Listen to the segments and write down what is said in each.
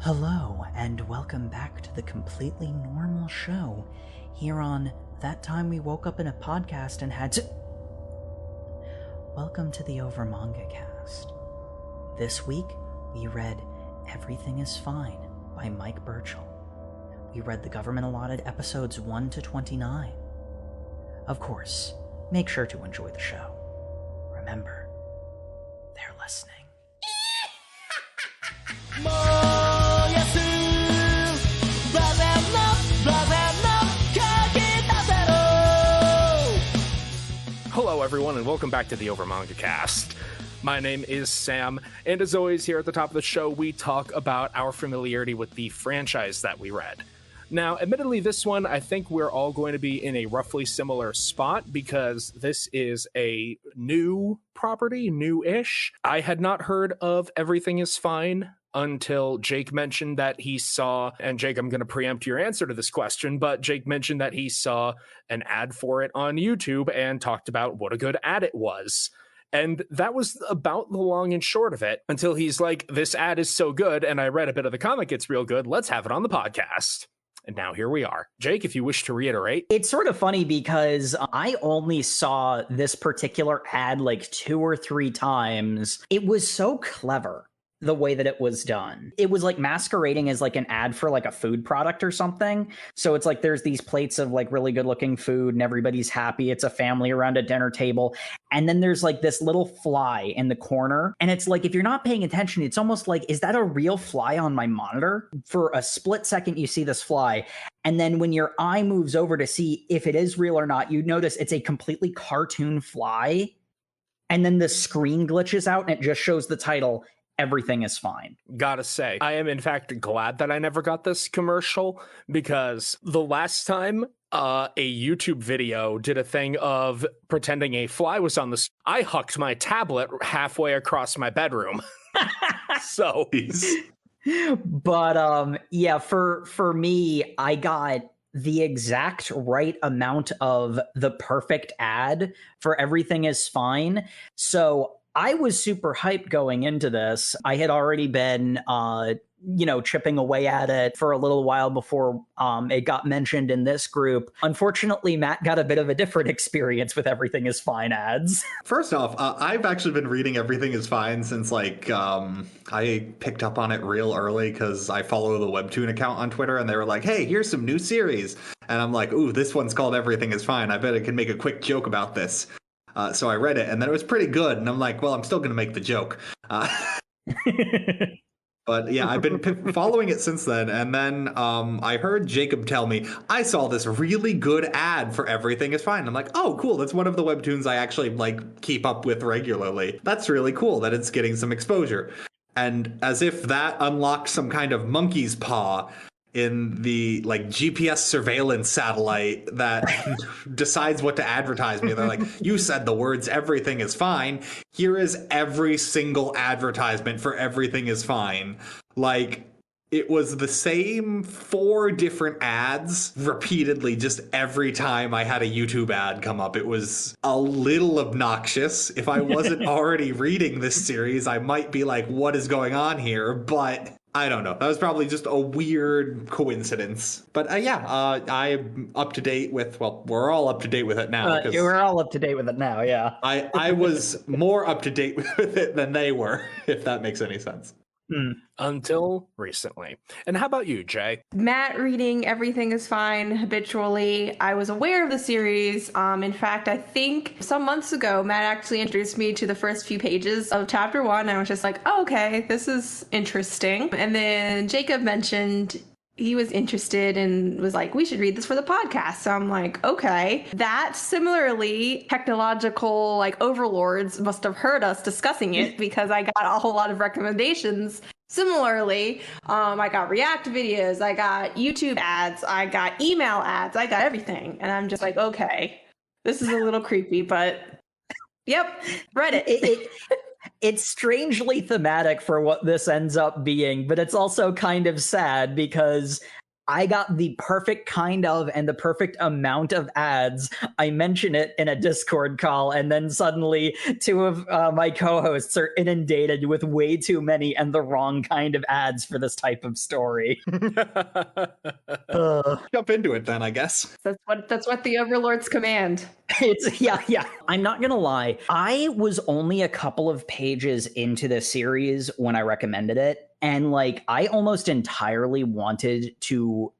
Hello, and welcome back to the completely normal show here on That Time We Woke Up in a Podcast and Had to... Welcome to the OverMangCast. This week, we read Everything is Fine by Mike Birchall. We read the government-allotted episodes 1 to 29. Of course, make sure to enjoy the show. Remember, they're listening. Hello everyone and welcome back to the OverMangCast. My name is Sam, and as always here at the top of the show we talk about our familiarity with the franchise that we read. Now, admittedly, this one, I think we're all going to be in a roughly similar spot because this is a new property, new-ish. I had not heard of Everything is Fine until Jake mentioned that he saw, and Jake, I'm going to preempt your answer to this question, but Jake mentioned that he saw an ad for it on YouTube and talked about what a good ad it was. And that was about the long and short of it until he's like, this ad is so good, and I read a bit of the comic, it's real good, let's have it on the podcast. And now here we are. Jake, if you wish to reiterate. It's sort of funny because I only saw this particular ad like 2 or 3 times. It was so clever the way that it was done. It was like masquerading as like an ad for like a food product or something. So it's like there's these plates of like really good looking food and everybody's happy. It's a family around a dinner table. And then there's like this little fly in the corner. And it's like, if you're not paying attention, it's almost like, is that a real fly on my monitor? For a split second, you see this fly. And then when your eye moves over to see if it is real or not, you notice it's a completely cartoon fly. And then the screen glitches out and it just shows the title, Everything is Fine. Gotta say, I am in fact glad that I never got this commercial because the last time a YouTube video did a thing of pretending a fly was on the I hucked my tablet halfway across my bedroom. So, but yeah, for me, I got the exact right amount of the perfect ad for Everything is Fine. So I was super hyped going into this. I had already been, chipping away at it for a little while before it got mentioned in this group. Unfortunately, Matt got a bit of a different experience with Everything is Fine ads. First off, I've actually been reading Everything is Fine since I picked up on it real early because I follow the Webtoon account on Twitter and they were like, hey, here's some new series. And I'm like, ooh, this one's called Everything is Fine. I bet I can make a quick joke about this. So I read it, and then it was pretty good, and I'm like, well, I'm still going to make the joke. But yeah, I've been following it since then, and then I heard Jacob tell me, I saw this really good ad for Everything is Fine. I'm like, oh, cool, that's one of the webtoons I actually, keep up with regularly. That's really cool that it's getting some exposure. And as if that unlocks some kind of monkey's paw in the GPS surveillance satellite that decides what to advertise me. They're like, you said the words Everything is Fine. Here is every single advertisement for Everything is Fine. It was the same 4 different ads repeatedly just every time I had a YouTube ad come up. It was a little obnoxious. If I wasn't already reading this series, I might be like, what is going on here? But I don't know. That was probably just a weird coincidence. But I'm up to date with, we're all up to date with it now. We're all up to date with it now, yeah. I was more up to date with it than they were, if that makes any sense. Until recently. And how about you, Jay? Matt reading Everything is Fine habitually. I was aware of the series. In fact, I think some months ago, Matt actually introduced me to the first few pages of chapter 1. I was just like, oh, okay, this is interesting. And then Jacob mentioned he was interested and was like, we should read this for the podcast. So I'm like, okay. That similarly, technological overlords must have heard us discussing it because I got a whole lot of recommendations. Similarly, I got React videos, I got YouTube ads, I got email ads, I got everything. And I'm just like, okay, this is a little creepy, but yep, read it. It's strangely thematic for what this ends up being, but it's also kind of sad because I got the perfect kind of and the perfect amount of ads. I mention it in a Discord call, and then suddenly two of my co-hosts are inundated with way too many and the wrong kind of ads for this type of story. Jump into it then, I guess. That's what the overlords command. It's yeah. I'm not gonna lie. I was only a couple of pages into the series when I recommended it, and like I almost entirely wanted to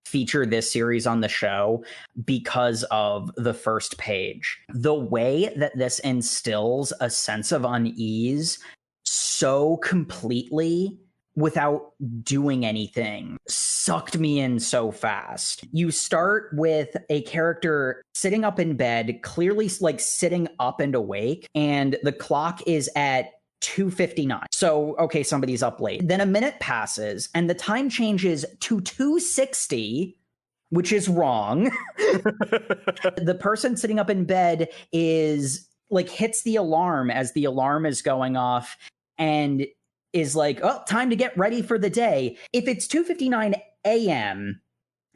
feature this series on the show because of the first page. The way that this instills a sense of unease so completely without doing anything sucked me in so fast. You start with a character sitting up in bed, clearly like sitting up and awake, and the clock is at 2:59. So, okay, somebody's up late. Then a minute passes and the time changes to 2:60, which is wrong. The person sitting up in bed is like hits the alarm as the alarm is going off and is like, oh, time to get ready for the day. If it's 2:59 a.m.,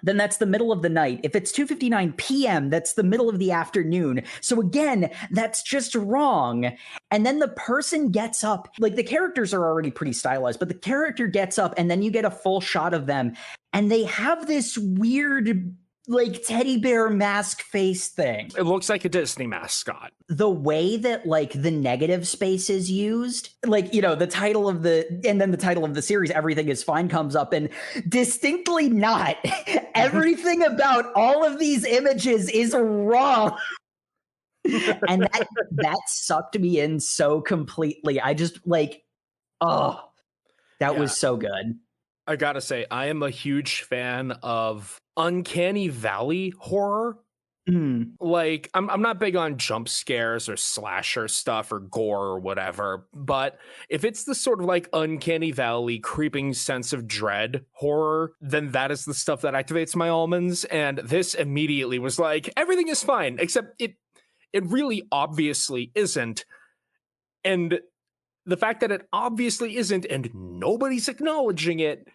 then that's the middle of the night. If it's 2:59 p.m., that's the middle of the afternoon. So again, that's just wrong. And then the person gets up, like the characters are already pretty stylized, but the character gets up and then you get a full shot of them and they have this weird like teddy bear mask face thing. It looks like a Disney mascot. The way that like the negative space is used, like, you know, the title of the series, Everything is Fine, comes up and distinctly not. Everything about all of these images is wrong. And that sucked me in so completely. I just like, that was so good. I gotta say, I am a huge fan of uncanny valley horror. Like, I'm not big on jump scares or slasher stuff or gore or whatever, but if it's the sort of like uncanny valley creeping sense of dread horror, then that is the stuff that activates my almonds. And this immediately was like, everything is fine, except it really obviously isn't. And the fact that it obviously isn't and nobody's acknowledging it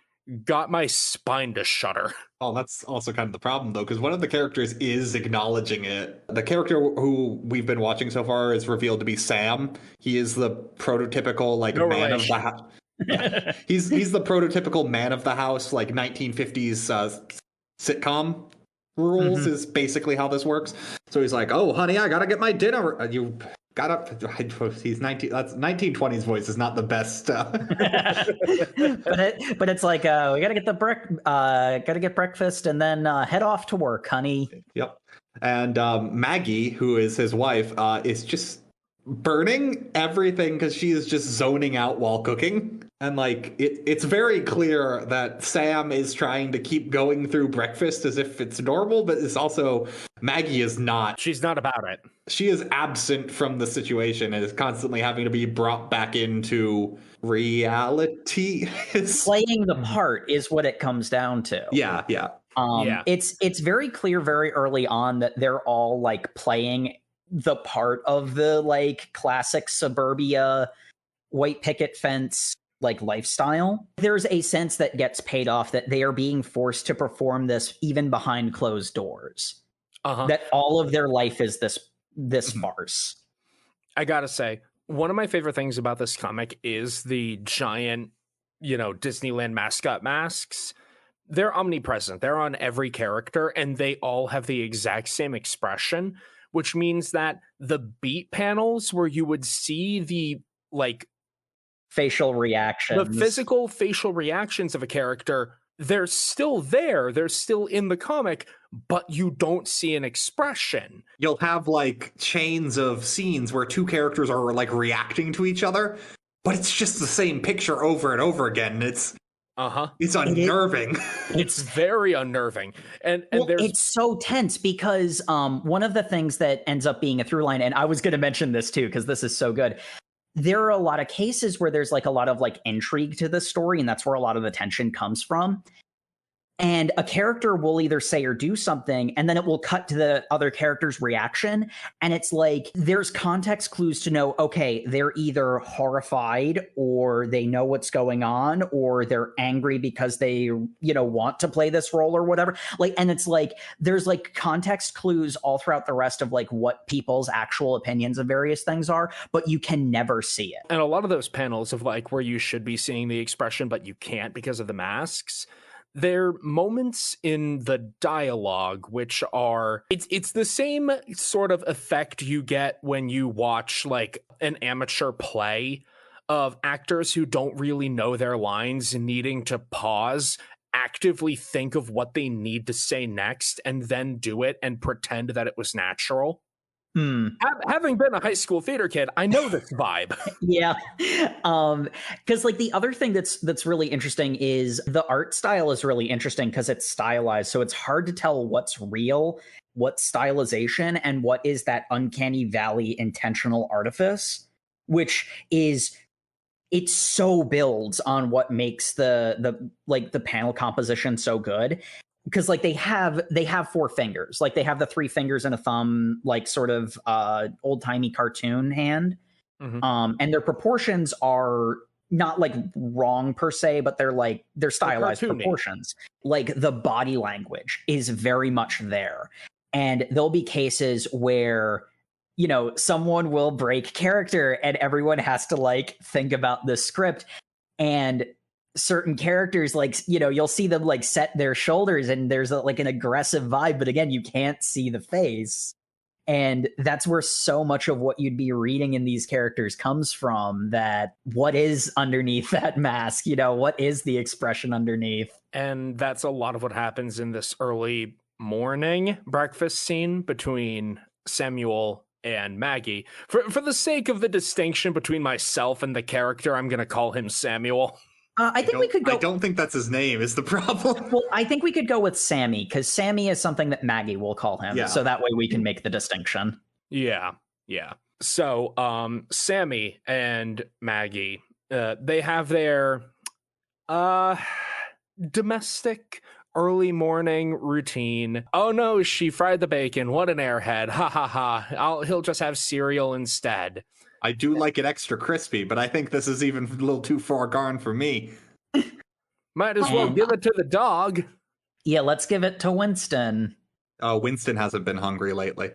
got my spine to shudder. Oh, that's also kind of the problem, though, because one of the characters is acknowledging it. The character who we've been watching so far is revealed to be Sam. He is the prototypical, like, man of the house. Yeah. He's the prototypical man of the house, like, 1950s sitcom rules is basically how this works. So he's like, oh, honey, I gotta get my dinner. You got up. He's 19. That's 1920s voice is not the best. But it's like we gotta get breakfast and then head off to work, honey. Yep. And Maggie, who is his wife, is just burning everything because she is just zoning out while cooking. And like it's very clear that Sam is trying to keep going through breakfast as if it's normal, but it's also Maggie is not. She's not about it. She is absent from the situation and is constantly having to be brought back into reality. Playing the part is what it comes down to. Yeah. It's very clear very early on that they're all like playing the part of the like classic suburbia white picket fence like lifestyle. There's a sense that gets paid off that they are being forced to perform this even behind closed doors. That all of their life is this farce. I gotta say, one of my favorite things about this comic is the giant, Disneyland mascot masks. They're omnipresent. They're on every character, and they all have the exact same expression, which means that the beat panels where you would see the like facial reactions, the physical facial reactions of a character, they're still there. They're still in the comic, but you don't see an expression. You'll have like chains of scenes where two characters are like reacting to each other, but it's just the same picture over and over again. It's unnerving. It's very unnerving. And it's so tense because one of the things that ends up being a through line, and I was going to mention this too because this is so good, there are a lot of cases where there's like a lot of like intrigue to the story, and that's where a lot of the tension comes from. And a character will either say or do something, and then it will cut to the other character's reaction. And it's like there's context clues to know, okay, they're either horrified or they know what's going on, or they're angry because they, want to play this role or whatever. Like, and it's like there's like context clues all throughout the rest of like what people's actual opinions of various things are, but you can never see it. And a lot of those panels of like where you should be seeing the expression, but you can't because of the masks. They're moments in the dialogue, which are, it's the same sort of effect you get when you watch like an amateur play of actors who don't really know their lines and needing to pause, actively think of what they need to say next, and then do it and pretend that it was natural. Having been a high school theater kid, I know this vibe. Yeah. Because like the other thing that's really interesting is the art style is really interesting because it's stylized. So it's hard to tell what's real, what's stylization, and what is that uncanny valley intentional artifice, which is it so builds on what makes the panel composition so good. Because like they have 4 fingers, like they have the 3 fingers and a thumb, like sort of old-timey cartoon hand. Mm-hmm. And their proportions are not like wrong per se, but they're stylized proportions. Like the body language is very much there. And there'll be cases where someone will break character and everyone has to like think about the script, and certain characters, like, you'll see them like set their shoulders and there's like an aggressive vibe, but again, you can't see the face. And that's where so much of what you'd be reading in these characters comes from, that what is underneath that mask, what is the expression underneath. And that's a lot of what happens in this early morning breakfast scene between Samuel and Maggie. For the sake of the distinction between myself and the character, I'm going to call him Samuel. I think we could go. I don't think that's his name is the problem. Well, I think we could go with Sammy, because Sammy is something that Maggie will call him. Yeah. So that way we can make the distinction. Yeah. So, Sammy and Maggie, they have their domestic early morning routine. Oh no, she fried the bacon. What an airhead. Ha ha ha. He'll just have cereal instead. I do like it extra crispy, but I think this is even a little too far gone for me. Might as well give it to the dog. Yeah, let's give it to Winston. Oh, Winston hasn't been hungry lately.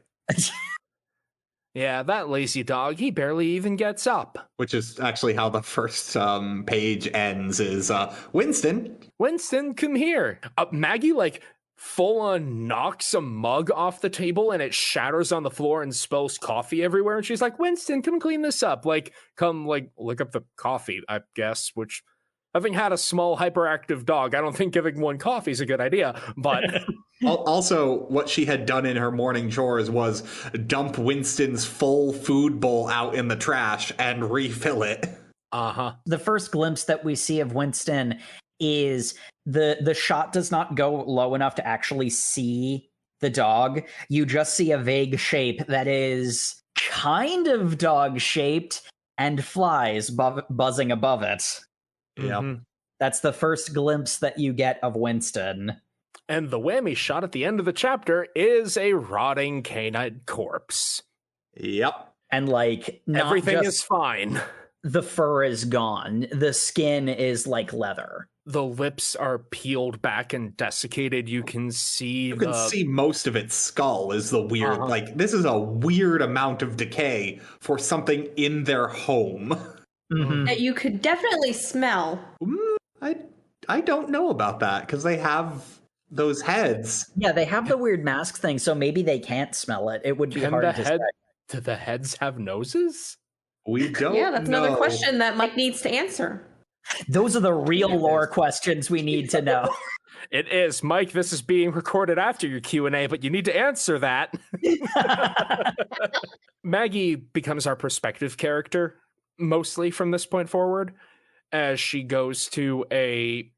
Yeah, that lazy dog, he barely even gets up. Which is actually how the first page ends, is Winston, come here. Maggie, like, full-on knocks a mug off the table and it shatters on the floor and spills coffee everywhere. And she's like, Winston, come clean this up. Like, come, like, lick up the coffee, I guess, which, having had a small hyperactive dog, I don't think giving one coffee is a good idea, but... Also, what she had done in her morning chores was dump Winston's full food bowl out in the trash and refill it. Uh-huh. The first glimpse that we see of Winston is the shot does not go low enough to actually see the dog. You just see a vague shape that is kind of dog-shaped and flies buzzing above it. Yeah. Mm-hmm. That's the first glimpse that you get of Winston. And the whammy shot at the end of the chapter is a rotting canine corpse. Yep. And like, everything is fine. The fur is gone. The skin is like leather. The lips are peeled back and desiccated. You can see most of its skull is the weird, like, this is a weird amount of decay for something in their home. Mm-hmm. That you could definitely smell. I don't know about that, because they have those heads. Yeah, they have the weird mask thing, so maybe they can't smell it. It would be hard to say. Do the heads have noses? We don't Yeah, that's know. another question that Mike needs to answer. Those are the real lore questions we need to know. It is. Mike, this is being recorded after your Q&A, but you need to answer that. Maggie becomes our perspective character, mostly from this point forward, as she goes to a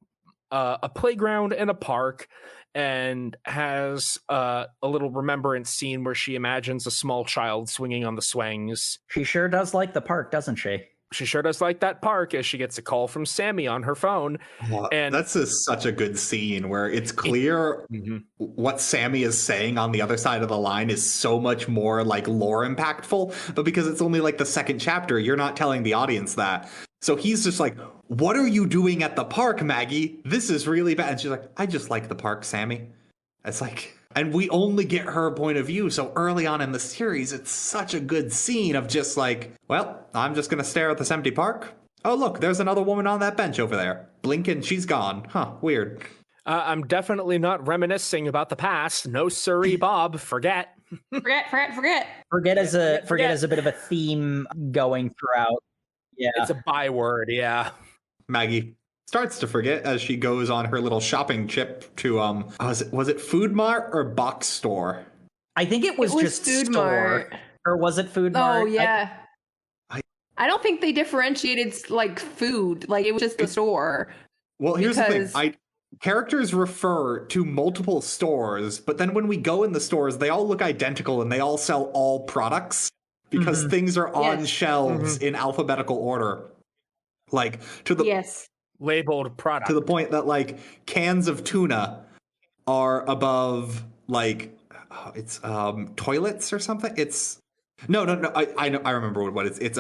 playground in a park and has a little remembrance scene where she imagines a small child swinging on the swings. She sure does like the park, doesn't she? she sure does like that park, as she gets a call from Sammy on her phone. And that's such a good scene where it's clear what Sammy is saying on the other side of the line is so much more like lore impactful, but because it's only like the second chapter, you're not telling the audience that. So he's just like, what are you doing at the park, Maggie? This is really bad. And she's like, I just like the park, Sammy. It's like, and we only get her point of view. So early on in the series, it's such a good scene of just like, well, I'm just going to stare at this empty park. Oh, look, there's another woman on that bench over there. Blink and she's gone. Huh, weird. I'm definitely not reminiscing about the past. No siree, Bob. Forget. Forget as a bit of a theme going throughout. Yeah. It's a byword, yeah. Maggie starts to forget as she goes on her little shopping trip to was it Food Mart or Box Store? I think it was just Food store. Mart. Or was it Food Mart? Oh yeah. I don't think they differentiated like food. Like it was just the store. Well, here's the thing. Characters refer to multiple stores, but then when we go in the stores, they all look identical and they all sell all products because things are on shelves in alphabetical order. Like to the labeled product, to the point that like cans of tuna are above like it's toilets or something. It's no. I know. I remember what it's. It's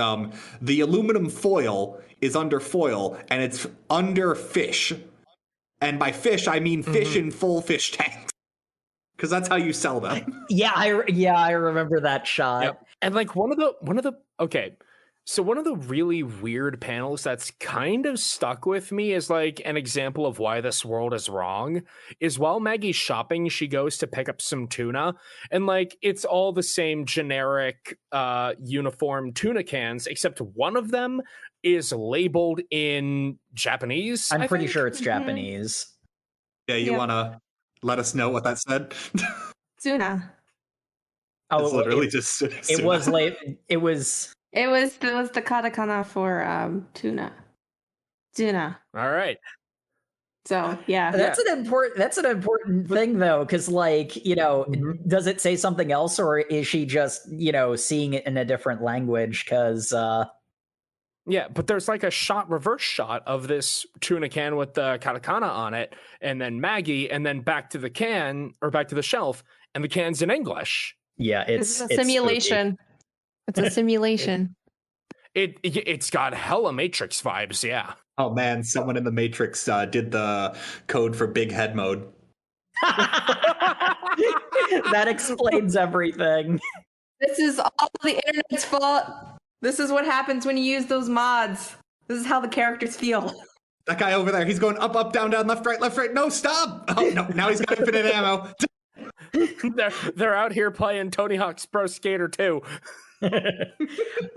the aluminum foil is under foil and it's under fish, and by fish I mean fish in full fish tanks because that's how you sell them. I remember that shot. Yep. And like one of the okay. So one of the really weird panels that's kind of stuck with me is like an example of why this world is wrong is while Maggie's shopping, she goes to pick up some tuna and like it's all the same generic uniform tuna cans, except one of them is labeled in Japanese. I'm pretty sure it's Japanese. Yeah, you want to let us know what that said? Tuna. Oh, it's literally just tuna. It was late. It was the katakana for tuna. Tuna. All right. So yeah, that's an important thing though, because like does it say something else or is she just seeing it in a different language? Because yeah, but there's like a reverse shot of this tuna can with the katakana on it, and then Maggie, and then back to the can or back to the shelf, and the can's in English. Yeah, it's a simulation. Spooky. It's a simulation. It's got hella Matrix vibes, yeah. Oh man, someone in the Matrix did the code for big head mode. That explains everything. This is all the internet's fault. This is what happens when you use those mods. This is how the characters feel. That guy over there, he's going up, up, down, down, left, right. No, stop! Oh no, now he's got infinite ammo. They're out here playing Tony Hawk's Pro Skater 2.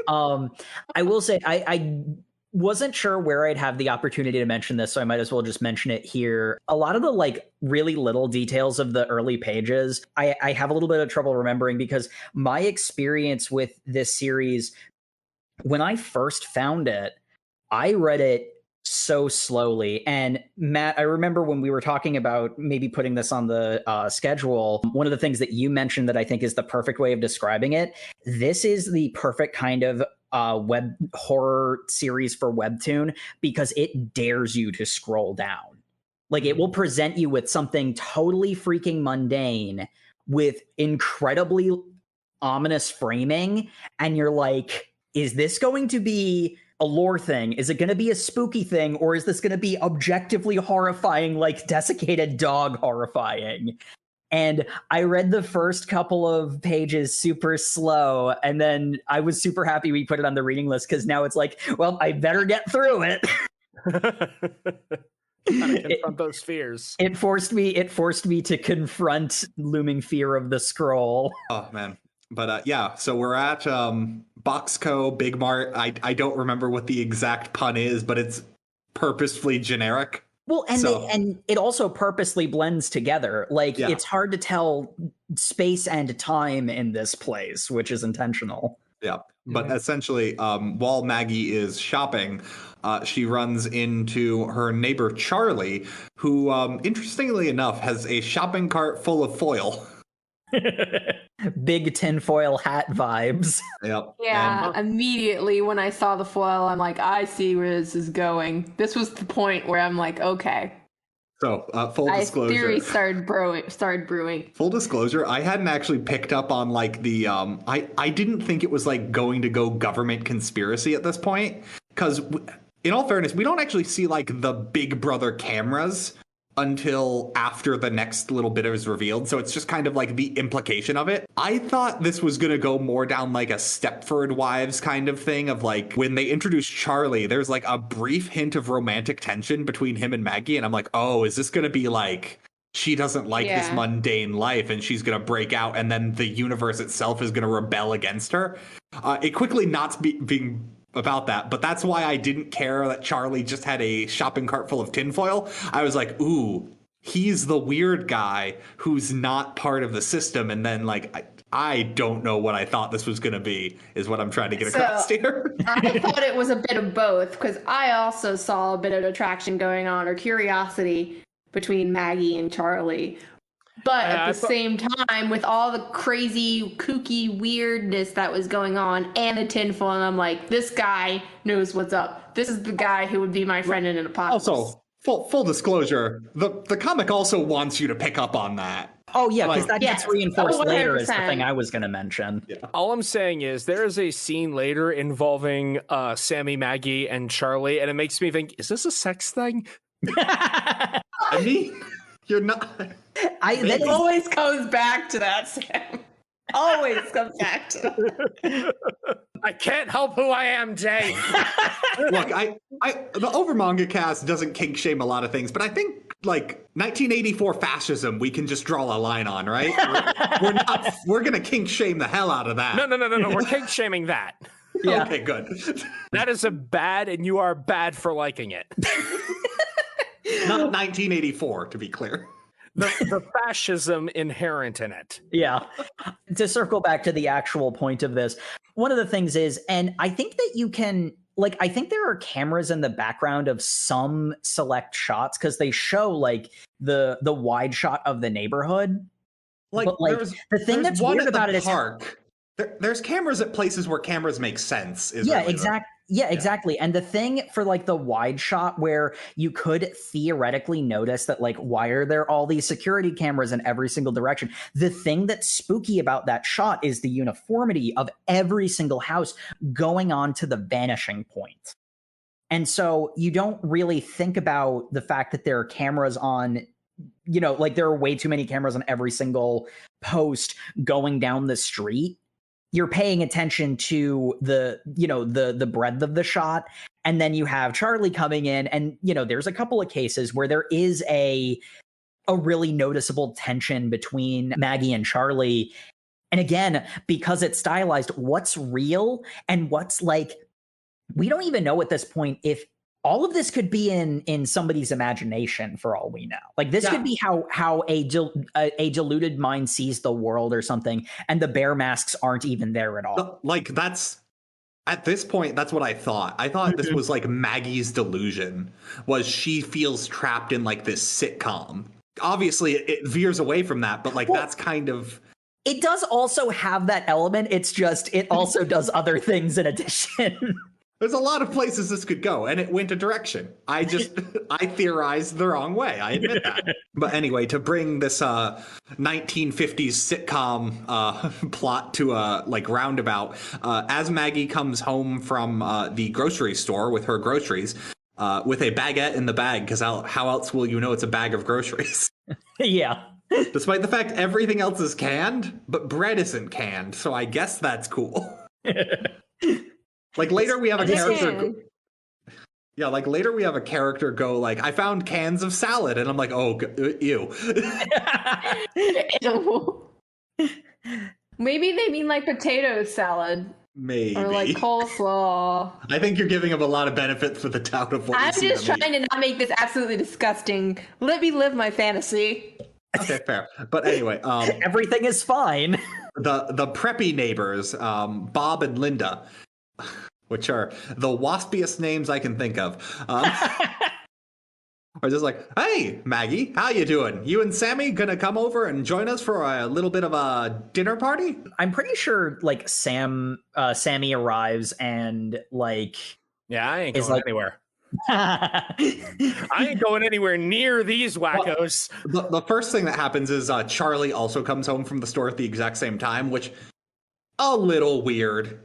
I will say I wasn't sure where I'd have the opportunity to mention this, so I might as well just mention it here. A lot of the like really little details of the early pages, I have a little bit of trouble remembering because my experience with this series, when I first found it, I read it so slowly. And Matt, I remember when we were talking about maybe putting this on the schedule, one of the things that you mentioned that I think is the perfect way of describing it, this is the perfect kind of web horror series for Webtoon because it dares you to scroll down. Like it will present you with something totally freaking mundane with incredibly ominous framing. And you're like, is this going to be a lore thing? Is it going to be a spooky thing? Or is this going to be objectively horrifying, like desiccated dog horrifying? And I read the first couple of pages super slow. And then I was super happy we put it on the reading list because now it's like, well, I better get through it. Gotta confront those fears. It forced me to confront looming fear of the scroll. Oh, man. But yeah, so we're at Boxco, Big Mart. I don't remember what the exact pun is, but it's purposefully generic. Well, and it also purposely blends together. Like it's hard to tell space and time in this place, which is intentional. Yeah, but essentially, while Maggie is shopping, she runs into her neighbor Charlie, who, interestingly enough, has a shopping cart full of foil. Big tinfoil hat vibes. Yep. Yeah, immediately when I saw the foil, I'm like, I see where this is going. This was the point where I'm like, okay. So, full disclosure. Theories started brewing. Full disclosure, I hadn't actually picked up on like the I didn't think it was like going to go government conspiracy at this point, because in all fairness, we don't actually see like the Big Brother cameras until after the next little bit is revealed, so it's just kind of like the implication of it. I thought this was gonna go more down like a Stepford Wives kind of thing, of like when they introduced Charlie, there's like a brief hint of romantic tension between him and Maggie, and I'm like, oh, is this gonna be like she doesn't like this mundane life and she's gonna break out, and then the universe itself is gonna rebel against her? It quickly not being about that, but that's why I didn't care that Charlie just had a shopping cart full of tinfoil. I was like, ooh, he's the weird guy who's not part of the system. And then like I don't know what I thought this was going to be, is what I'm trying to get across here. I thought it was a bit of both, because I also saw a bit of attraction going on, or curiosity, between Maggie and Charlie. But at the same time, with all the crazy, kooky weirdness that was going on and the tinfoil, and I'm like, this guy knows what's up. This is the guy who would be my friend in an apocalypse. Also, full disclosure, the comic also wants you to pick up on that. Oh, yeah, because that gets reinforced later is the thing I was going to mention. Yeah. All I'm saying is there is a scene later involving Sammy, Maggie, and Charlie, and it makes me think, is this a sex thing? I mean, you're not... It always comes back to that, Sam. Always comes back to that. I can't help who I am, Jay. Look, the OverMangCast doesn't kink shame a lot of things, but I think like 1984 fascism, we can just draw a line on, right? We're gonna kink shame the hell out of that. No. We're kink shaming that. Yeah. Okay, good. That is a bad, and you are bad for liking it. Not 1984, to be clear. The fascism inherent in it. Yeah. To circle back to the actual point of this, one of the things is, and I think that you can, like, I think there are cameras in the background of some select shots, because they show like the wide shot of the neighborhood. Like, but like the thing that's weird about it is there's cameras at places where cameras make sense. Exactly. And the thing for like the wide shot where you could theoretically notice that, like, why are there all these security cameras in every single direction? The thing that's spooky about that shot is the uniformity of every single house going on to the vanishing point. And so you don't really think about the fact that there are cameras on, you know, like there are way too many cameras on every single post going down the street. You're paying attention to the breadth of the shot, and then you have Charlie coming in, and there's a couple of cases where there is a really noticeable tension between Maggie and Charlie. And again, because it's stylized, what's real and what's like, we don't even know at this point if all of this could be in somebody's imagination for all we know. Like this could be how a deluded mind sees the world or something, and the bear masks aren't even there at all. Like that's at this point, that's what I thought. I thought this was like Maggie's delusion, was she feels trapped in like this sitcom. Obviously, it veers away from that, but like that's kind of. It does also have that element. It's just it also does other things in addition. There's a lot of places this could go, and it went a direction. I theorized the wrong way. I admit that. But anyway, to bring this 1950s sitcom plot to a roundabout, as Maggie comes home from the grocery store with her groceries, with a baguette in the bag, because how else will you know it's a bag of groceries? Yeah. Despite the fact everything else is canned, but bread isn't canned, so I guess that's cool. Like later we have a character. Yeah, like later we have a character go like, I found cans of salad, and I'm like, oh, ew. Maybe they mean like potato salad. Maybe. Or like coleslaw. I think you're giving them a lot of benefit for the doubt of what I'm just trying to not make this absolutely disgusting. Let me live my fantasy. Okay, fair. But anyway, everything is fine. The preppy neighbors, Bob and Linda, which are the waspiest names I can think of. Or just like, hey, Maggie, how you doing? You and Sammy gonna come over and join us for a little bit of a dinner party? I'm pretty sure like Sammy arrives and like Yeah, I ain't going anywhere. I ain't going anywhere near these wackos. Well, the first thing that happens is Charlie also comes home from the store at the exact same time, which a little weird.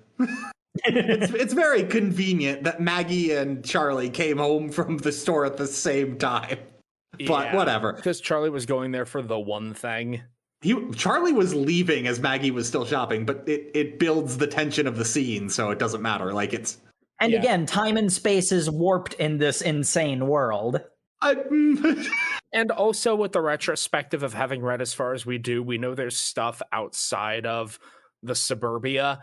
It's very convenient that Maggie and Charlie came home from the store at the same time. But whatever. Because Charlie was going there for the one thing. Charlie was leaving as Maggie was still shopping, but it builds the tension of the scene, so it doesn't matter. Like it's... And again, time and space is warped in this insane world. And also with the retrospective of having read as far as we do, we know there's stuff outside of the suburbia,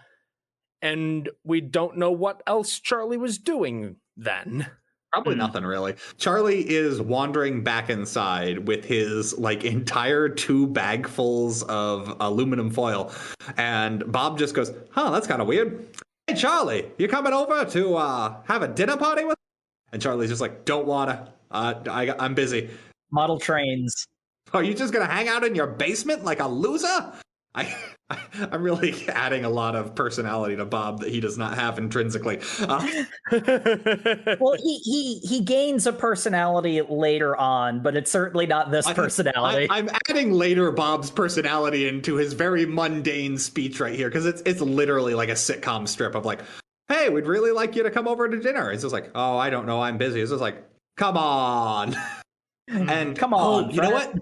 and we don't know what else Charlie was doing then. Probably nothing, really. Charlie is wandering back inside with his like entire 2 bagfuls of aluminum foil, and Bob just goes, "Huh, that's kind of weird. Hey, Charlie, you coming over to have a dinner party with?" And Charlie's just like, "Don't wanna. I'm busy." Model trains. Are you just gonna hang out in your basement like a loser? I'm really adding a lot of personality to Bob that he does not have intrinsically. Well, he gains a personality later on, but it's certainly not this personality. I'm adding later Bob's personality into his very mundane speech right here, because it's literally like a sitcom strip of like, "Hey, we'd really like you to come over to dinner." It's just like, "Oh, I don't know, I'm busy." It's just like, "Come on." And come on, you know what?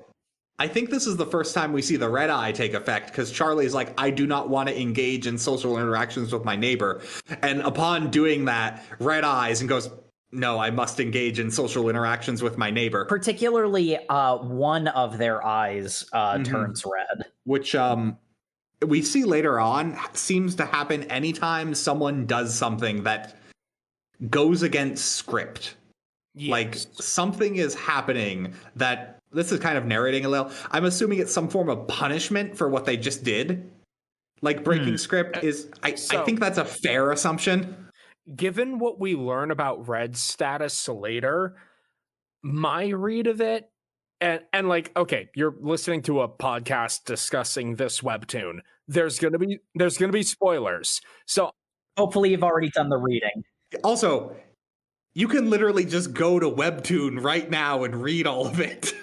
I think this is the first time we see the red eye take effect, because Charlie's like, "I do not want to engage in social interactions with my neighbor." And upon doing that, red eyes and goes, "No, I must engage in social interactions with my neighbor." Particularly one of their eyes turns red. Which we see later on seems to happen anytime someone does something that goes against script. Yes. Like something is happening that... This is kind of narrating a little. I'm assuming it's some form of punishment for what they just did. Like breaking script is... I think that's a fair assumption. Given what we learn about Red's status later, my read of it, and like, okay, you're listening to a podcast discussing this webtoon. There's gonna be spoilers. So hopefully you've already done the reading. Also, you can literally just go to Webtoon right now and read all of it.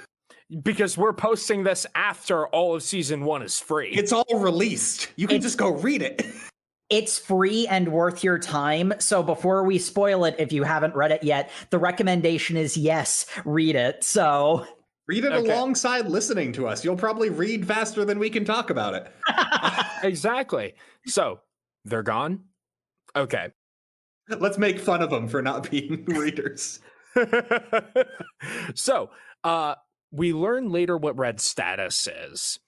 Because we're posting this after all of season 1 is free. It's all released. You can just go read it. It's free and worth your time. So before we spoil it, if you haven't read it yet, the recommendation is yes, read it. So read it alongside listening to us. You'll probably read faster than we can talk about it. Exactly. So they're gone. Okay. Let's make fun of them for not being readers. So, we learn later what Red's status is,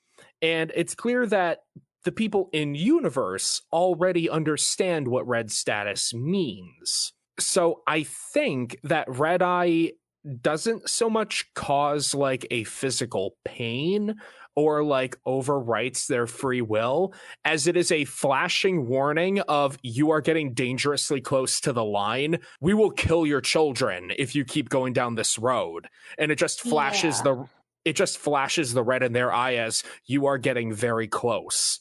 and it's clear that the people in universe already understand what Red's status means. So I think that Red Eye doesn't so much cause like a physical pain or like overwrites their free will, as it is a flashing warning of, "You are getting dangerously close to the line. We will kill your children if you keep going down this road." And it just flashes the red in their eye as, "You are getting very close.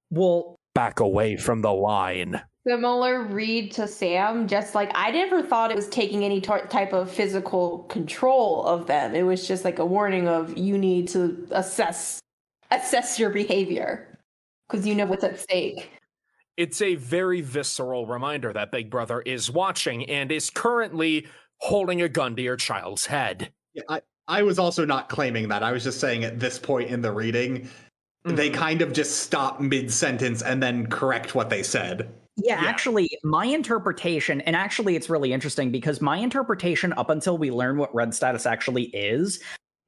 Well, back away from the line." Similar read to Sam, just like I never thought it was taking any type of physical control of them. It was just like a warning of, you need to assess your behavior because you know what's at stake. It's a very visceral reminder that Big Brother is watching and is currently holding a gun to your child's head. Yeah, I was also not claiming that. I was just saying at this point in the reading, they kind of just stop mid-sentence and then correct what they said. Yeah, actually, my interpretation, and actually it's really interesting because my interpretation up until we learn what Red status actually is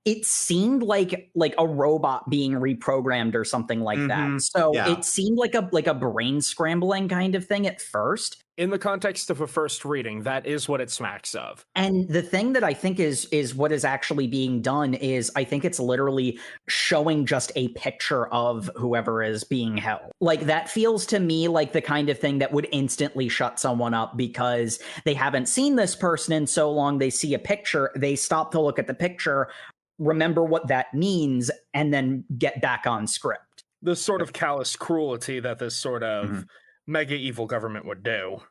it seemed like a robot being reprogrammed or something like that. So it seemed like a brain scrambling kind of thing at first. In the context of a first reading, that is what it smacks of. And the thing that I think is what is actually being done is I think it's literally showing just a picture of whoever is being held. Like, that feels to me like the kind of thing that would instantly shut someone up because they haven't seen this person in so long. They see a picture, they stop to look at the picture, remember what that means, and then get back on script. The sort of callous cruelty that this sort of mega evil government would do.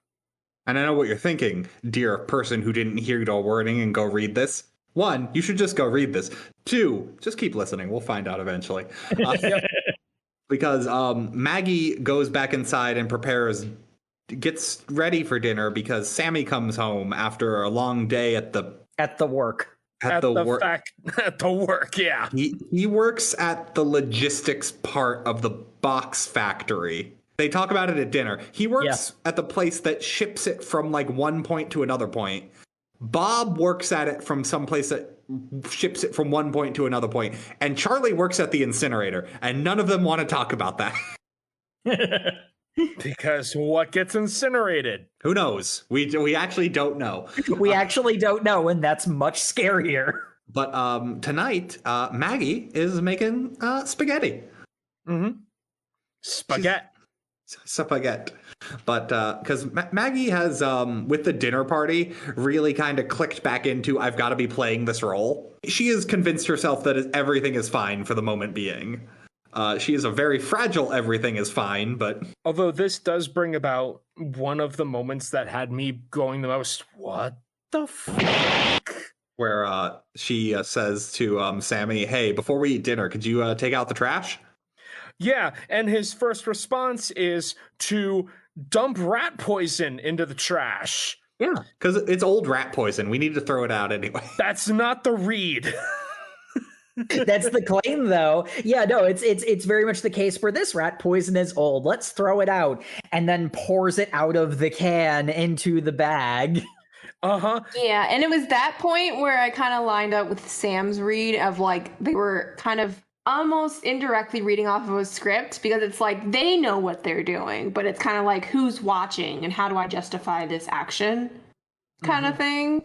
And I know what you're thinking, dear person who didn't hear your warning and go read this. 1, you should just go read this. 2, just keep listening. We'll find out eventually. Because Maggie goes back inside and gets ready for dinner because Sammy comes home after a long day at the work. At the work, yeah. He works at the logistics part of the box factory. They talk about it at dinner. He works at the place that ships it from like one point to another point. Bob works at it from some place that ships it from one point to another point. And Charlie works at the incinerator. And none of them want to talk about that. Because what gets incinerated? Who knows? We actually don't know. We actually don't know, and that's much scarier. But tonight, Maggie is making spaghetti. Spaghetti. Spaghetti. But because Maggie has, with the dinner party, really kind of clicked back into, I've got to be playing this role. She has convinced herself that everything is fine for the moment being. She is a very fragile everything is fine, but... Although this does bring about one of the moments that had me going the most, what the fuck? Where she says to Sammy, hey, before we eat dinner, could you take out the trash? Yeah, and his first response is to dump rat poison into the trash. Yeah, because it's old rat poison. We need to throw it out anyway. That's not the read. That's the claim, though. Yeah, no, it's very much the case where this rat poison is old. Let's throw it out, and then pours it out of the can into the bag. Yeah, and it was that point where I kind of lined up with Sam's read of like they were kind of almost indirectly reading off of a script because it's like they know what they're doing, but it's kind of like who's watching and how do I justify this action kind of thing,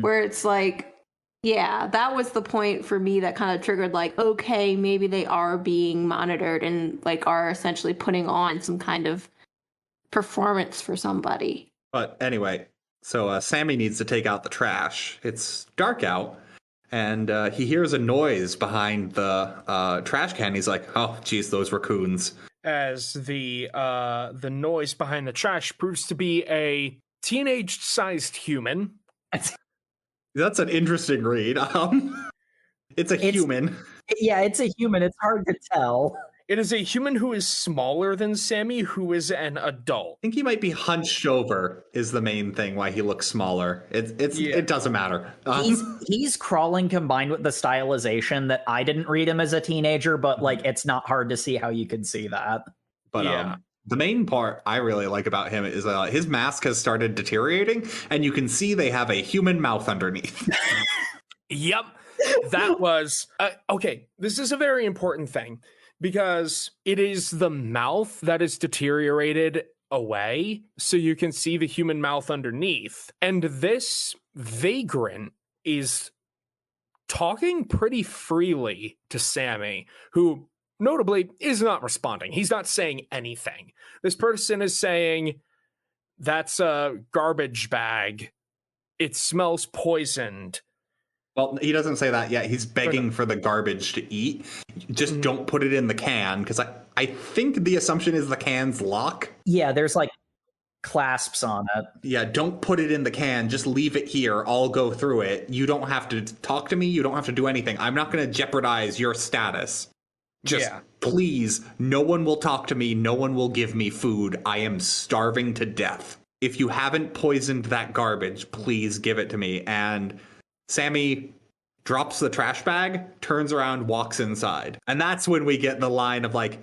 where it's like, yeah, that was the point for me that kind of triggered like, okay, maybe they are being monitored and like are essentially putting on some kind of performance for somebody. But anyway, so Sammy needs to take out the trash. It's dark out. And he hears a noise behind the trash can. He's like, "Oh, geez, those raccoons." As the noise behind the trash proves to be a teenage-sized human. That's an interesting read. It's a human. Yeah, it's a human. It's hard to tell. It is a human who is smaller than Sammy, who is an adult. I think he might be hunched over is the main thing why he looks smaller. It doesn't matter. He's crawling combined with the stylization that I didn't read him as a teenager, but like it's not hard to see how you could see that. But the main part I really like about him is his mask has started deteriorating, and you can see they have a human mouth underneath. Yep. That was... okay, this is a very important thing. Because it is the mouth that is deteriorated away, so you can see the human mouth underneath. And this vagrant is talking pretty freely to Sammy, who notably is not responding. He's not saying anything. This person is saying, "That's a garbage bag. It smells poisoned." Well, he doesn't say that yet. He's begging for the garbage to eat. Just don't put it in the can, because I think the assumption is the can's lock. Yeah, there's like clasps on it. Yeah, don't put it in the can. Just leave it here. I'll go through it. You don't have to talk to me. You don't have to do anything. I'm not going to jeopardize your status. Just please, no one will talk to me. No one will give me food. I am starving to death. If you haven't poisoned that garbage, please give it to me. And Sammy drops the trash bag, turns around, walks inside. And that's when we get the line of like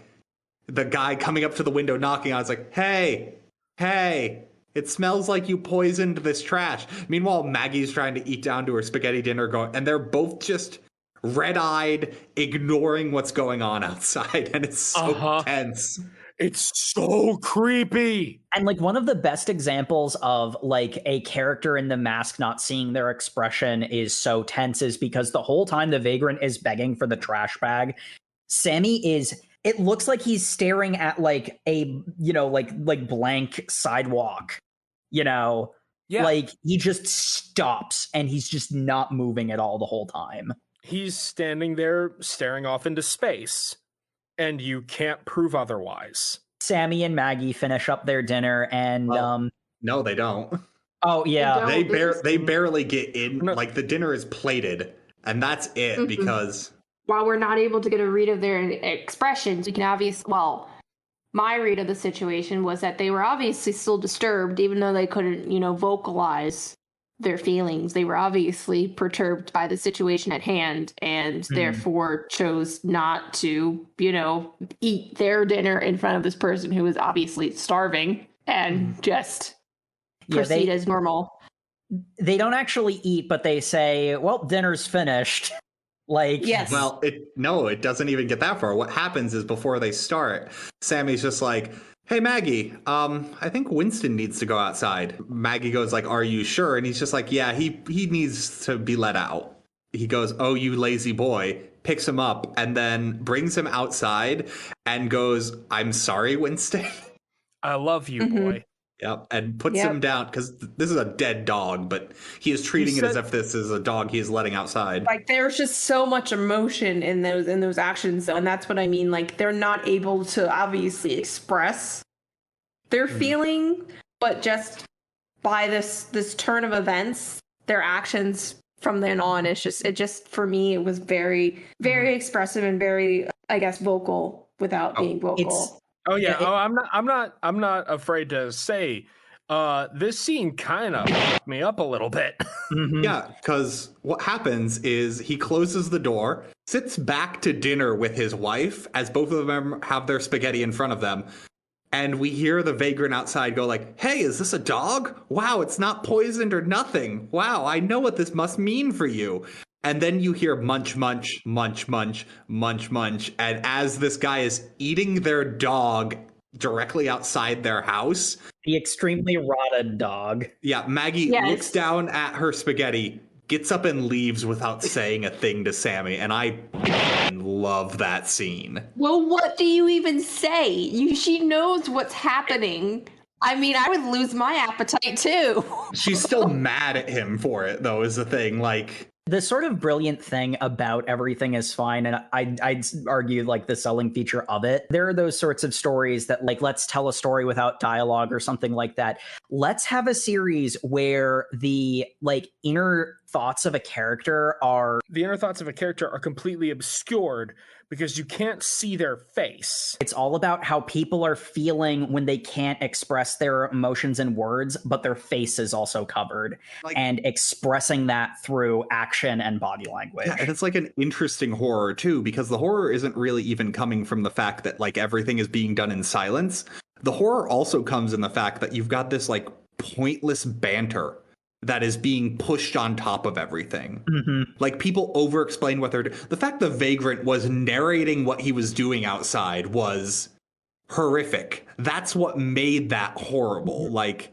the guy coming up to the window knocking on. It's like, hey, it smells like you poisoned this trash. Meanwhile, Maggie's trying to eat down to her spaghetti dinner and they're both just red-eyed, ignoring what's going on outside, and it's so tense. It's so creepy. And like one of the best examples of like a character in the mask not seeing their expression is so tense is because the whole time the vagrant is begging for the trash bag, Sammy it looks like he's staring at like a, like blank sidewalk, like he just stops and he's just not moving at all the whole time. He's standing there staring off into space. And you can't prove otherwise. Sammy and Maggie finish up their dinner, and no, they don't. Oh yeah, they barely get in. Like the dinner is plated, and that's it. Because while we're not able to get a read of their expressions, we can my read of the situation was that they were obviously still disturbed, even though they couldn't, vocalize their feelings. They were obviously perturbed by the situation at hand and therefore chose not to, eat their dinner in front of this person who was obviously starving and just proceed as normal. They don't actually eat, but they say, well, dinner's finished. Yes. Well, it doesn't even get that far. What happens is before they start, Sammy's just like, hey, Maggie, I think Winston needs to go outside. Maggie goes like, are you sure? And he's just like, yeah, he needs to be let out. He goes, oh, you lazy boy, picks him up and then brings him outside and goes, I'm sorry, Winston. I love you, boy. Yep, and puts him down because this is a dead dog, but he is treating it as if this is a dog he is letting outside. Like there's just so much emotion in those actions, though, and that's what I mean. Like they're not able to obviously express their feeling, but just by this turn of events, their actions from then on, it just for me it was very, very expressive and very, I guess, vocal without being vocal. I'm not afraid to say this scene kind of fucked me up a little bit. Yeah, because what happens is he closes the door, sits back to dinner with his wife as both of them have their spaghetti in front of them. And we hear the vagrant outside go like, hey, is this a dog? Wow, it's not poisoned or nothing. Wow, I know what this must mean for you. And then you hear munch, munch, munch, munch, munch, munch. And as this guy is eating their dog directly outside their house. The extremely rotted dog. Yeah, Maggie looks down at her spaghetti, gets up and leaves without saying a thing to Sammy. And I love that scene. Well, what do you even say? She knows what's happening. I mean, I would lose my appetite too. She's still mad at him for it, though, is the thing. Like, the sort of brilliant thing about Everything is Fine, and I'd argue like the selling feature of it, there are those sorts of stories that like, let's tell a story without dialogue or something like that. Let's have a series where the like inner thoughts of a character are completely obscured because you can't see their face. It's all about how people are feeling when they can't express their emotions in words, but their face is also covered, and expressing that through action and body language. Yeah, and it's like an interesting horror too, because the horror isn't really even coming from the fact that like everything is being done in silence. The horror also comes in the fact that you've got this like pointless banter that is being pushed on top of everything. Like people over-explain what they're doing. The fact the vagrant was narrating what he was doing outside was horrific. That's what made that horrible. Like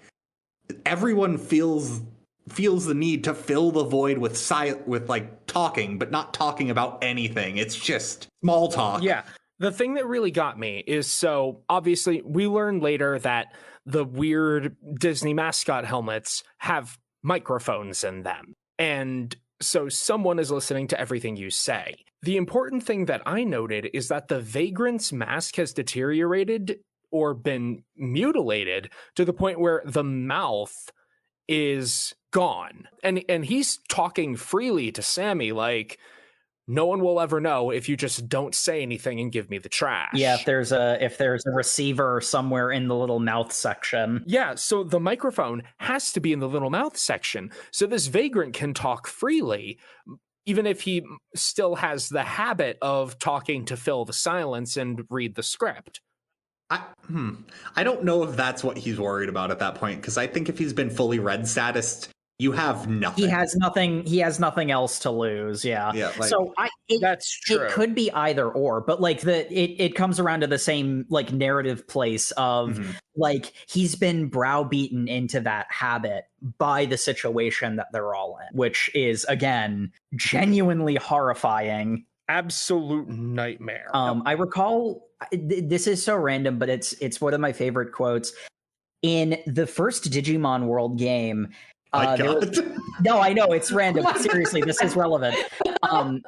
everyone feels the need to fill the void with like talking, but not talking about anything. It's just small talk. Yeah. The thing that really got me is, so obviously we learned later that the weird Disney mascot helmets have microphones in them. And so someone is listening to everything you say. The important thing that I noted is that the vagrant's mask has deteriorated or been mutilated to the point where the mouth is gone. And he's talking freely to Sammy like, no one will ever know if you just don't say anything and give me the trash. Yeah, if there's a receiver somewhere in the little mouth section. Yeah, so the microphone has to be in the little mouth section. So this vagrant can talk freely, even if he still has the habit of talking to fill the silence and read the script. I don't know if that's what he's worried about at that point, because I think if he's been fully red status you have nothing. He has nothing else to lose. Yeah. Yeah, like, so That's true. It could be either or, but like it comes around to the same like narrative place of like he's been browbeaten into that habit by the situation that they're all in, which is again genuinely horrifying. Absolute nightmare. I recall this is so random, but it's one of my favorite quotes in the first Digimon World game. No, I know it's random, but seriously, this is relevant.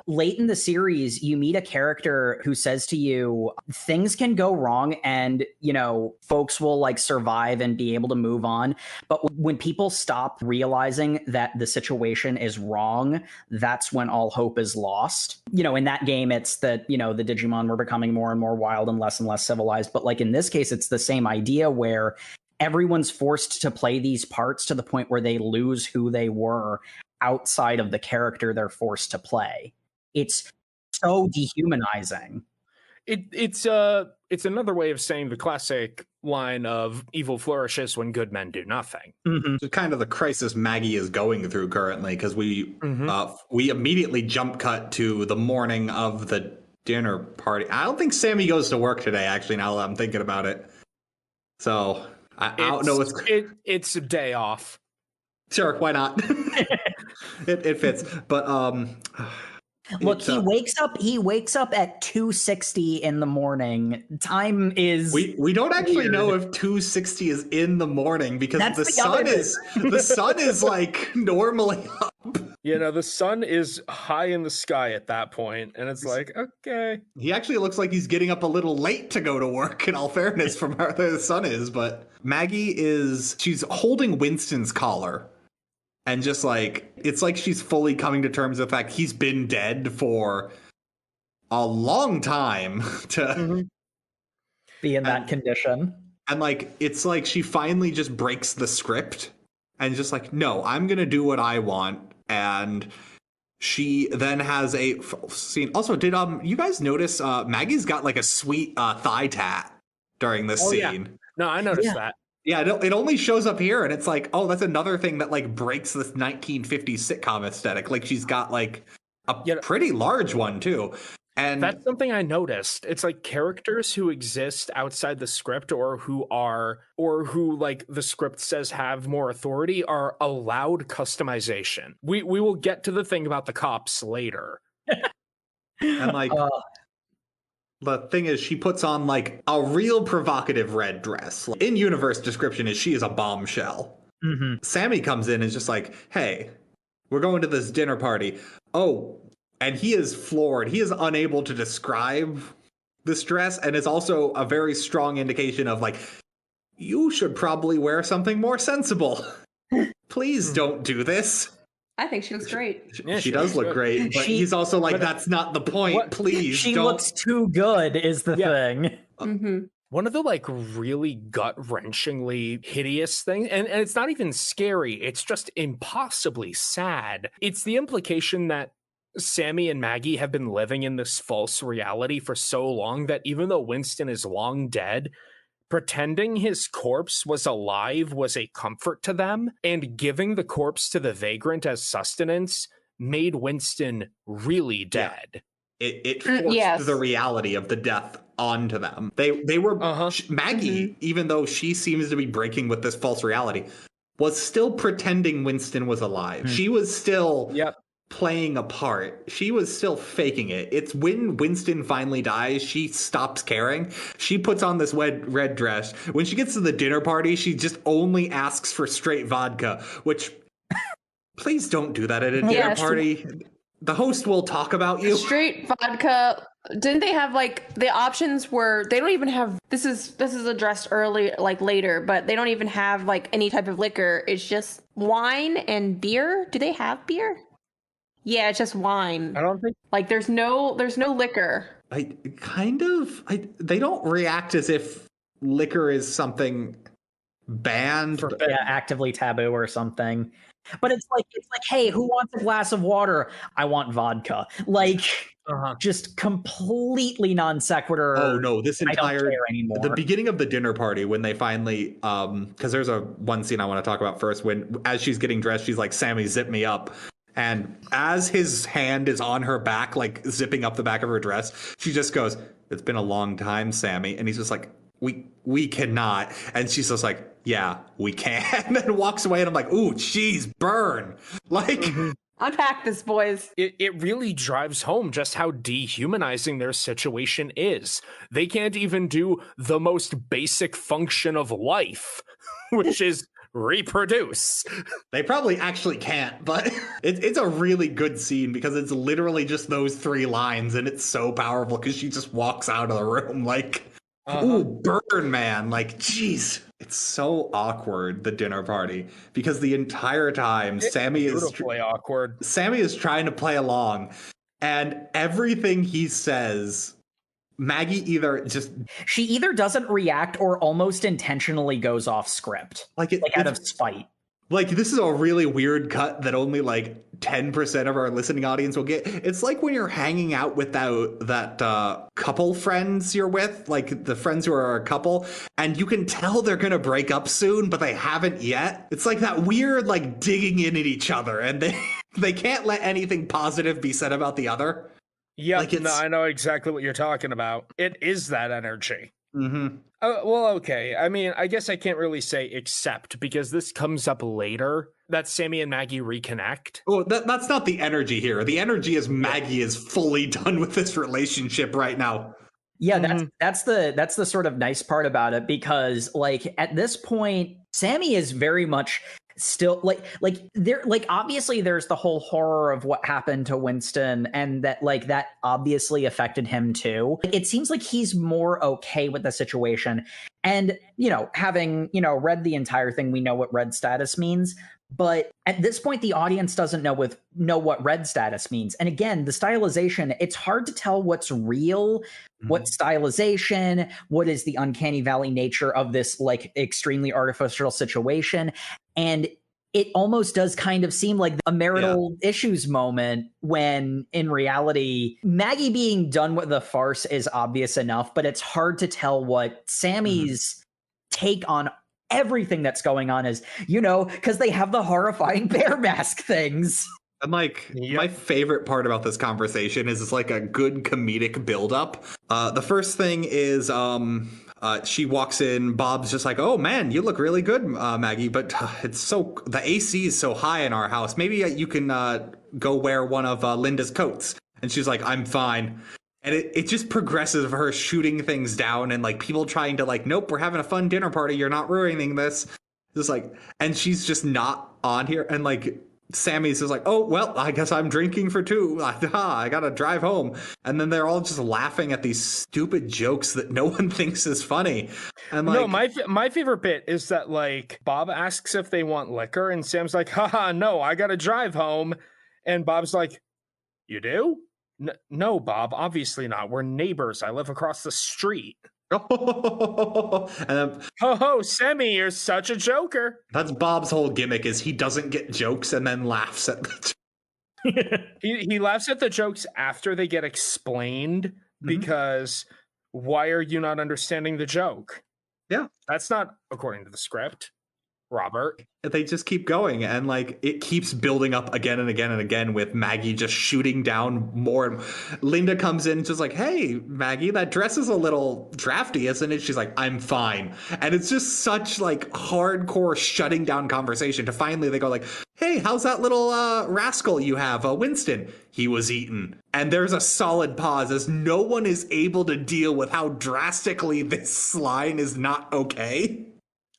Late in the series, you meet a character who says to you, things can go wrong and, you know, folks will like survive and be able to move on. But when people stop realizing that the situation is wrong, that's when all hope is lost. You know, in that game, it's that, you know, the Digimon were becoming more and more wild and less civilized. But like in this case, it's the same idea where everyone's forced to play these parts to the point where they lose who they were outside of the character they're forced to play. It's so dehumanizing. It's another way of saying the classic line of evil flourishes when good men do nothing. So kind of the crisis Maggie is going through currently, because we immediately jump cut to the morning of the dinner party. I don't think Sammy goes to work today, actually, now that I'm thinking about it. So I don't know. It's a day off. Sure, why not? it fits. But look, he wakes up at 2:60 in the morning. Time is we don't actually weird. know if 2:60 is in the morning, because That's the sun is like normally up. You know, the sun is high in the sky at that point, and it's like, okay. He actually looks like he's getting up a little late to go to work, in all fairness, from where the sun is. But Maggie she's holding Winston's collar. And just like, it's like she's fully coming to terms with the fact he's been dead for a long time to be in that condition. And like, it's like she finally just breaks the script and just like, no, I'm going to do what I want. And she then has a scene. Also, did you guys notice Maggie's got like a sweet thigh tat during this scene? Yeah. No, I noticed that. Yeah, it only shows up here, and it's like, oh, that's another thing that like breaks this 1950s sitcom aesthetic. Like she's got like a pretty large one too. And that's something I noticed. It's like characters who exist outside the script or who like the script says have more authority are allowed customization. We will get to the thing about the cops later. And like the thing is, she puts on like a real provocative red dress. In-universe description is she is a bombshell. Sammy comes in and is just like, hey, we're going to this dinner party. Oh, and he is floored. He is unable to describe this dress, and it's also a very strong indication of like, you should probably wear something more sensible. Please don't do this. I think she looks great. Yeah, she does look great, but he's also like, that's not the point. Please, she don't. looks too good is the thing. One of the like really gut-wrenchingly hideous things, and it's not even scary, it's just impossibly sad. It's the implication that Sammy and Maggie have been living in this false reality for so long that even though Winston is long dead, pretending his corpse was alive was a comfort to them, and giving the corpse to the vagrant as sustenance made Winston really dead. It forced the reality of the death onto them. They were Maggie, even though she seems to be breaking with this false reality, was still pretending Winston was alive. She was still playing a part. She was still faking it. It's when Winston finally dies, she stops caring. She puts on this red dress. When she gets to the dinner party, she just only asks for straight vodka, which please don't do that at a dinner party. The host will talk about you. Straight vodka. Didn't they have like the options were they don't even have this is addressed early like later, but they don't even have like any type of liquor. It's just wine and beer. Do they have beer? Yeah, it's just wine. I don't think like there's no liquor. They don't react as if liquor is something banned. Yeah, actively taboo or something. But it's like, hey, who wants a glass of water? I want vodka. Like, just completely non sequitur. Oh no, this I don't entire care anymore. the beginning of the dinner party when they finally because there's one scene I want to talk about first when as she's getting dressed, she's like, Sammy, zip me up. And as his hand is on her back, like zipping up the back of her dress, she just goes, "It's been a long time, Sammy." And he's just like, we cannot. And she's just like, "Yeah, we can." And walks away. And I'm like, "Ooh, jeez, burn." Like, unpack this, boys. It really drives home just how dehumanizing their situation is. They can't even do the most basic function of life, which is reproduce. They probably actually can't, but it's a really good scene because it's literally just those 3 lines, and it's so powerful because she just walks out of the room like, ooh, burn, man. Like, jeez. It's so awkward, the dinner party, because the entire time Sammy is awkward. Sammy is trying to play along, and everything he says, Maggie she either doesn't react or almost intentionally goes off script, out of spite. Like, this is a really weird cut that only like 10% of our listening audience will get. It's like when you're hanging out with that couple friends you're with, like the friends who are a couple, and you can tell they're going to break up soon, but they haven't yet. It's like that weird, like, digging in at each other, and they can't let anything positive be said about the other. Yeah, no, I know exactly what you're talking about. It is that energy. Mm-hmm. Well, okay. I mean, I guess I can't really say except because this comes up later that Sammy and Maggie reconnect. Oh, that's not the energy here. The energy is Maggie is fully done with this relationship right now. Yeah, that's the sort of nice part about it, because like at this point, Sammy is very much still obviously there's the whole horror of what happened to Winston, and that obviously affected him too. It seems like he's more okay with the situation, and having read the entire thing, we know what red status means. But at this point, the audience doesn't know what red status means. And again, the stylization, it's hard to tell what's real, what stylization, what is the uncanny valley nature of this like extremely artificial situation. And it almost does kind of seem like a marital issues moment, when in reality, Maggie being done with the farce is obvious enough, but it's hard to tell what Sammy's take on everything that's going on is, because they have the horrifying bear mask things. And my favorite part about this conversation is it's like a good comedic buildup. The first thing is she walks in. Bob's just like, "Oh man, you look really good, Maggie, but the AC is so high in our house. Maybe you can go wear one of Linda's coats." And she's like, "I'm fine." And it just progresses of her shooting things down and like people trying to like, "Nope, we're having a fun dinner party. You're not ruining this." Just like, and she's just not on here. And like Sammy's just like, "Oh, well, I guess I'm drinking for 2. I gotta drive home." And then they're all just laughing at these stupid jokes that no one thinks is funny. And like, no, my favorite bit is that like Bob asks if they want liquor, and Sam's like, "Haha, no, I gotta drive home." And Bob's like, "You do?" No, Bob, obviously not. We're neighbors. I live across the street. And then, ho, Sammy, you're such a joker. That's Bob's whole gimmick, is he doesn't get jokes and then laughs at the he laughs at the jokes after they get explained, because why are you not understanding the joke? Yeah. That's not according to the script, Robert. They just keep going, and like it keeps building up again and again and again with Maggie just shooting down more. Linda comes in just like, "Hey, Maggie, that dress is a little drafty, isn't it?" She's like, "I'm fine." And it's just such like hardcore shutting down conversation to finally they go like, "Hey, how's that little rascal you have, Winston? He was eaten." And there's a solid pause as no one is able to deal with how drastically this line is not okay.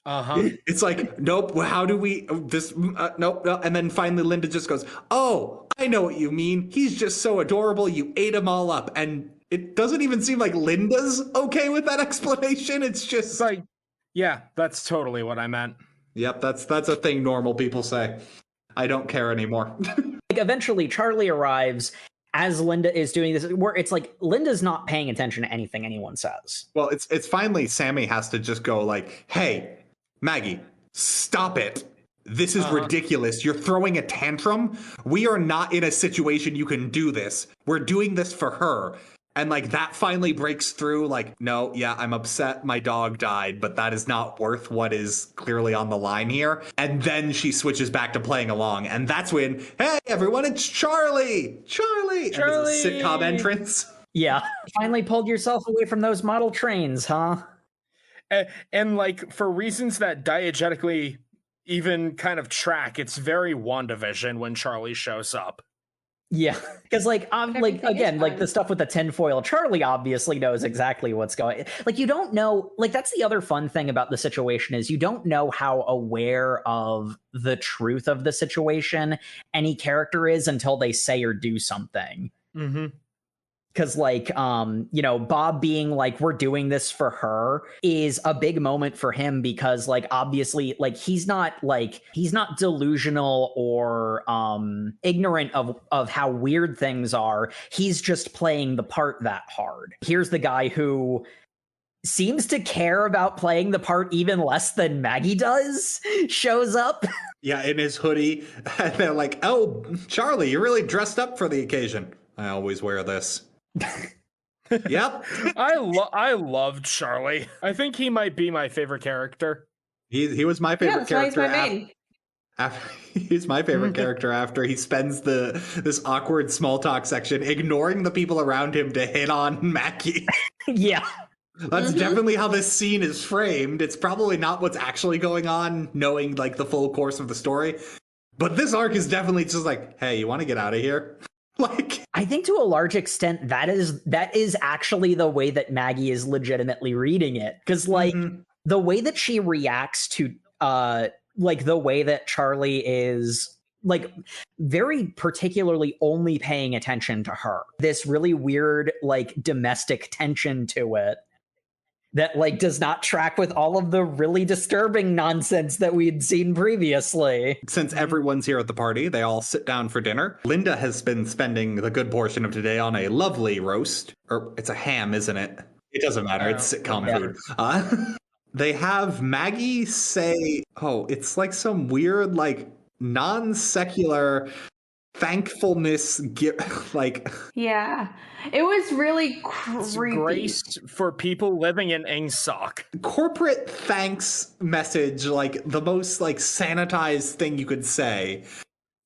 It's like, "Nope, how do we nope, no." And then finally Linda just goes, "Oh, I know what you mean. He's just so adorable. You ate them all up." And it doesn't even seem like Linda's okay with that explanation. It's just like, yeah, that's totally what I meant. Yep, that's a thing normal people say. I don't care anymore. Like eventually Charlie arrives as Linda is doing this, where it's like Linda's not paying attention to anything anyone says. Well, it's finally Sammy has to just go like, "Hey, Maggie, stop it. This is ridiculous. You're throwing a tantrum. We are not in a situation you can do this. We're doing this for her. And like that finally breaks through, like, no, yeah, I'm upset my dog died, but that is not worth what is clearly on the line here. And then she switches back to playing along. And that's when, hey, everyone, it's Charlie! Charlie! And there's a sitcom entrance. Yeah. Finally pulled yourself away from those model trains, huh? And like, for reasons that diegetically even kind of track, it's very WandaVision when Charlie shows up. Yeah, because like again, like the stuff with the tinfoil, Charlie obviously knows exactly what's going. Like you don't know. Like that's the other fun thing about the situation is you don't know how aware of the truth of the situation any character is until they say or do something. Mm-hmm. Because like Bob being like, we're doing this for her is a big moment for him, because like obviously like he's not delusional or ignorant of how weird things are. He's just playing the part that hard. Here's the guy who seems to care about playing the part even less than Maggie does, shows up. Yeah, in his hoodie. And they're like, oh, Charlie, you're really dressed up for the occasion. I always wear this. Yep. I love Charlie. I think he might be my favorite character. He was my favorite character. He's my main. He's my favorite character after he spends this awkward small talk section ignoring the people around him to hit on Maggie. Yeah. That's definitely how this scene is framed. It's probably not what's actually going on, knowing like the full course of the story. But this arc is definitely just like, hey, you want to get out of here? Like, I think to a large extent that is actually the way that Maggie is legitimately reading it, because like the way that she reacts to like the way that Charlie is like very particularly only paying attention to her, this really weird like domestic tension to it that like does not track with all of the really disturbing nonsense that we'd seen previously. Since everyone's here at the party, they all sit down for dinner. Linda has been spending the good portion of today on a lovely roast. Or it's a ham, isn't it? It doesn't matter. It's sitcom food. They have Maggie say, oh, it's like some weird, like non-secular thankfulness like, yeah, it was really creepy. Grace for people living in Ingsoc. Corporate thanks message, like the most like sanitized thing you could say.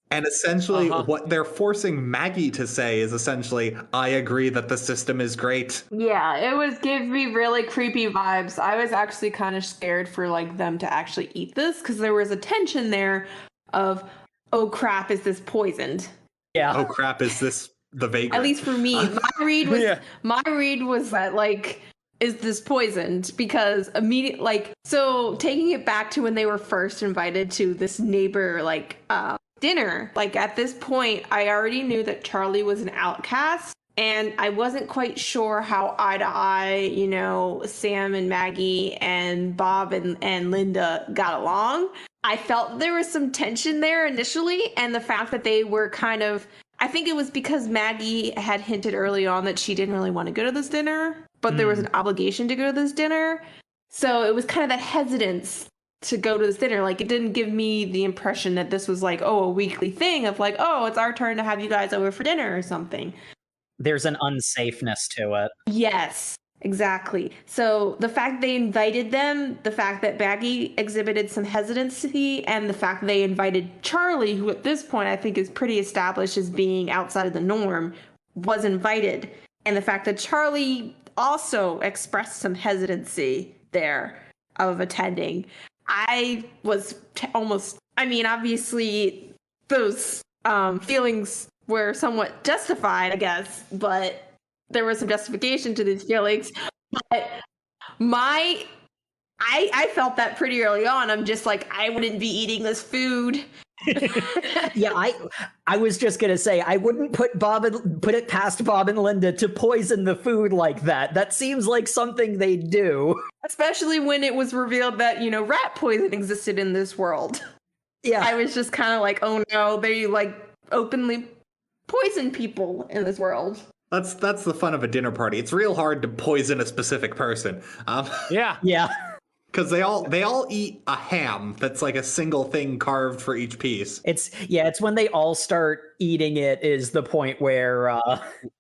And essentially what they're forcing Maggie to say is essentially, I agree that the system is great. Yeah, it was giving me really creepy vibes. I was actually kind of scared for like them to actually eat this, because there was a tension there of, oh crap, is this poisoned? Yeah. Oh crap, is this the vagrant? At least for me, my read was that like, is this poisoned? Because so taking it back to when they were first invited to this neighbor like dinner, like at this point I already knew that Charlie was an outcast, and I wasn't quite sure how eye to eye, Sam and Maggie and Bob and Linda got along. I felt there was some tension there initially, and the fact that they were kind of, I think it was because Maggie had hinted early on that she didn't really want to go to this dinner, but there was an obligation to go to this dinner. So it was kind of that hesitance to go to this dinner. Like, it didn't give me the impression that this was like, oh, a weekly thing of like, oh, it's our turn to have you guys over for dinner or something. There's an unsafeness to it. Yes. Exactly. So the fact they invited them, the fact that Maggie exhibited some hesitancy, and the fact they invited Charlie, who at this point I think is pretty established as being outside of the norm, was invited. And the fact that Charlie also expressed some hesitancy there of attending. I was obviously those feelings were somewhat justified, I guess, but there was some justification to these feelings. But I felt that pretty early on. I'm just like, I wouldn't be eating this food. Yeah, I was just gonna say, I wouldn't put it past Bob and Linda to poison the food like that. That seems like something they'd do. Especially when it was revealed that, rat poison existed in this world. Yeah. I was just kind of like, oh no, they like openly poison people in this world. That's the fun of a dinner party. It's real hard to poison a specific person. Yeah. Because they all eat a ham that's like a single thing carved for each piece. It's when they all start eating it is the point where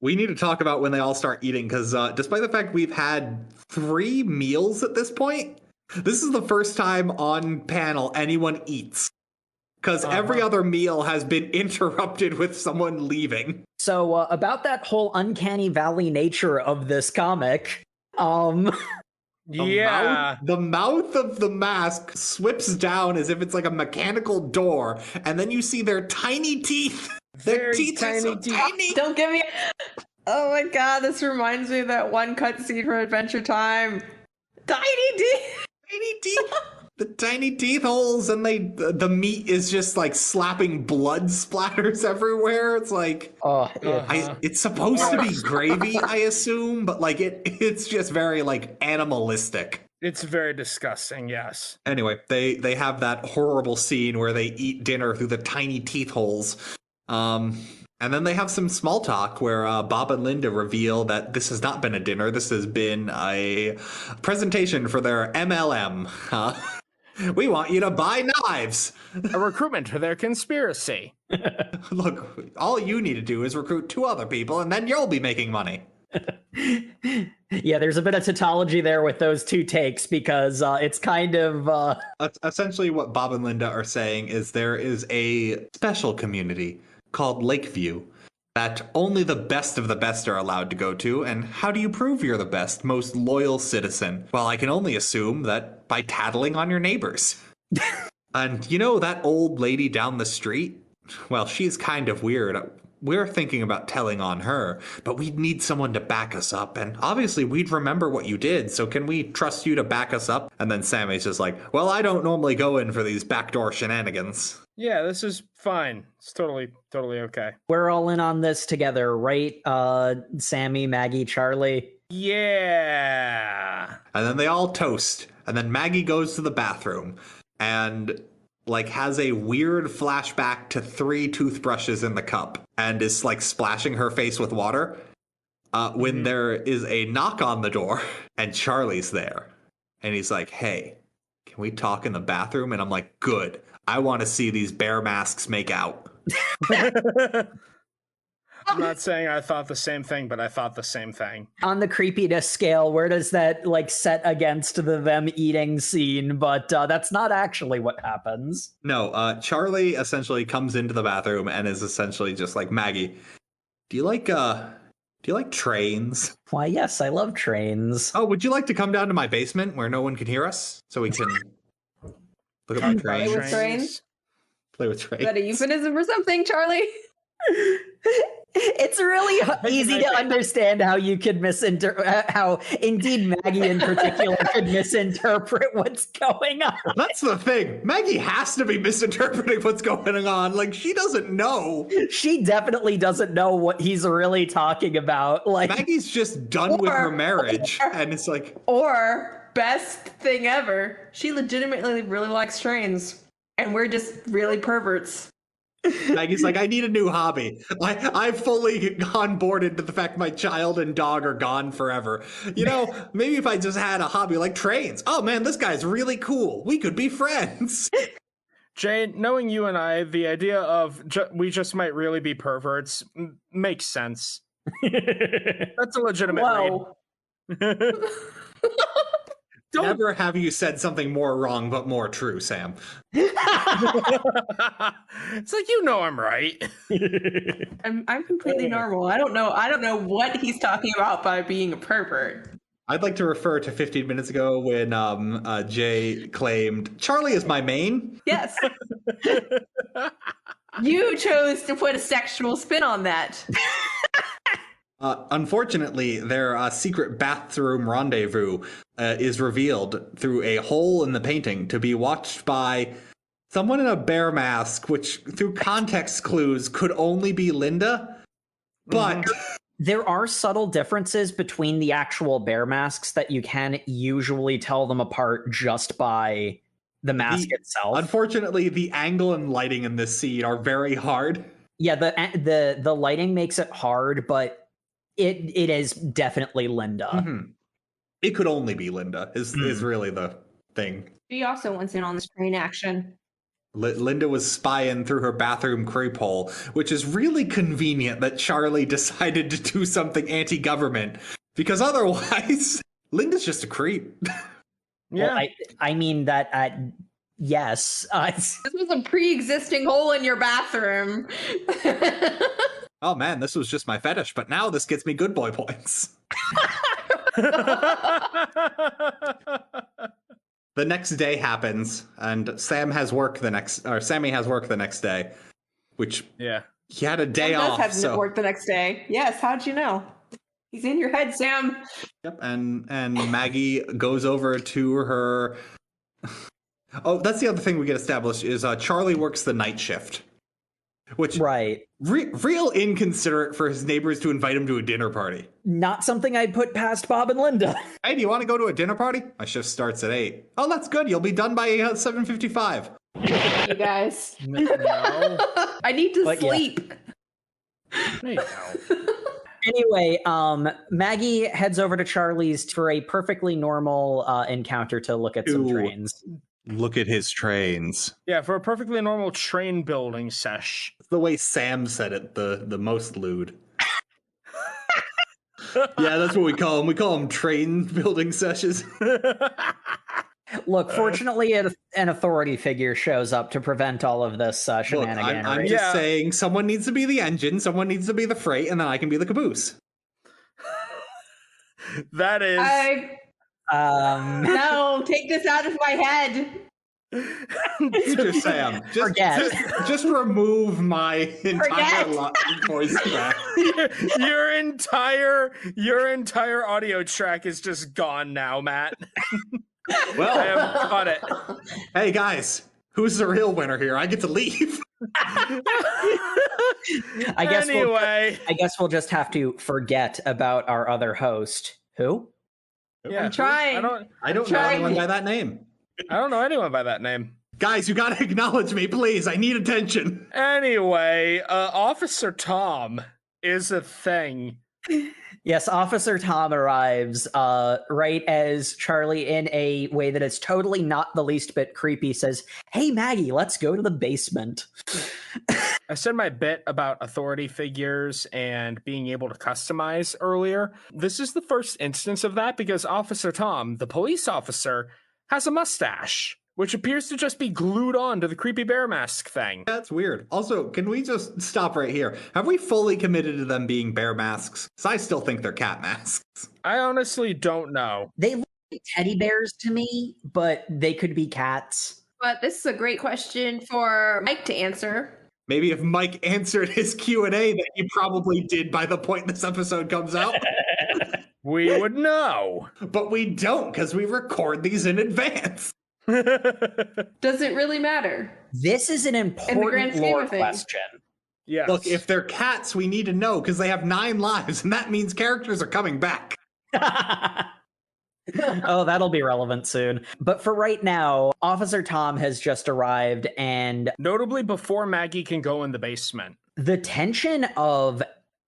we need to talk about when they all start eating, because despite the fact we've had 3 meals at this point, this is the first time on panel anyone eats. Because every other meal has been interrupted with someone leaving. So about that whole uncanny valley nature of this comic, The mouth of the mask swips down as if it's like a mechanical door, and then you see their tiny teeth. Their teeth are so tiny. Don't give me. Oh my god, this reminds me of that one cutscene from Adventure Time. Tiny teeth. Tiny teeth. The tiny teeth holes, and the meat is just like slapping blood splatters everywhere. It's like, it's supposed to be gravy, I assume, but like it's just very like animalistic. It's very disgusting, yes. Anyway, they have that horrible scene where they eat dinner through the tiny teeth holes. And then they have some small talk where Bob and Linda reveal that this has not been a dinner. This has been a presentation for their MLM. We want you to buy knives. A recruitment for their conspiracy. Look, all you need to do is recruit 2 other people, and then you'll be making money. Yeah, there's a bit of tautology there with those 2 takes, because it's kind of... Essentially what Bob and Linda are saying is there is a special community called Lakeview that only the best of the best are allowed to go to, and how do you prove you're the best, most loyal citizen? Well, I can only assume that by tattling on your neighbors. And you know that old lady down the street? Well, she's kind of weird. We're thinking about telling on her, but we'd need someone to back us up, and obviously we'd remember what you did, so can we trust you to back us up? And then Sammy's just like, well, I don't normally go in for these backdoor shenanigans. Yeah, this is fine. It's totally okay. We're all in on this together, right? Sammy, Maggie, Charlie. Yeah. And then they all toast, and then Maggie goes to the bathroom and like has a weird flashback to 3 toothbrushes in the cup and is like splashing her face with water when there is a knock on the door and Charlie's there. And he's like, hey, can we talk in the bathroom? And I'm like, good. I want to see these bear masks make out. I'm not saying I thought the same thing, but I thought the same thing. On the creepiness scale, where does that like set against the them eating scene? But that's not actually what happens. No, Charlie essentially comes into the bathroom and is essentially just like, Maggie, do you like trains? Why, yes, I love trains. Oh, would you like to come down to my basement where no one can hear us so we can look at my trains? Play with trains? Play with trains. Is that a euphemism for something, Charlie? It's really easy to understand how you could how indeed Maggie in particular could misinterpret what's going on. That's the thing. Maggie has to be misinterpreting what's going on. Like, she doesn't know. She definitely doesn't know what he's really talking about. Like, Maggie's just done with her marriage, and it's like... Or, best thing ever, she legitimately really likes trains, and we're just really perverts. Maggie's like, I need a new hobby. I've fully onboarded to the fact my child and dog are gone forever. You know, maybe if I just had a hobby like trains. Oh man, this guy's really cool. We could be friends. Jane, knowing you and I, the idea of we just might really be perverts makes sense. That's a legitimate read. Never have you said something more wrong but more true, Sam. It's like, you know I'm right. I'm completely normal. I don't know what he's talking about by being a pervert. I'd like to refer to 15 minutes ago when Jay claimed Charlie is my main. Yes. You chose to put a sexual spin on that. Unfortunately, their secret bathroom rendezvous is revealed through a hole in the painting to be watched by someone in a bear mask, which through context clues could only be Linda. But there are subtle differences between the actual bear masks that you can usually tell them apart just by the mask itself. Unfortunately, the angle and lighting in this scene are very hard. Yeah, the lighting makes it hard, but it is definitely Linda. Mm-hmm. It could only be Linda is really the thing. She also wants in on this train action. Linda was spying through her bathroom creep hole, which is really convenient that Charlie decided to do something anti-government, because otherwise, Linda's just a creep. Yeah. Well, I mean that. Yes. This was a pre-existing hole in your bathroom. Oh man, this was just my fetish, but now this gets me good boy points. The next day happens, and Sammy has work the next day, which he had a day Sam off. does have work the next day. Yes, how'd you know? He's in your head, Sam. Yep, and Maggie goes over to her. Oh, that's the other thing we get established is Charlie works the night shift, which right, real inconsiderate for his neighbors to invite him to a dinner party. Not something I'd put past Bob and Linda. Hey, do you want to go to a dinner party? My shift starts at 8. Oh, that's good. You'll be done by 7:55. You guys. No. I need to sleep. There you go. Anyway, Maggie heads over to Charlie's for a perfectly normal encounter to look at some trains. Look at his trains. Yeah, for a perfectly normal train building sesh. It's the way Sam said it, the most lewd. Yeah, that's what we call them. We call them train building sessions. Look, fortunately, an authority figure shows up to prevent all of this shenanigan. I'm just saying, someone needs to be the engine, someone needs to be the freight, and then I can be the caboose. That is... No, take this out of my head. Future Sam, just remove my entire voice track. Your entire audio track is just gone now, Matt. Well, I have cut it. Hey guys, who's the real winner here? I get to leave. I guess we'll just have to forget about our other host. Who? Yeah, I'm trying. I don't know anyone by that name. I don't know anyone by that name. Guys, you gotta acknowledge me, please. I need attention. Anyway, Officer Tom is a thing. Yes, Officer Tom arrives right as Charlie, in a way that is totally not the least bit creepy, says, "Hey, Maggie, let's go to the basement." I said my bit about authority figures and being able to customize earlier. This is the first instance of that because Officer Tom, the police officer, has a mustache, which appears to just be glued on to the creepy bear mask thing. That's weird. Also, can we just stop right here? Have we fully committed to them being bear masks? Because I still think they're cat masks. I honestly don't know. They look like teddy bears to me, but they could be cats. But this is a great question for Mike to answer. Maybe if Mike answered his Q&A that he probably did by the point this episode comes out. We would know. But we don't, because we record these in advance. Does it really matter? This is an important lore question. Yes. Look, if they're cats, we need to know, because they have 9 lives, and that means characters are coming back. Oh, that'll be relevant soon. But for right now, Officer Tom has just arrived, and notably before Maggie can go in the basement. The tension of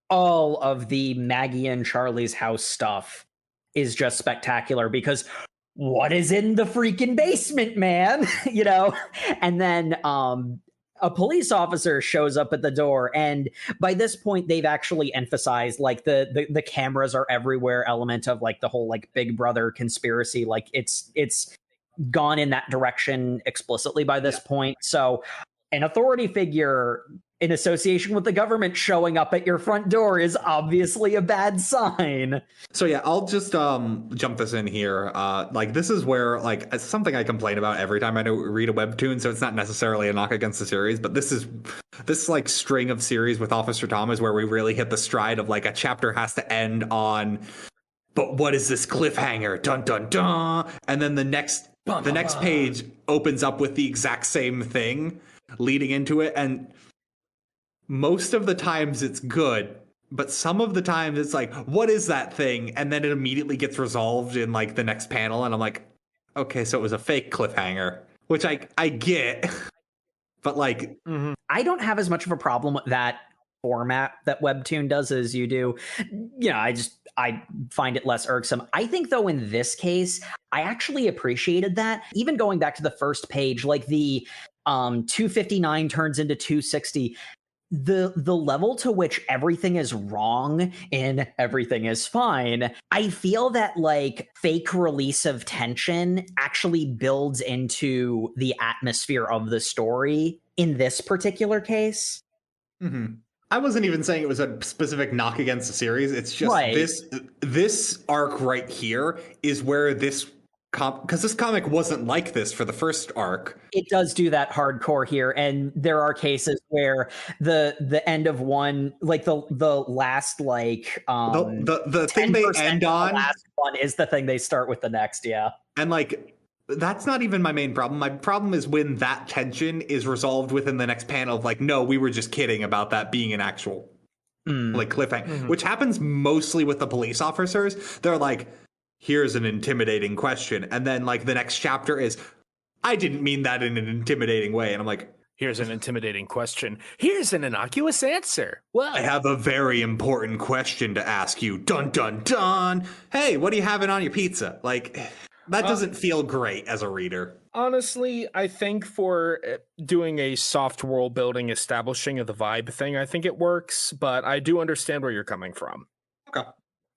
all of the Maggie and Charlie's house stuff is just spectacular, because what is in the freaking basement, man? You know? And then a police officer shows up at the door, and by this point they've actually emphasized like the cameras are everywhere element of like the whole like Big Brother conspiracy. Like it's gone in that direction explicitly by this point. So an authority figure in association with the government showing up at your front door is obviously a bad sign. So yeah, I'll just jump this in here. Like this is where like it's something I complain about every time I read a webtoon, so it's not necessarily a knock against the series, but this like string of series with Officer Tom is where we really hit the stride of like a chapter has to end on, but what is this cliffhanger? Dun dun dun. And then the next page opens up with the exact same thing leading into it, and most of the times it's good, but some of the times it's like, what is that thing? And then it immediately gets resolved in like the next panel, and I'm like, okay, so it was a fake cliffhanger, which I get, but like, I don't have as much of a problem with that format that Webtoon does as you do. I find it less irksome. I think though in this case, I actually appreciated that. Even going back to the first page, like the 259 turns into 260. The level to which everything is wrong and everything is fine, I feel that like fake release of tension actually builds into the atmosphere of the story in this particular case. Mm-hmm. I wasn't even saying it was a specific knock against the series. It's just Right. this arc right here is where this because this comic wasn't like this for the first arc. It does do that hardcore here, and there are cases where the end of one, like the last like the thing they end on, the last one is the thing they start with the next. Yeah, and like that's not even my main problem. My problem is when that tension is resolved within the next panel of like, no, we were just kidding about that being an actual like cliffhanger, which happens mostly with the police officers. They're like, here's an intimidating question. And then like the next chapter is, I didn't mean that in an intimidating way. And I'm like, here's an intimidating question. Here's an innocuous answer. Well, I have a very important question to ask you. Dun, dun, dun. Hey, what are you having on your pizza? Like, that doesn't feel great as a reader. Honestly, I think for doing a soft world building, establishing of the vibe thing, I think it works, but I do understand where you're coming from. Okay.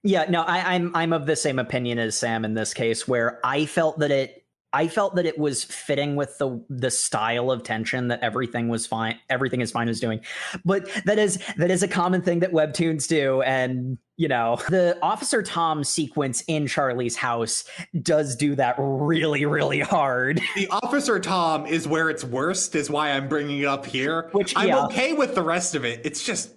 Yeah, no, I'm of the same opinion as Sam in this case, where I felt that it was fitting with the style of tension that everything is fine was doing. But that is a common thing that webtoons do, and you know, the Officer Tom sequence in Charlie's house does do that really, really hard. The Officer Tom is where it's worst, is why I'm bringing it up here. Which I'm okay with the rest of it. It's just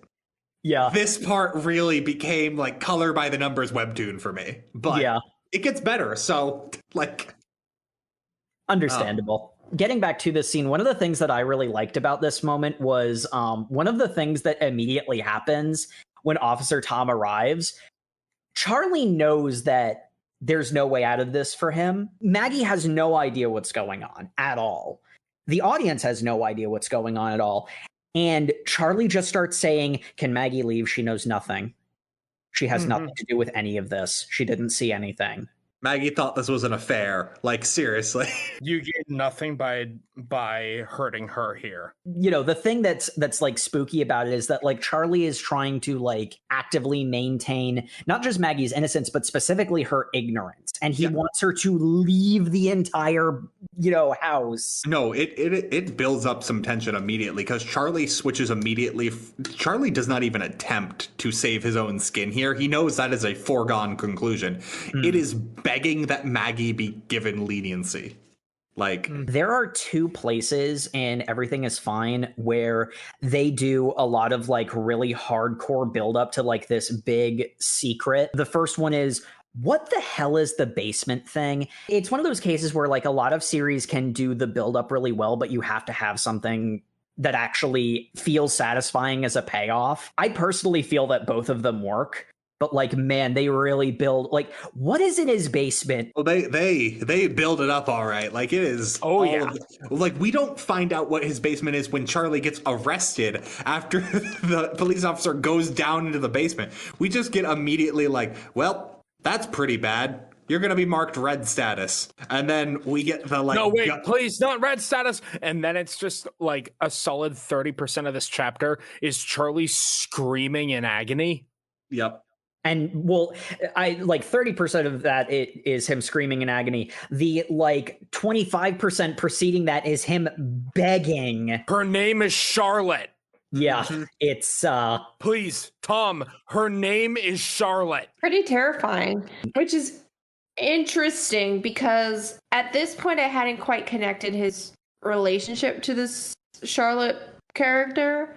this part really became like color by the numbers webtoon for me. But it gets better, so like understandable. Getting back to this scene, one of the things that I really liked about this moment was one of the things that immediately happens when Officer Tom arrives. Charlie knows that there's no way out of this for him. Maggie has no idea what's going on at all. The audience has no idea what's going on at all. And Charlie just starts saying, can Maggie leave? She knows nothing. She has nothing to do with any of this. She didn't see anything. Maggie thought this was an affair. Like, seriously. You get nothing by hurting her here. You know, the thing that's like spooky about it is that like Charlie is trying to like actively maintain not just Maggie's innocence, but specifically her ignorance. And he wants her to leave the entire, you know, house. No, it builds up some tension immediately because Charlie switches immediately. Charlie does not even attempt to save his own skin here. He knows that is a foregone conclusion. It is begging that Maggie be given leniency. Like, there are two places in Everything is Fine where they do a lot of like really hardcore build up to like this big secret. The first one is, what the hell is the basement thing? It's one of those cases where like a lot of series can do the build up really well, but you have to have something that actually feels satisfying as a payoff. I personally feel that both of them work. But like, man, they really build like, what is in his basement? Well, they build it up all right. Like it is. Oh yeah. Like we don't find out what his basement is when Charlie gets arrested after the police officer goes down into the basement. We just get immediately like, well, that's pretty bad. You're going to be marked red status. And then we get the like... No, wait, please, not red status. And then it's just like a solid 30% of this chapter is Charlie screaming in agony. Yep. And well, I like 30% of that is him screaming in agony. The like 25% preceding that is him begging. Her name is Charlotte. Yeah, it's please, Tom, her name is Charlotte. Pretty terrifying, which is interesting because at this point I hadn't quite connected his relationship to this Charlotte character.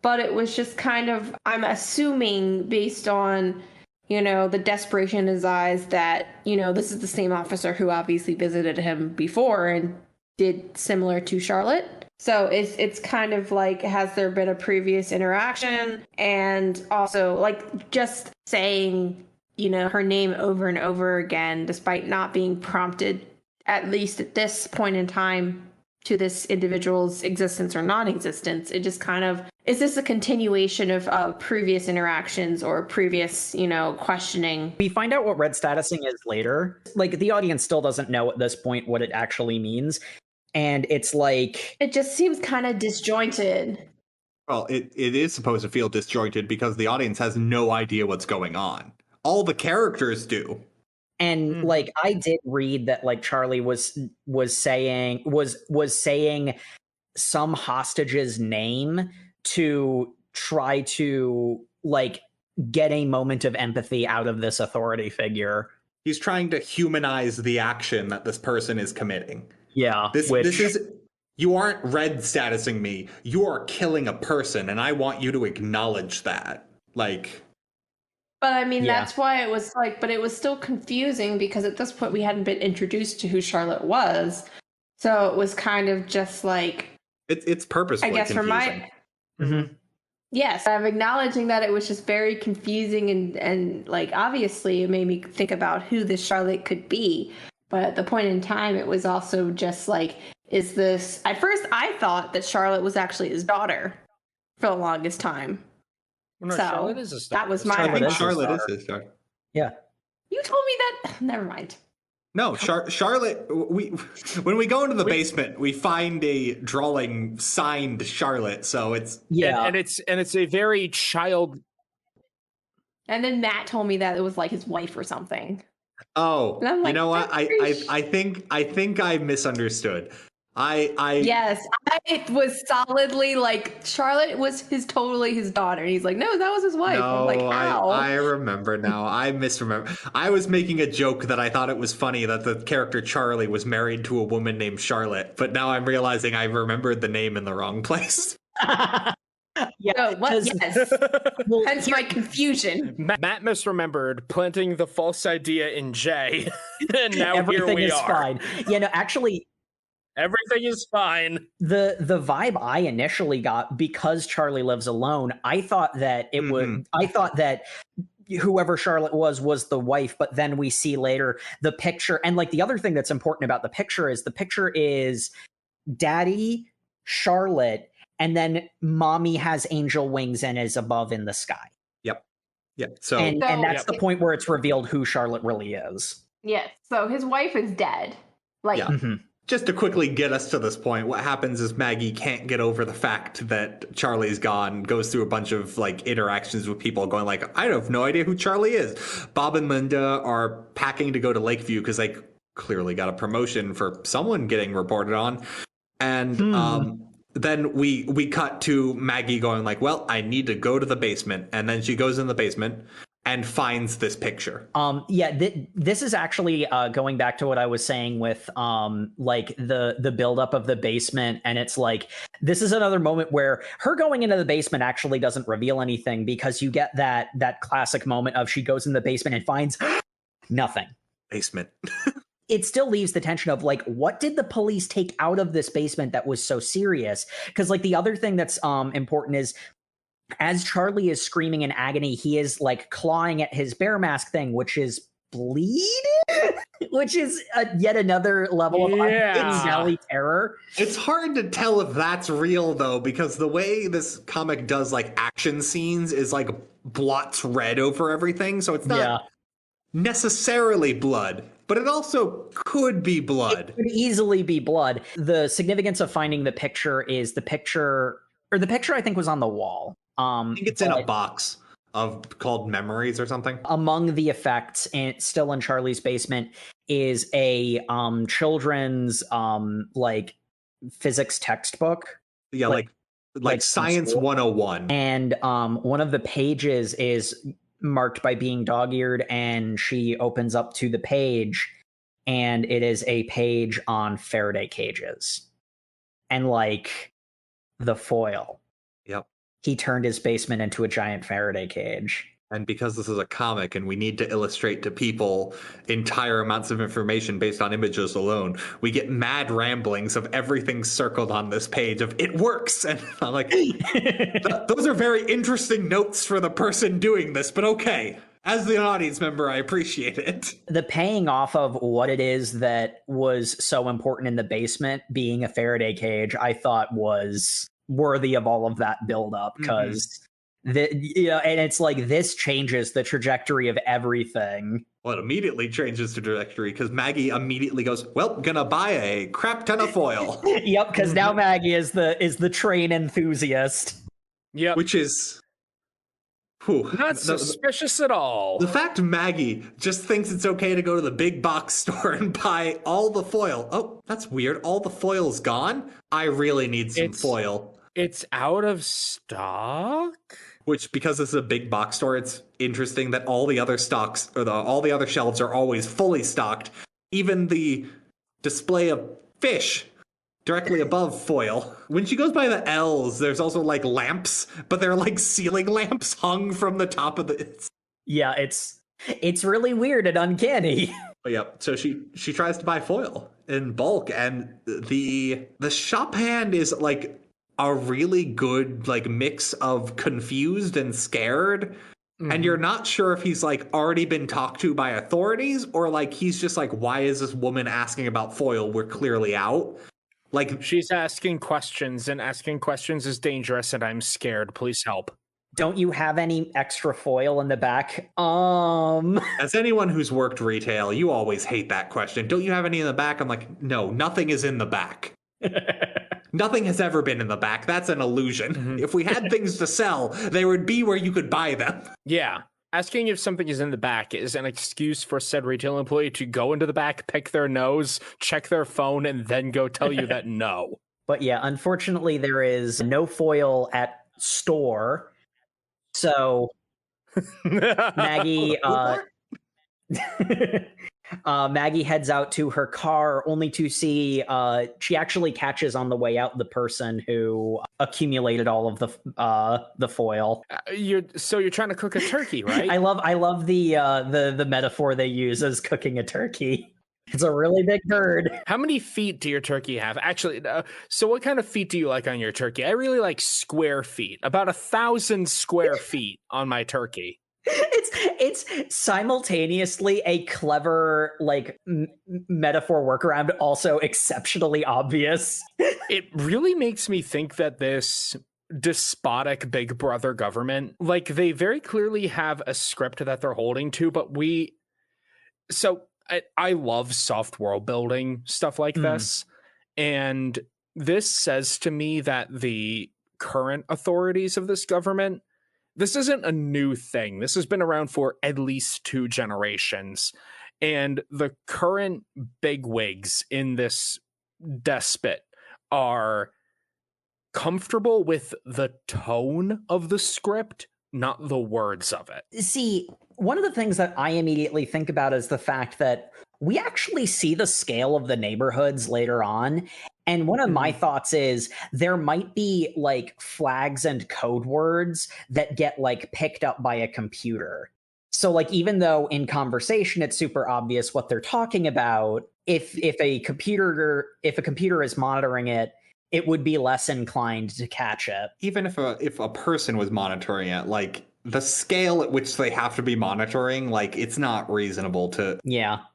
But it was just kind of, I'm assuming based on, you know, the desperation in his eyes that, you know, this is the same officer who obviously visited him before and did similar to Charlotte. So it's kind of like, has there been a previous interaction? And also like just saying, you know, her name over and over again, despite not being prompted, at least at this point in time, to this individual's existence or non-existence. It just kind of, is this a continuation of previous interactions or previous, questioning? We find out what red statusing is later. Like, the audience still doesn't know at this point what it actually means. And it's like... It just seems kind of disjointed. Well, it is supposed to feel disjointed because the audience has no idea what's going on. All the characters do. And like, I did read that like Charlie was saying some hostage's name to try to like get a moment of empathy out of this authority figure. He's trying to humanize the action that this person is committing. Yeah. This is, you aren't red statusing me. You are killing a person, and I want you to acknowledge that. Like... But I mean, that's why it was like, but it was still confusing because at this point we hadn't been introduced to who Charlotte was. So it was kind of just like... It's purposefully confusing. For my... Mm-hmm. Yes, I'm acknowledging that it was just very confusing and like, obviously it made me think about who this Charlotte could be. But at the point in time, it was also just like, is this... At first, I thought that Charlotte was actually his daughter for the longest time. Well, no, so Charlotte is his daughter. That was my... I think Charlotte is his daughter. Yeah. You told me that... Never mind. No, Charlotte... When we go into the basement, we find a drawing signed Charlotte, so it's... Yeah. And it's a very child... And then Matt told me that it was like his wife or something. Oh, like, you know what? I think I misunderstood. Yes, I was solidly like, Charlotte was totally his daughter. And he's like, no, that was his wife. No, I'm like, how? I remember now. I misremember. I was making a joke that I thought it was funny that the character Charlie was married to a woman named Charlotte, but now I'm realizing I remembered the name in the wrong place. Yeah. Oh, what? Yes. Well, hence my confusion. Matt misremembered, planting the false idea in Jay, and now everything here we is are. fine. Yeah, no, actually, everything is fine. The vibe I initially got, because Charlie lives alone, I thought that it would. I thought that whoever Charlotte was the wife, but then we see later the picture, and like the other thing that's important about the picture is Daddy, Charlotte, and then Mommy has angel wings and is above in the sky. Yep. So and that's the point where it's revealed who Charlotte really is. Yes. So his wife is dead. Like, just to quickly get us to this point, what happens is Maggie can't get over the fact that Charlie's gone, goes through a bunch of like interactions with people going like, I have no idea who Charlie is. Bob and Linda are packing to go to Lakeview because they clearly got a promotion for someone getting reported on. And then we cut to Maggie going like, well, I need to go to the basement. And then she goes in the basement and finds this picture. This is actually going back to what I was saying with like the buildup of the basement, and it's like this is another moment where her going into the basement actually doesn't reveal anything, because you get that classic moment of she goes in the basement and finds nothing. Basement. It still leaves the tension of like, what did the police take out of this basement that was so serious? Because like the other thing that's important is, as Charlie is screaming in agony, he is like clawing at his bear mask thing, which is bleed, which is yet another level of uncanny terror. It's hard to tell if that's real though, because the way this comic does like action scenes is like blots red over everything, so it's not necessarily blood. But it also could be blood. It could easily be blood. The significance of finding the picture is the picture I think was on the wall. I think it's in a box called Memories or something. Among the effects, and still in Charlie's basement, is a children's like physics textbook. Yeah, like Science 101. And one of the pages is marked by being dog-eared, and she opens up to the page, and it is a page on Faraday cages. And like the foil. Yep. He turned his basement into a giant Faraday cage. And because this is a comic and we need to illustrate to people entire amounts of information based on images alone, we get mad ramblings of everything circled on this page of it works. And I'm like, those are very interesting notes for the person doing this, but okay. As the audience member, I appreciate it. The paying off of what it is that was so important in the basement being a Faraday cage, I thought was worthy of all of that build up, because and it's like this changes the trajectory of everything. Well, it immediately changes the trajectory because Maggie immediately goes, well, gonna buy a crap ton of foil. Yep, because now Maggie is the train enthusiast. Yep. Which is not suspicious at all. The fact Maggie just thinks it's okay to go to the big box store and buy all the foil. Oh, that's weird. All the foil's gone? I really need some foil. It's out of stock? Which, because this is a big box store, it's interesting that all the other stocks, or all the other shelves are always fully stocked. Even the display of fish directly above foil. When she goes by the L's, there's also like lamps, but they're like ceiling lamps hung from the top of the... Yeah, it's really weird and uncanny. But yeah, so she tries to buy foil in bulk, and the shop hand is like a really good like mix of confused and scared. And you're not sure if he's like already been talked to by authorities or like he's just like, why is this woman asking about foil? We're clearly out. Like, she's asking questions, and asking questions is dangerous, and I'm scared. Please help. Don't you have any extra foil in the back? As anyone who's worked retail, you always hate that question. Don't you have any in the back? I'm like, no, nothing is in the back. Nothing has ever been in the back. That's an illusion. If we had things to sell, they would be where you could buy them. Yeah. Asking if something is in the back is an excuse for said retail employee to go into the back, pick their nose, check their phone, and then go tell you that no. But yeah, unfortunately, there is no foil at store. So Maggie Maggie heads out to her car only to see she actually catches on the way out the person who accumulated all of the foil. You're trying to cook a turkey, right? I love the metaphor they use as cooking a turkey. It's a really big bird. How many feet do your turkey have? Actually, so what kind of feet do you like on your turkey? I really like square feet. About 1,000 square feet on my turkey. It's simultaneously a clever like metaphor workaround, but also exceptionally obvious. It really makes me think that this despotic big brother government, like, they very clearly have a script that they're holding to, but I love soft world building stuff like this, and this says to me that the current authorities of this government, this isn't a new thing. This has been around for at least 2 generations. And the current bigwigs in this despot are comfortable with the tone of the script, not the words of it. See, one of the things that I immediately think about is the fact that we actually see the scale of the neighborhoods later on. And one of my thoughts is there might be like flags and code words that get like picked up by a computer. So like, even though in conversation it's super obvious what they're talking about, if a computer is monitoring it, it would be less inclined to catch it. Even if a person was monitoring it, like the scale at which they have to be monitoring, like it's not reasonable to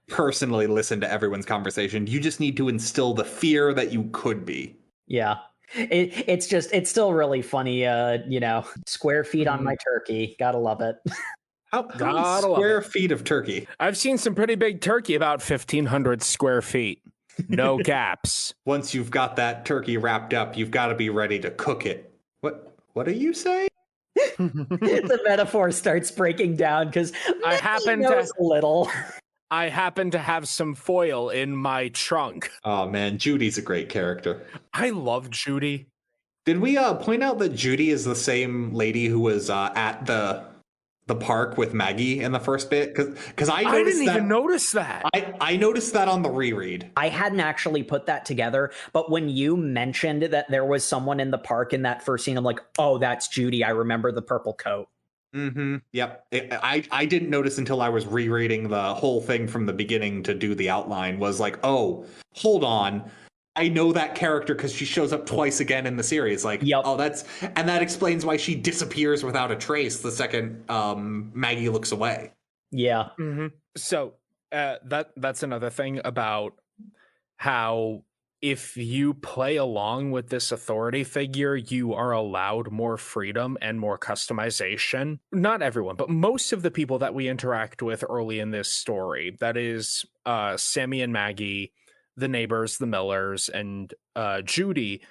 personally listen to everyone's conversation. You just need to instill the fear that you could be. Yeah. It's still really funny, square feet on my turkey. Gotta love it. How many square feet of turkey? I've seen some pretty big turkey, about 1,500 square feet. No gaps. Once you've got that turkey wrapped up, you've got to be ready to cook it. What do you say? The metaphor starts breaking down because I happen to have some foil in my trunk. Oh man, Judy's a great character. I love Judy. Did we point out that Judy is the same lady who was at the park with Maggie in the first bit? Because I didn't even notice that. I noticed that on the reread. I hadn't actually put that together, but when you mentioned that there was someone in the park in that first scene, I'm like, oh, that's Judy. I remember the purple coat. Yep. I didn't notice until I was rereading the whole thing from the beginning to do the outline. Was like, oh, hold on. I know that character because she shows up twice again in the series. Like, oh, that explains why she disappears without a trace the second Maggie looks away. Yeah. So that's another thing about how if you play along with this authority figure, you are allowed more freedom and more customization. Not everyone, but most of the people that we interact with early in this story, that is Sammy and Maggie, the neighbors, the Millers, and Judy,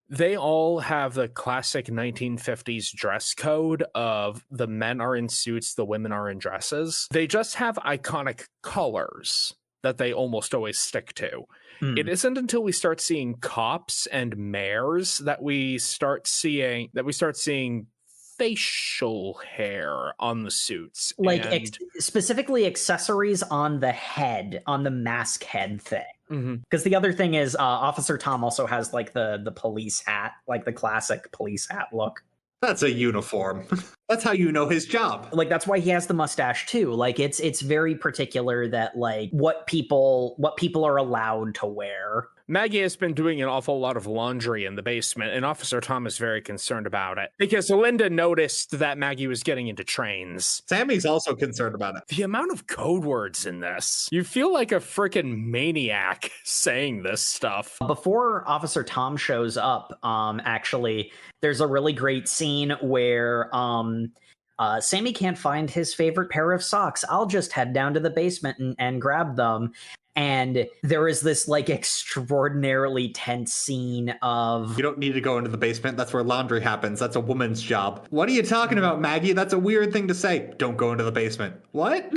they all have the classic 1950s dress code of the men are in suits, the women are in dresses. They just have iconic colors that they almost always stick to. It isn't until we start seeing cops and mayors that we start seeing facial hair on the suits. Like specifically accessories on the head, on the mask head thing. Because the other thing is Officer Tom also has like the police hat, like the classic police hat look. That's a uniform. That's how you know his job. Like, that's why he has the mustache too. Like, it's very particular that like what people are allowed to wear. Maggie has been doing an awful lot of laundry in the basement, and Officer Tom is very concerned about it because Linda noticed that Maggie was getting into trains. Sammy's also concerned about it. The amount of code words in this. You feel like a freaking maniac saying this stuff. Before Officer Tom shows up, actually, there's a really great scene where Sammy can't find his favorite pair of socks. I'll just head down to the basement and grab them. And there is this like extraordinarily tense scene of... You don't need to go into the basement. That's where laundry happens. That's a woman's job. What are you talking about, Maggie? That's a weird thing to say. Don't go into the basement. What?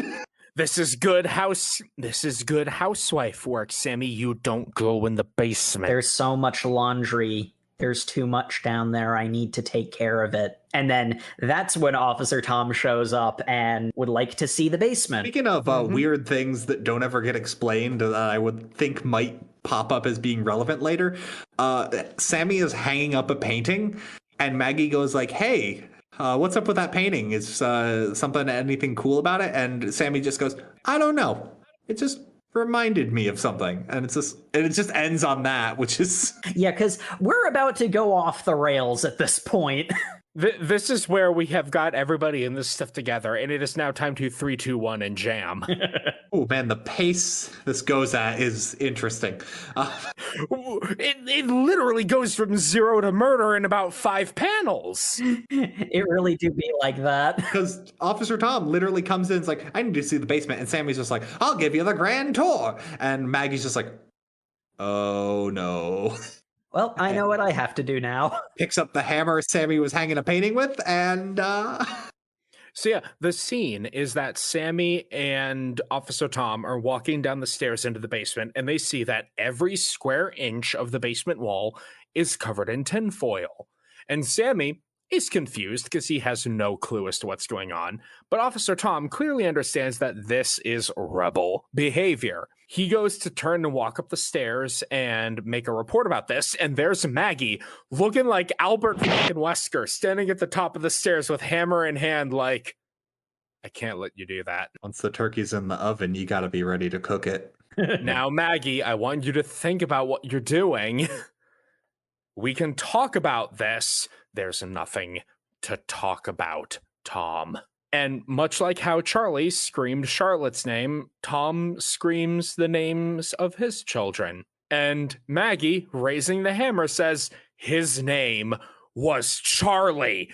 This is good housewife work, Sammy. You don't go in the basement. There's so much laundry. There's too much down there. I need to take care of it. And then that's when Officer Tom shows up and would like to see the basement. Speaking of weird things that don't ever get explained that I would think might pop up as being relevant later, Sammy is hanging up a painting and Maggie goes like, hey, what's up with that painting? Is anything cool about it? And Sammy just goes, I don't know. It just reminded me of something, and it just ends on that, which is because we're about to go off the rails at this point. This is where we have got everybody in this stuff together, and it is now time to 3, 2, 1 and jam. Oh man, the pace this goes at is interesting. It literally goes from 0 to murder in about 5 panels. It really do be like that. Because Officer Tom literally comes in and is like, I need to see the basement, and Sammy's just like, I'll give you the grand tour. And Maggie's just like, oh no. Well, I know what I have to do now. Picks up the hammer Sammy was hanging a painting with, and So yeah, the scene is that Sammy and Officer Tom are walking down the stairs into the basement, and they see that every square inch of the basement wall is covered in tinfoil. And Sammy is confused because he has no clue as to what's going on. But Officer Tom clearly understands that this is rebel behavior. He goes to turn and walk up the stairs and make a report about this, and there's Maggie looking like Albert fucking Wesker standing at the top of the stairs with hammer in hand like, I can't let you do that. Once the turkey's in the oven, you gotta be ready to cook it. Now, Maggie, I want you to think about what you're doing. We can talk about this. There's nothing to talk about, Tom. And much like how Charlie screamed Charlotte's name, Tom screams the names of his children. And Maggie, raising the hammer, says his name was Charlie.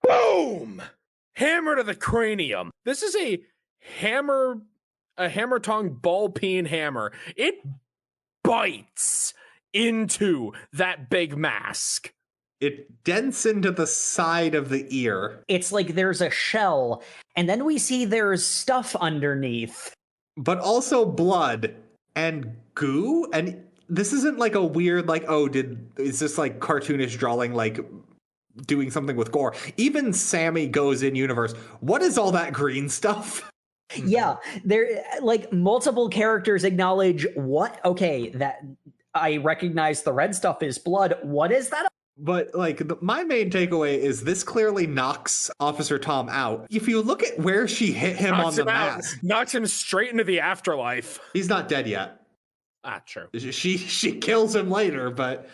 Boom! Hammer to the cranium. This is a hammer tong ball peen hammer. It bites into that big mask. It dents into the side of the ear. It's like there's a shell, and then we see there's stuff underneath. But also blood and goo. And this isn't like a weird, like, is this like cartoonish drawing, like doing something with gore? Even Sammy goes in universe. What is all that green stuff? Yeah, there, like, multiple characters acknowledge that I recognize the red stuff is blood. What is that? But, like, my main takeaway is this clearly knocks Officer Tom out. If you look at where she hit him on the mask. Knocks him straight into the afterlife. He's not dead yet. Ah, true. She kills him later, but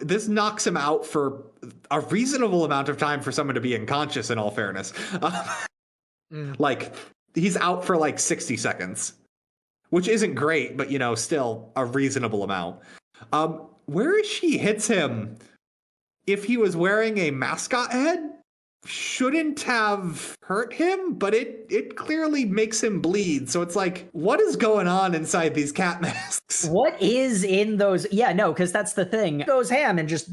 this knocks him out for a reasonable amount of time for someone to be unconscious, in all fairness. Like, he's out for like 60 seconds, which isn't great, but, still a reasonable amount. Where she hits him, if he was wearing a mascot head, shouldn't have hurt him, but it clearly makes him bleed. So it's like, what is going on inside these cat masks? What is in those? Yeah, no, because that's the thing. Goes ham and just,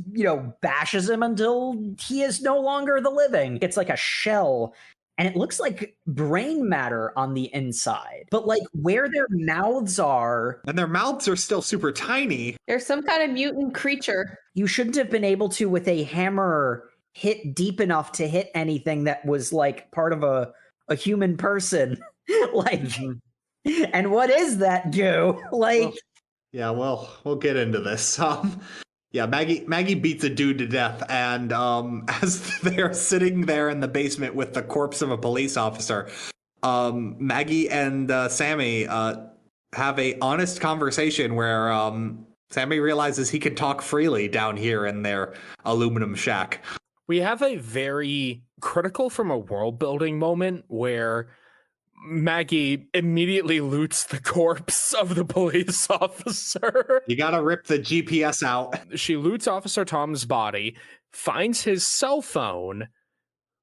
bashes him until he is no longer the living. It's like a shell. And it looks like brain matter on the inside. But like where their mouths are. And their mouths are still super tiny. There's some kind of mutant creature. You shouldn't have been able to, with a hammer, hit deep enough to hit anything that was like part of a human person. And what is that goo? Yeah, well, we'll get into this. Yeah, Maggie beats a dude to death, and as they're sitting there in the basement with the corpse of a police officer, Maggie and Sammy have a honest conversation where Sammy realizes he can talk freely down here in their aluminum shack. We have a very critical from a world building moment where Maggie immediately loots the corpse of the police officer. You gotta rip the GPS out. She loots Officer Tom's body, finds his cell phone,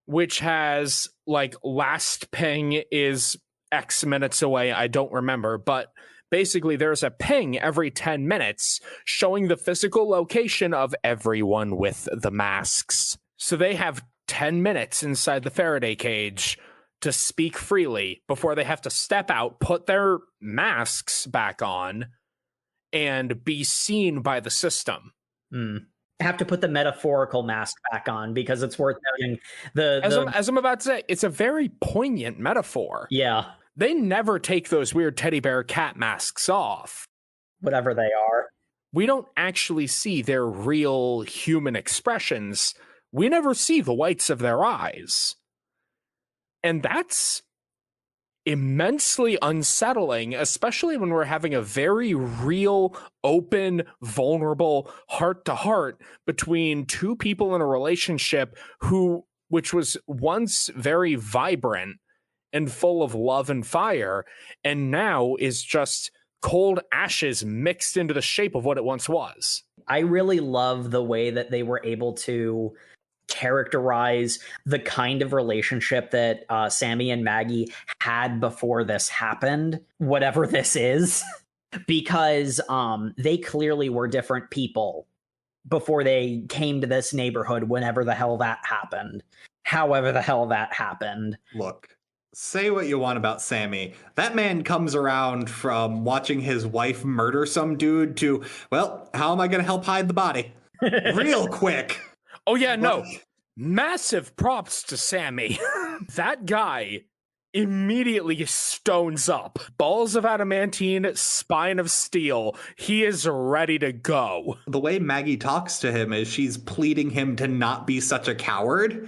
which has like last ping is X minutes away. I don't remember, but basically there's a ping every 10 minutes showing the physical location of everyone with the masks. So they have 10 minutes inside the Faraday cage to speak freely before they have to step out, put their masks back on, and be seen by the system. Have to put the metaphorical mask back on because it's worth noting. As I'm about to say, it's a very poignant metaphor. Yeah. They never take those weird teddy bear cat masks off. Whatever they are. We don't actually see their real human expressions. We never see the whites of their eyes. And that's immensely unsettling, especially when we're having a very real, open, vulnerable heart-to-heart between two people in a relationship which was once very vibrant and full of love and fire, and now is just cold ashes mixed into the shape of what it once was. I really love the way that they were able to characterize the kind of relationship that Sammy and Maggie had before this happened, whatever this is, because they clearly were different people before they came to this neighborhood, whenever the hell that happened, however the hell that happened. Look, say what you want about Sammy. That man comes around from watching his wife murder some dude to, well, how am I going to help hide the body? Real quick. Oh, yeah, no. Massive props to Sammy. That guy immediately stones up. Balls of adamantine, spine of steel. He is ready to go. The way Maggie talks to him is she's pleading him to not be such a coward.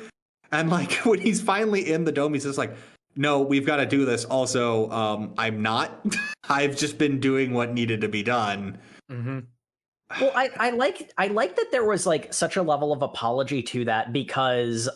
And like when he's finally in the dome, he's just like, no, we've got to do this. Also, I'm not. I've just been doing what needed to be done. Mm-hmm. Well, I like that there was like such a level of apology to that, because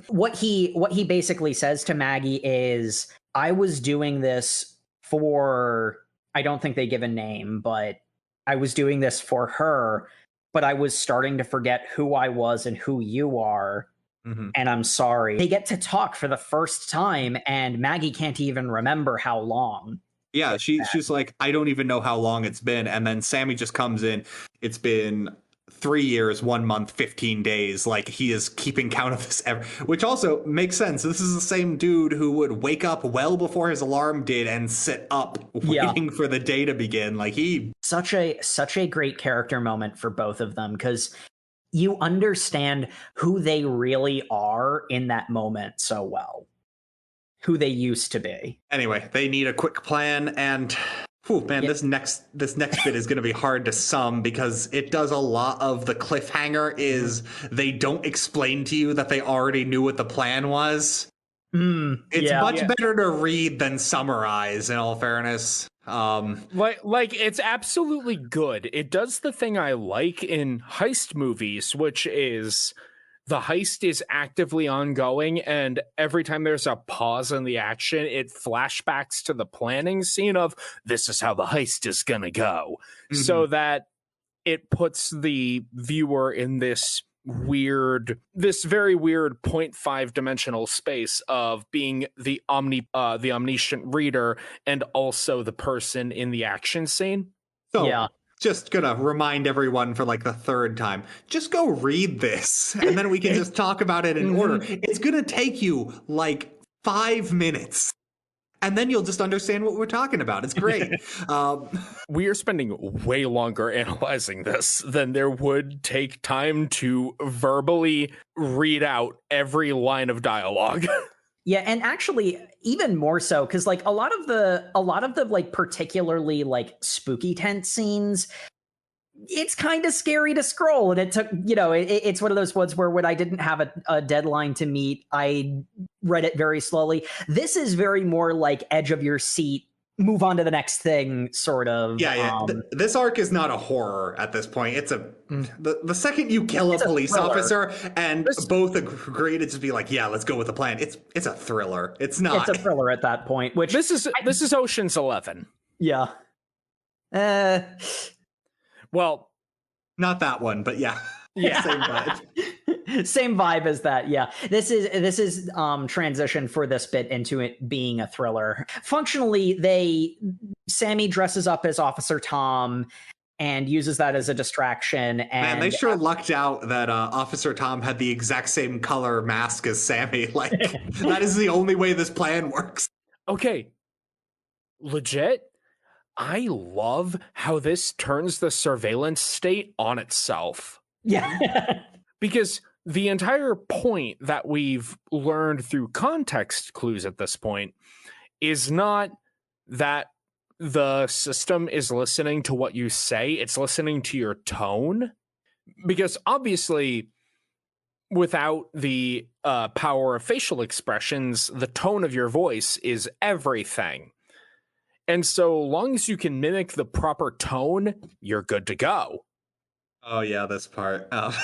what he basically says to Maggie is, I was doing this for, I don't think they give a name, but I was doing this for her, but I was starting to forget who I was and who you are. Mm-hmm. And I'm sorry. They get to talk for the first time, and Maggie can't even remember how long. Yeah, she's like, I don't even know how long it's been. And then Sammy just comes in. It's been 3 years, 1 month, 15 days. Like, he is keeping count of this, which also makes sense. This is the same dude who would wake up well before his alarm did and sit up waiting for the day to begin. Like, such a great character moment for both of them, because you understand who they really are in that moment so well. Who they used to be. Anyway, they need a quick plan, and this next bit is going to be hard to sum, because it does a lot of the cliffhanger is they don't explain to you that they already knew what the plan was. It's much better to read than summarize, in all fairness. Like it's absolutely good. It does the thing I like in heist movies, which is the heist is actively ongoing, and every time there's a pause in the action, it flashbacks to the planning scene of this is how the heist is gonna go, so that it puts the viewer in this very weird 0.5 dimensional space of being the omniscient reader and also the person in the action scene. So, Yeah. just gonna remind everyone for like the third time, just go read this and then we can just talk about it in order. It's gonna take you like 5 minutes. And then you'll just understand what we're talking about. It's great. We are spending way longer analyzing this than there would take time to verbally read out every line of dialogue. Yeah, and actually even more so because like a lot of the like particularly like spooky tent scenes, it's kind of scary to scroll, and it took, it's one of those ones where when I didn't have a deadline to meet, I read it very slowly. This is very more like edge of your seat, move on to the next thing sort of. This arc is not a horror at this point. It's the second you kill a police officer and both agree to just be like, yeah, let's go with the plan. It's a thriller. It's not. It's a thriller at that point. Which this is Ocean's 11. Yeah. Well, not that one, but yeah. Yeah. Same vibe. Same vibe as that. Yeah. This is transition for this bit into it being a thriller. Functionally, Sammy dresses up as Officer Tom and uses that as a distraction. And man, they sure lucked out that Officer Tom had the exact same color mask as Sammy. Like, that is the only way this plan works. Okay. Legit. I love how this turns the surveillance state on itself. Yeah. Because the entire point that we've learned through context clues at this point is not that the system is listening to what you say, it's listening to your tone. Because obviously, without the power of facial expressions, the tone of your voice is everything. And so long as you can mimic the proper tone, you're good to go. Oh, yeah, this part. Oh.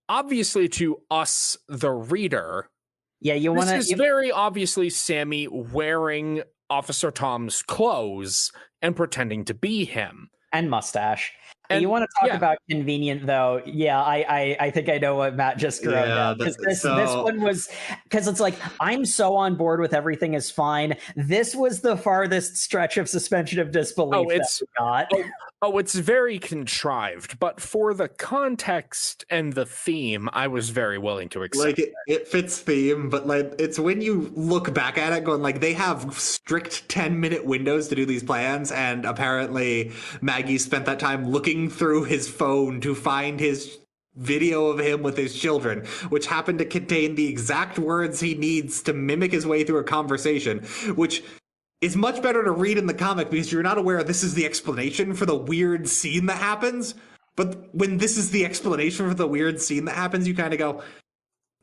Obviously, to us, the reader, this is very obviously Sammy wearing Officer Tom's clothes and pretending to be him. And mustache. And you want to talk about convenient, though? Yeah, I think I know what Matt just grabbed out. Because this one was, because it's like, I'm so on board with everything is fine. This was the farthest stretch of suspension of disbelief that we got. It's very contrived, but for the context and the theme, I was very willing to accept. Like, it fits theme, but like, it's when you look back at it going like, they have strict 10-minute windows to do these plans, and apparently Maggie spent that time looking through his phone to find his video of him with his children, which happened to contain the exact words he needs to mimic his way through a conversation, which is much better to read in the comic because you're not aware this is the explanation for the weird scene that happens. But when this is the explanation for the weird scene that happens, you kind of go,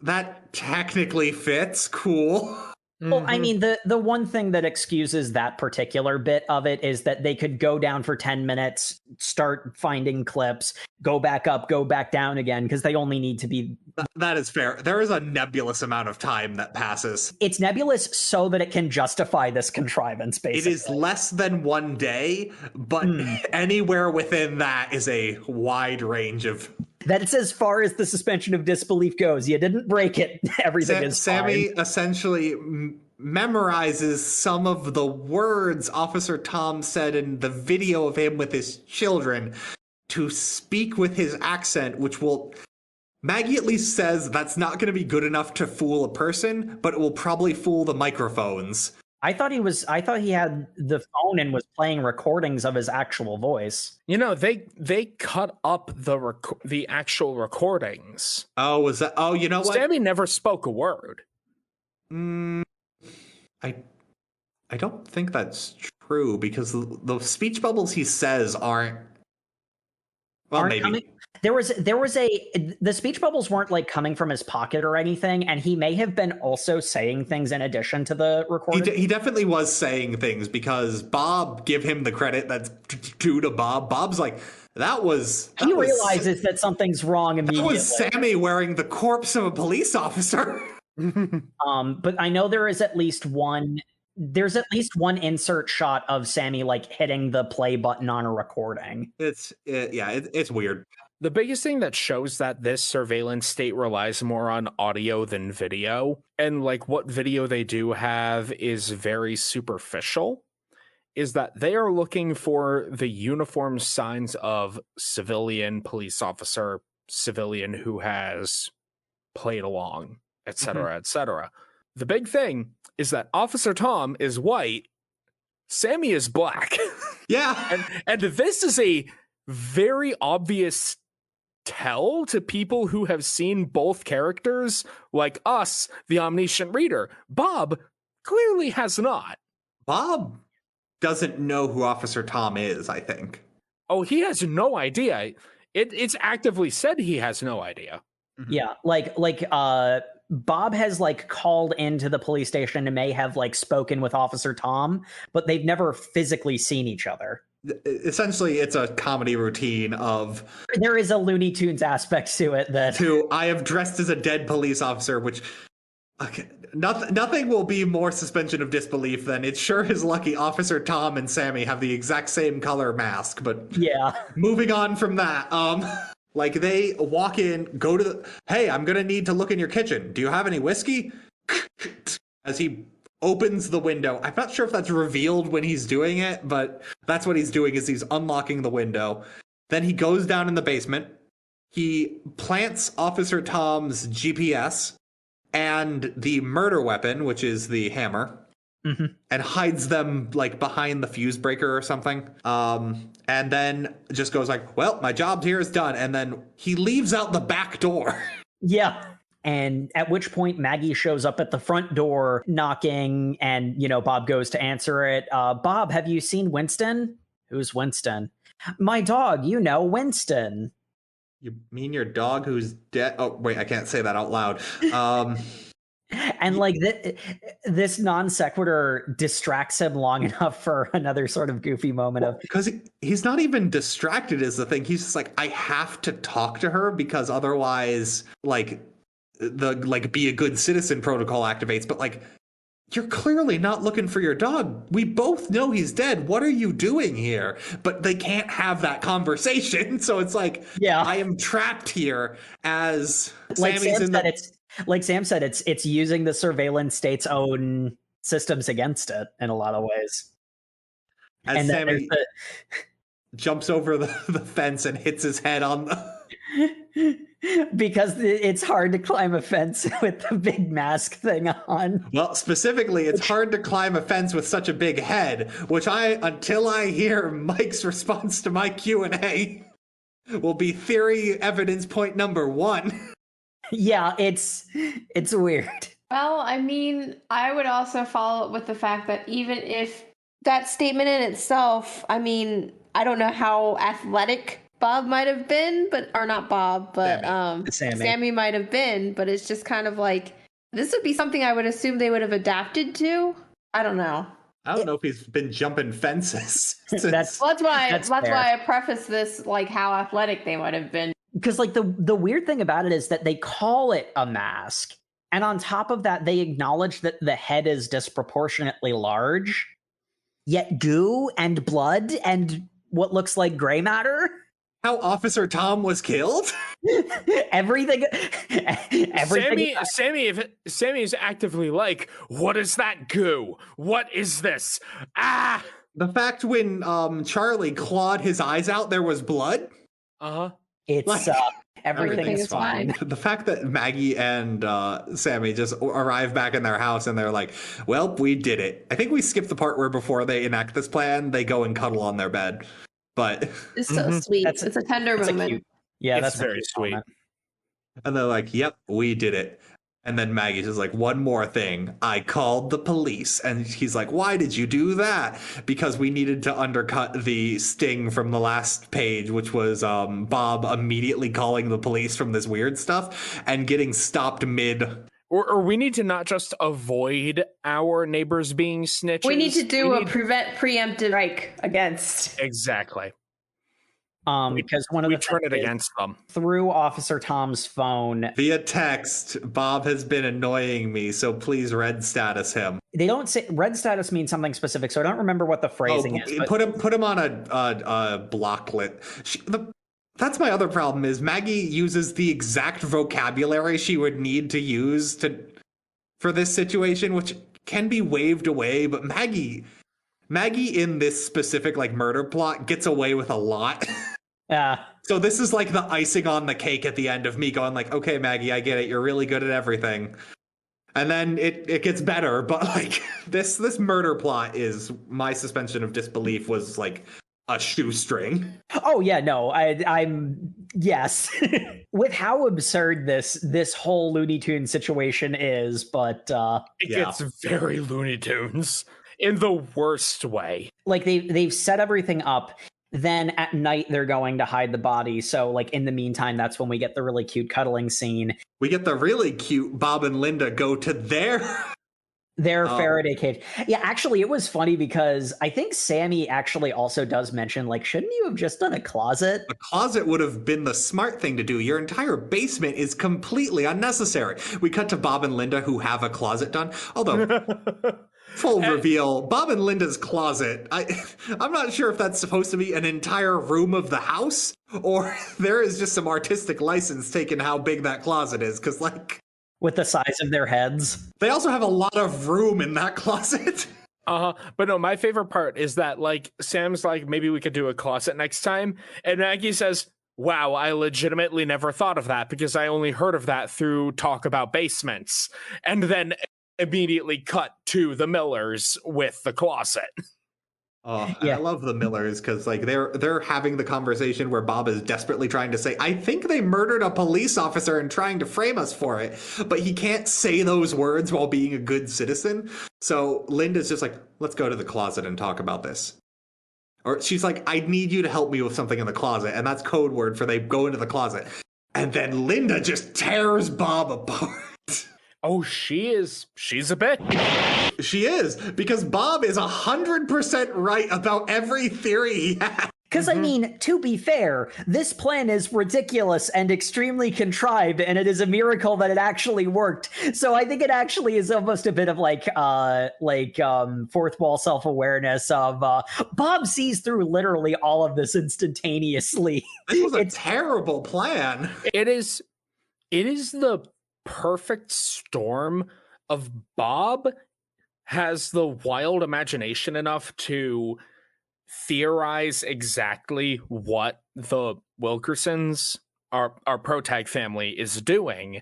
that technically fits. Cool. Well, I mean, the one thing that excuses that particular bit of it is that they could go down for 10 minutes, start finding clips, go back up, go back down again, because they only need to be... That is fair. There is a nebulous amount of time that passes. It's nebulous so that it can justify this contrivance, basically. It is less than 1 day, but anywhere within that is a wide range of... That's as far as the suspension of disbelief goes. You didn't break it. Everything is Sammy fine. Essentially memorizes some of the words Officer Tom said in the video of him with his children to speak with his accent, which will... Maggie at least says that's not going to be good enough to fool a person, but it will probably fool the microphones. I thought he had the phone and was playing recordings of his actual voice. You know, they cut up the actual recordings. Oh, was that? Oh, you know what? Sammy never spoke a word. I don't think that's true because the speech bubbles he says aren't. Well, maybe. The speech bubbles weren't like coming from his pocket or anything, and he may have been also saying things in addition to the recording. He definitely was saying things because Bob, give him the credit that's due to Bob. Bob's like, He realizes that something's wrong immediately. That was Sammy wearing the corpse of a police officer. But I know there's at least one insert shot of Sammy like hitting the play button on a recording. It's weird. The biggest thing that shows that this surveillance state relies more on audio than video, and like what video they do have is very superficial, is that they are looking for the uniform signs of civilian police officer, civilian who has played along, etc., etc. The big thing is that Officer Tom is white, Sammy is black. Yeah. and this is a very obvious tell to people who have seen both characters, like us, the omniscient reader. Bob clearly has not. Bob doesn't know who Officer Tom is, I think. Oh, he has no idea. It's actively said he has no idea. Yeah, like Bob has like called into the police station and may have like spoken with Officer Tom, but they've never physically seen each other. Essentially, it's a comedy routine of... There is a Looney Tunes aspect to it that... I have dressed as a dead police officer, which... Okay, nothing will be more suspension of disbelief than it sure is lucky Officer Tom and Sammy have the exact same color mask, but... Yeah. Moving on from that, like they walk in, go to the... Hey, I'm gonna need to look in your kitchen. Do you have any whiskey? As he opens the window. I'm not sure if that's revealed when he's doing it, but that's what he's doing, is he's unlocking the window. Then he goes down in the basement. He plants Officer Tom's GPS and the murder weapon, which is the hammer, and hides them like behind the fuse breaker or something. And then just goes like, well, my job here is done. And then he leaves out the back door. Yeah. And at which point Maggie shows up at the front door knocking, and, you know, Bob goes to answer it. Bob, have you seen Winston? Who's Winston? My dog, you know, Winston. You mean your dog who's dead? Oh, wait, I can't say that out loud. And like this non sequitur distracts him long enough for another sort of goofy moment of... Because he's not even distracted is the thing. He's just like, I have to talk to her because otherwise, like... the like be a good citizen protocol activates, but like you're clearly not looking for your dog. We both know he's dead. What are you doing here? But they can't have that conversation, so it's like, yeah, I am trapped here as like Sam said, it's using the surveillance state's own systems against it in a lot of ways. As and Sammy jumps over the fence and hits his head on the because it's hard to climb a fence with the big mask thing on. Well, specifically, it's hard to climb a fence with such a big head, which until I hear Mike's response to my Q&A, will be theory evidence point number 1. Yeah, it's weird. Well, I mean, I would also follow up with the fact that even if that statement in itself, I mean, I don't know how athletic Bob might have been, or not Bob, but Sammy might have been, but it's just kind of like, this would be something I would assume they would have adapted to. I don't know. I don't know if he's been jumping fences. That's why I preface this like how athletic they might have been. Because like the weird thing about it is that they call it a mask, and on top of that, they acknowledge that the head is disproportionately large, yet goo and blood and what looks like gray matter. How Officer Tom was killed? Everything. Sammy is actively like, what is that goo? What is this? Ah! The fact when Charlie clawed his eyes out, there was blood? Uh-huh. It's like, everything is fine. The fact that Maggie and Sammy just arrive back in their house and they're like, well, we did it. I think we skipped the part where before they enact this plan, they go and cuddle on their bed. But it's so sweet. It's a tender moment. That's very sweet. Moment. And they're like, yep, we did it. And then Maggie's just like, one more thing. I called the police. And he's like, why did you do that? Because we needed to undercut the sting from the last page, which was Bob immediately calling the police from this weird stuff and getting stopped mid. Or we need to not just avoid our neighbors being snitches. We need to do a preemptive strike against. Exactly. Because one of we the turn it things is, against them. through Officer Tom's phone via text, Bob has been annoying me, so please red status him. they don't say red status means something specific, so I don't remember what the phrasing is. But Put him on a blocklet. That's my other problem is Maggie uses the exact vocabulary she would need to use for this situation, which can be waved away, but Maggie in this specific like murder plot gets away with a lot. So this is like the icing on the cake at the end of me going like, okay, Maggie, I get it. You're really good at everything. And then it gets better, but like this murder plot is my suspension of disbelief was like a shoestring. Oh yeah, no, I'm yes. With how absurd this whole Looney Tunes situation is, but it gets very Looney Tunes in the worst way. Like they've set everything up. Then at night they're going to hide the body. So like in the meantime, that's when we get the really cute cuddling scene. We get the really cute Bob and Linda go to their Faraday cage. Yeah, actually, it was funny because I think Sammy actually also does mention, like, shouldn't you have just done a closet? A closet would have been the smart thing to do. Your entire basement is completely unnecessary. We cut to Bob and Linda who have a closet done. Although, full reveal, Bob and Linda's closet, I'm not sure if that's supposed to be an entire room of the house or there is just some artistic license taken how big that closet is. Because, like, with the size of their heads. They also have a lot of room in that closet. But no, my favorite part is that, like, Sam's like, maybe we could do a closet next time. And Maggie says, wow, I legitimately never thought of that because I only heard of that through talk about basements. And then immediately cut to the Millers with the closet. I love the Millers because like they're having the conversation where Bob is desperately trying to say, I think they murdered a police officer and trying to frame us for it, but he can't say those words while being a good citizen. So Linda's just like, let's go to the closet and talk about this. Or she's like, I need you to help me with something in the closet, and that's code word for they go into the closet. And then Linda just tears Bob apart. Oh, she's a bitch. She is, because Bob is 100% right about every theory he has. Because, I mean, to be fair, this plan is ridiculous and extremely contrived, and it is a miracle that it actually worked. So I think it actually is almost a bit of fourth wall self-awareness of Bob sees through literally all of this instantaneously. This was a terrible plan. It is the perfect storm of Bob has the wild imagination enough to theorize exactly what the Wilkersons, our protag family, is doing.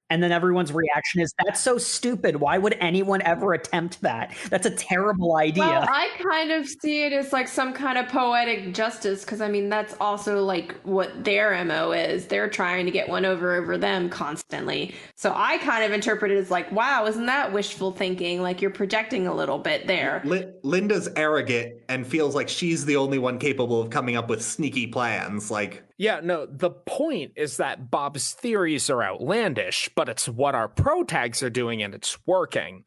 And then everyone's reaction is, that's so stupid. Why would anyone ever attempt that? That's a terrible idea. Well, I kind of see it as like some kind of poetic justice, because I mean, that's also like what their MO is. They're trying to get one over them constantly. So I kind of interpret it as like, wow, isn't that wishful thinking? Like you're projecting a little bit there. Linda's arrogant and feels like she's the only one capable of coming up with sneaky plans. Like, yeah, no, the point is that Bob's theories are outlandish, but it's what our protags are doing and it's working.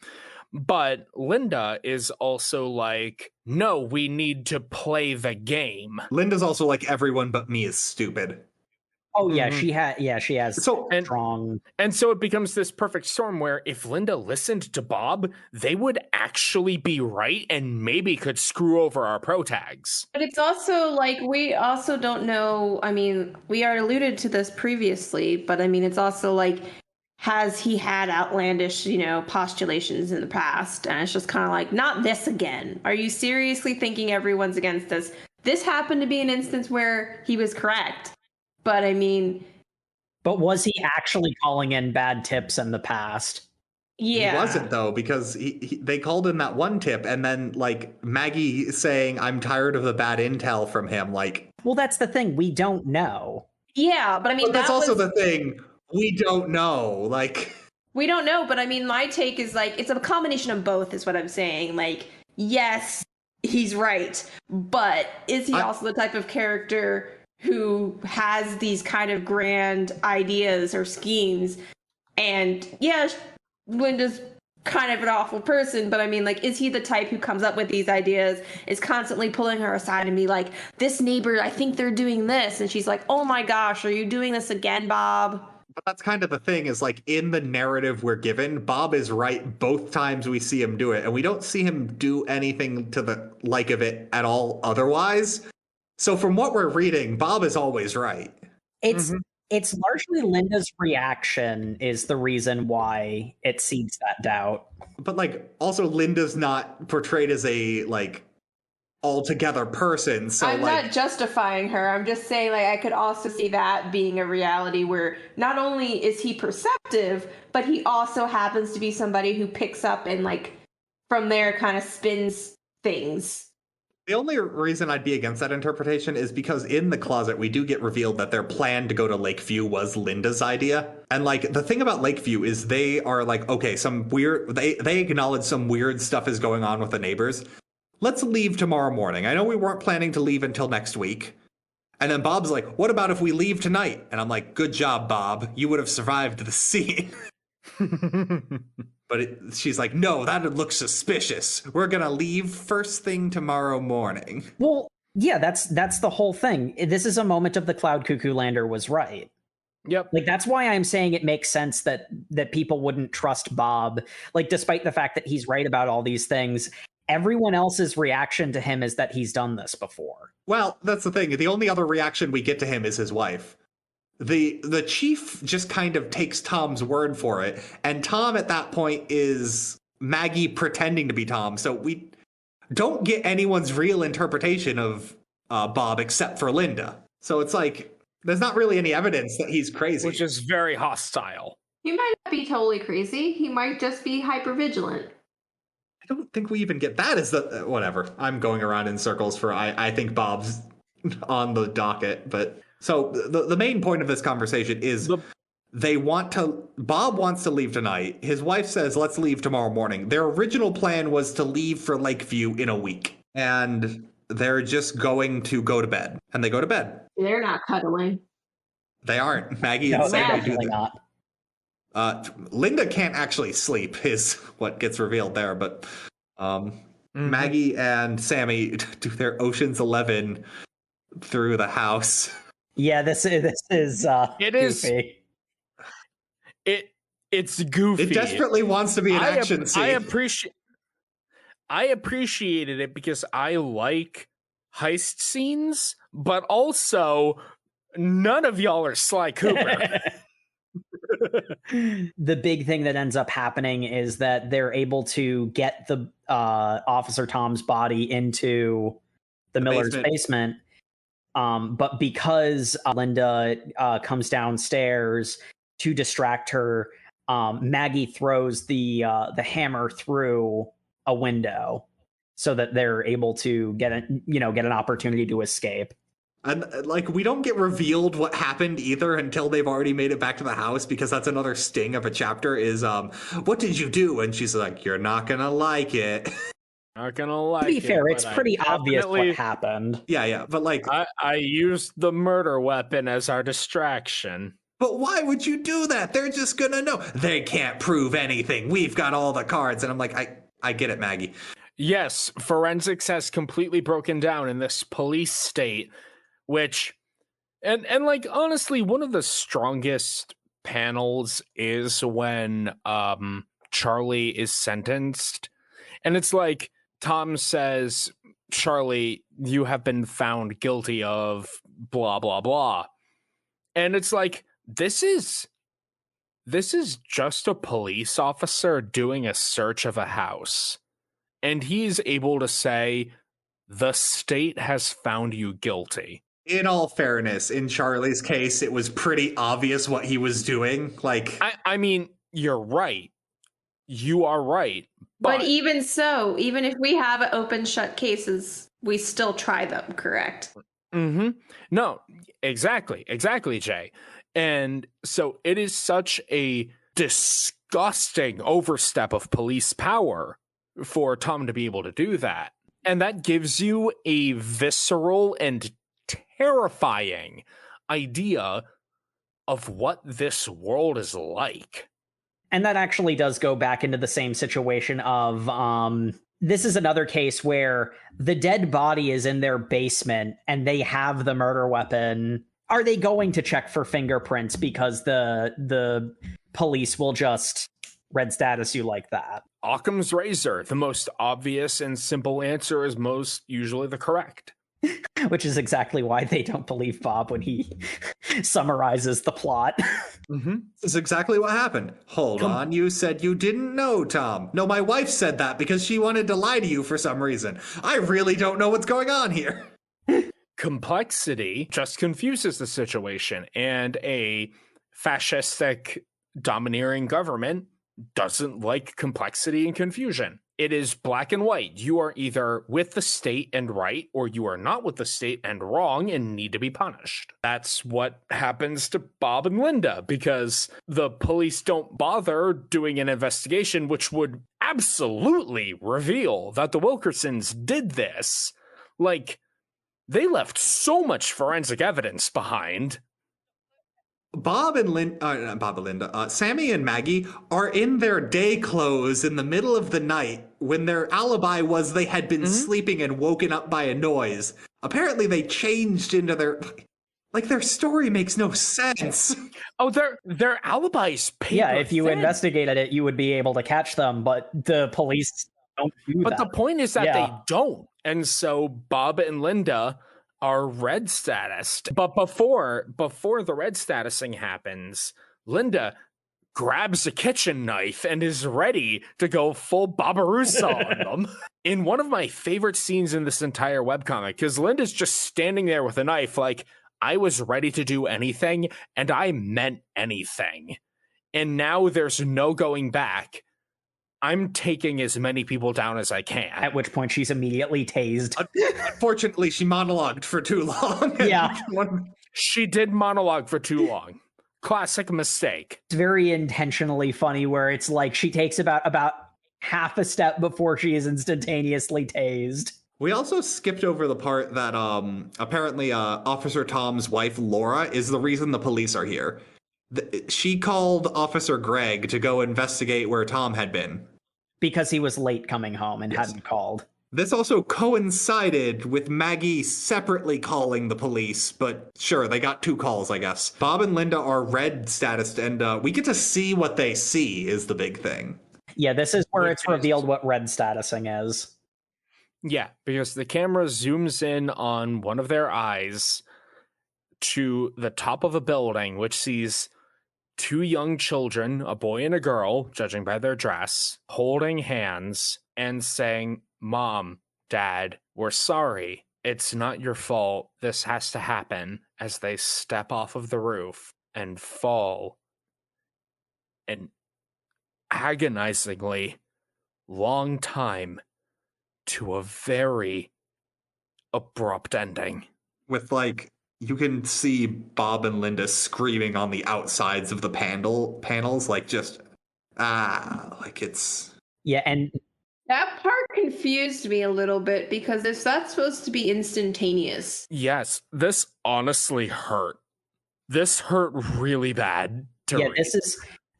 But Linda is also like, no, we need to play the game. Linda's also like, everyone but me is stupid. Oh yeah, she has so strong. And so it becomes this perfect storm where if Linda listened to Bob, they would actually be right and maybe could screw over our protags. But it's also like, we also don't know, I mean, we are alluded to this previously, but I mean, it's also like, has he had outlandish, postulations in the past? And it's just kind of like, not this again. Are you seriously thinking everyone's against us? This happened to be an instance where he was correct. But I mean... But was he actually calling in bad tips in the past? Yeah. He wasn't, though, because they called in that one tip, and then, like, Maggie saying, I'm tired of the bad intel from him, like... Well, that's the thing. We don't know. Yeah, but I mean... But that's also the thing. We don't know, like... We don't know, but I mean, my take is, like, it's a combination of both, is what I'm saying. Like, yes, he's right, but is he also the type of character who has these kind of grand ideas or schemes? And yeah, Linda's kind of an awful person, but I mean, like, is he the type who comes up with these ideas, is constantly pulling her aside and be like, this neighbor, I think they're doing this, and she's like, oh my gosh, are you doing this again, Bob? But that's kind of the thing, is like, in the narrative we're given, Bob is right both times we see him do it, and we don't see him do anything to the like of it at all otherwise. So from what we're reading, Bob is always right. It's largely Linda's reaction is the reason why it seeds that doubt. But like, also Linda's not portrayed as a like altogether person. So I'm not justifying her. I'm just saying, like, I could also see that being a reality where not only is he perceptive, but he also happens to be somebody who picks up and, like, from there kind of spins things. The only reason I'd be against that interpretation is because in the closet, we do get revealed that their plan to go to Lakeview was Linda's idea. And like, the thing about Lakeview is they are like, okay, they acknowledge some weird stuff is going on with the neighbors. Let's leave tomorrow morning. I know we weren't planning to leave until next week. And then Bob's like, what about if we leave tonight? And I'm like, good job, Bob. You would have survived the scene. But she's like, no, that would look suspicious. We're going to leave first thing tomorrow morning. Well, yeah, that's the whole thing. This is a moment of the Cloud Cuckoo Lander was right. Yep. Like, that's why I'm saying it makes sense that people wouldn't trust Bob. Like, despite the fact that he's right about all these things, everyone else's reaction to him is that he's done this before. Well, that's the thing. The only other reaction we get to him is his wife. The chief just kind of takes Tom's word for it, and Tom at that point is Maggie pretending to be Tom, so we don't get anyone's real interpretation of Bob except for Linda. So it's like, there's not really any evidence that he's crazy. Which is very hostile. He might not be totally crazy. He might just be hypervigilant. I don't think we even get that as the... whatever. I'm going around in circles for I think Bob's on the docket, but... So the main point of this conversation is Bob wants to leave tonight. His wife says, let's leave tomorrow morning. Their original plan was to leave for Lakeview in a week. And they're just going to go to bed. And they go to bed. They're not cuddling. They aren't. Maggie and Sammy do that. Not. Linda can't actually sleep is what gets revealed there. But Maggie and Sammy do their Ocean's 11 through the house. Yeah, this is It goofy. It's goofy. It desperately wants to be an action scene. I appreciated it because I like heist scenes, but also none of y'all are Sly Cooper. The big thing that ends up happening is that they're able to get the Officer Tom's body into the Miller's basement. But because Linda comes downstairs to distract her, Maggie throws the hammer through a window so that they're able to get an opportunity to escape. And like, we don't get revealed what happened either until they've already made it back to the house, because that's another sting of a chapter is, what did you do? And she's like, you're not gonna like it. Not gonna like it. To be fair, it's pretty obvious what happened. Yeah, but like... I used the murder weapon as our distraction. But why would you do that? They're just gonna know. They can't prove anything. We've got all the cards. And I'm like, I get it, Maggie. Yes, forensics has completely broken down in this police state, which... And like, honestly, one of the strongest panels is when Charlie is sentenced. And it's like, Tom says, Charlie, you have been found guilty of blah, blah, blah. And it's like, this is just a police officer doing a search of a house. And he's able to say, the state has found you guilty. In all fairness, in Charlie's case, it was pretty obvious what he was doing. Like, I mean, you're right. You are right. But even so, even if we have open shut cases, we still try them, correct? Mm-hmm. No, exactly, Jay. And so it is such a disgusting overstep of police power for Tom to be able to do that. And that gives you a visceral and terrifying idea of what this world is like. And that actually does go back into the same situation of this is another case where the dead body is in their basement and they have the murder weapon. Are they going to check for fingerprints because the police will just red status you like that? Occam's razor. The most obvious and simple answer is most usually the correct. Which is exactly why they don't believe Bob when he summarizes the plot. Mm-hmm. This is exactly what happened. Hold on, you said you didn't know, Tom. No, my wife said that because she wanted to lie to you for some reason. I really don't know what's going on here. Complexity just confuses the situation, and a fascistic, domineering government doesn't like complexity and confusion. It is black and white. You are either with the state and right, or you are not with the state and wrong and need to be punished. That's what happens to Bob and Linda, because the police don't bother doing an investigation, which would absolutely reveal that the Wilkersons did this. Like, they left so much forensic evidence behind. Sammy and Maggie are in their day clothes in the middle of the night when their alibi was they had been sleeping and woken up by a noise. Apparently they changed into their story makes no sense. Oh, their alibis paper Yeah, if you thin. investigated it, you would be able to catch them, but the police don't do But that. the point is that they don't. And so Bob and Linda are red statused. But before the red statusing happens, Linda grabs a kitchen knife and is ready to go full Barbarossa on them. In one of my favorite scenes in this entire webcomic, because Linda's just standing there with a knife like, I was ready to do anything, and I meant anything. And now there's no going back. I'm taking as many people down as I can. At which point she's immediately tased. Unfortunately, she monologued for too long. Yeah. She did monologue for too long. Classic mistake. It's very intentionally funny where it's like she takes about half a step before she is instantaneously tased. We also skipped over the part that apparently Officer Tom's wife, Laura, is the reason the police are here. She called Officer Greg to go investigate where Tom had been. Because he was late coming home and hadn't called. This also coincided with Maggie separately calling the police, but sure, they got 2 calls, I guess. Bob and Linda are red statused, and we get to see what they see is the big thing. Yeah, this is where it's revealed what red statusing is. Yeah, because the camera zooms in on one of their eyes to the top of a building, which sees 2 young children, a boy and a girl, judging by their dress, holding hands and saying, Mom, Dad, we're sorry. It's not your fault. This has to happen, as they step off of the roof and fall an agonizingly long time to a very abrupt ending. With you can see Bob and Linda screaming on the outsides of the panels, it's... Yeah, and That part confused me a little bit because if that's supposed to be instantaneous. Yes, this honestly hurt. This hurt really bad to read.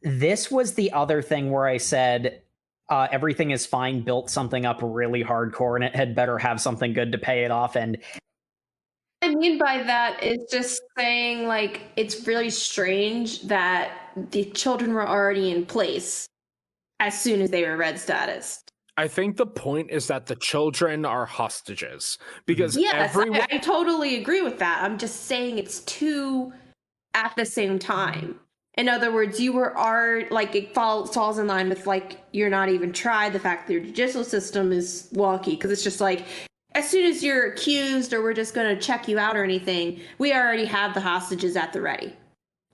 This was the other thing where I said everything is fine, built something up really hardcore, and it had better have something good to pay it off. And What I mean by that is just saying, it's really strange that the children were already in place as soon as they were red status. I think the point is that the children are hostages. Because everyone... I totally agree with that. I'm just saying it's 2 at the same time. In other words, you were it falls in line with you're not even tried. The fact that your judicial system is wonky because it's just as soon as you're accused or we're just going to check you out or anything, we already have the hostages at the ready,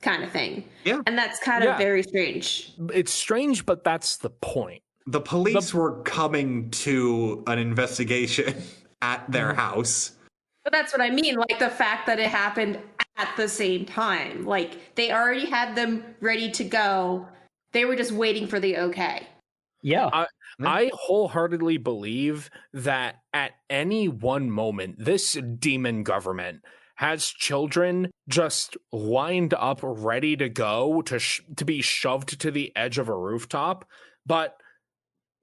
kind of thing. Yeah, and that's kind of very strange. It's strange, but that's the point. The police were coming to an investigation at their house. But that's what I mean, the fact that it happened at the same time. They already had them ready to go. They were just waiting for the okay. Yeah. I wholeheartedly believe that at any one moment, this demon government has children just lined up ready to go to be shoved to the edge of a rooftop. But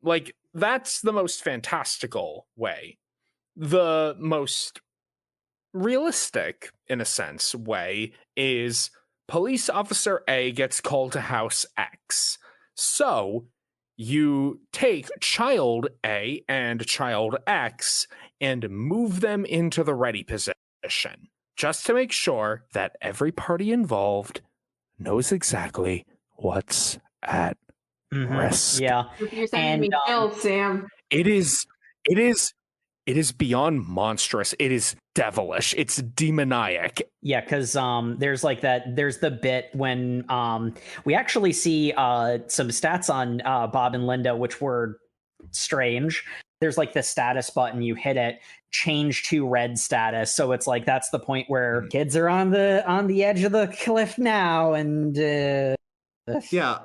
like, that's the most fantastical way. The most realistic, in a sense, way is police officer A gets called to house X. So you take child A and child X and move them into the ready position, just to make sure that every party involved knows exactly what's at risk. Yeah. You're sending me chills, Sam. It is beyond monstrous. It is devilish. It's demoniac. Yeah, because there's the bit when we actually see some stats on Bob and Linda, which were strange. There's like the status button, you hit it, change to red status. So it's like that's the point where kids are on the edge of the cliff now, and yeah.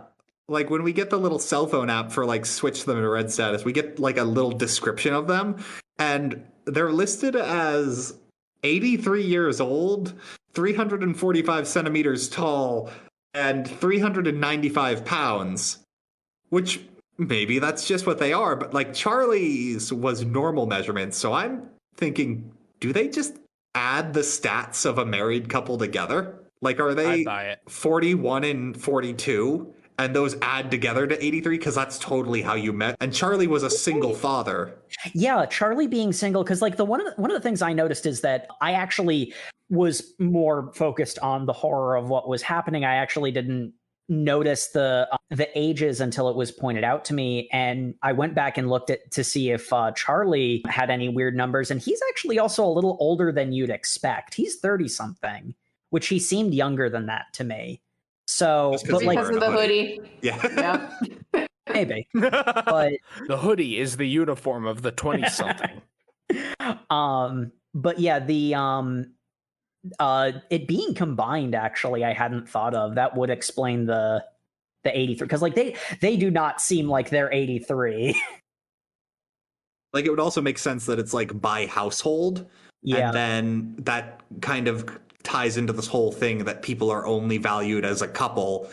Like when we get the little cell phone app for like switch them to red status, we get like a little description of them, and they're listed as 83 years old, 345 centimeters tall, and 395 pounds, which maybe that's just what they are, but like Charlie's was normal measurements. So I'm thinking, do they just add the stats of a married couple together? Like, are they 41 and 42? And those add together to 83, because that's totally how you met. And Charlie was a single father. Yeah, Charlie being single, because like one of the things I noticed is that I actually was more focused on the horror of what was happening. I actually didn't notice the ages until it was pointed out to me, and I went back and looked to see if Charlie had any weird numbers, and he's actually also a little older than you'd expect. He's 30 something, which he seemed younger than that to me. So, but like because of the hoodie. Yeah. Maybe. But the hoodie is the uniform of the 20-something. But yeah, the it being combined, actually, I hadn't thought of. That would explain the 83, because like they do not seem like they're 83. Like, it would also make sense that it's like by household. Yeah. And then that kind of ties into this whole thing that people are only valued as a couple,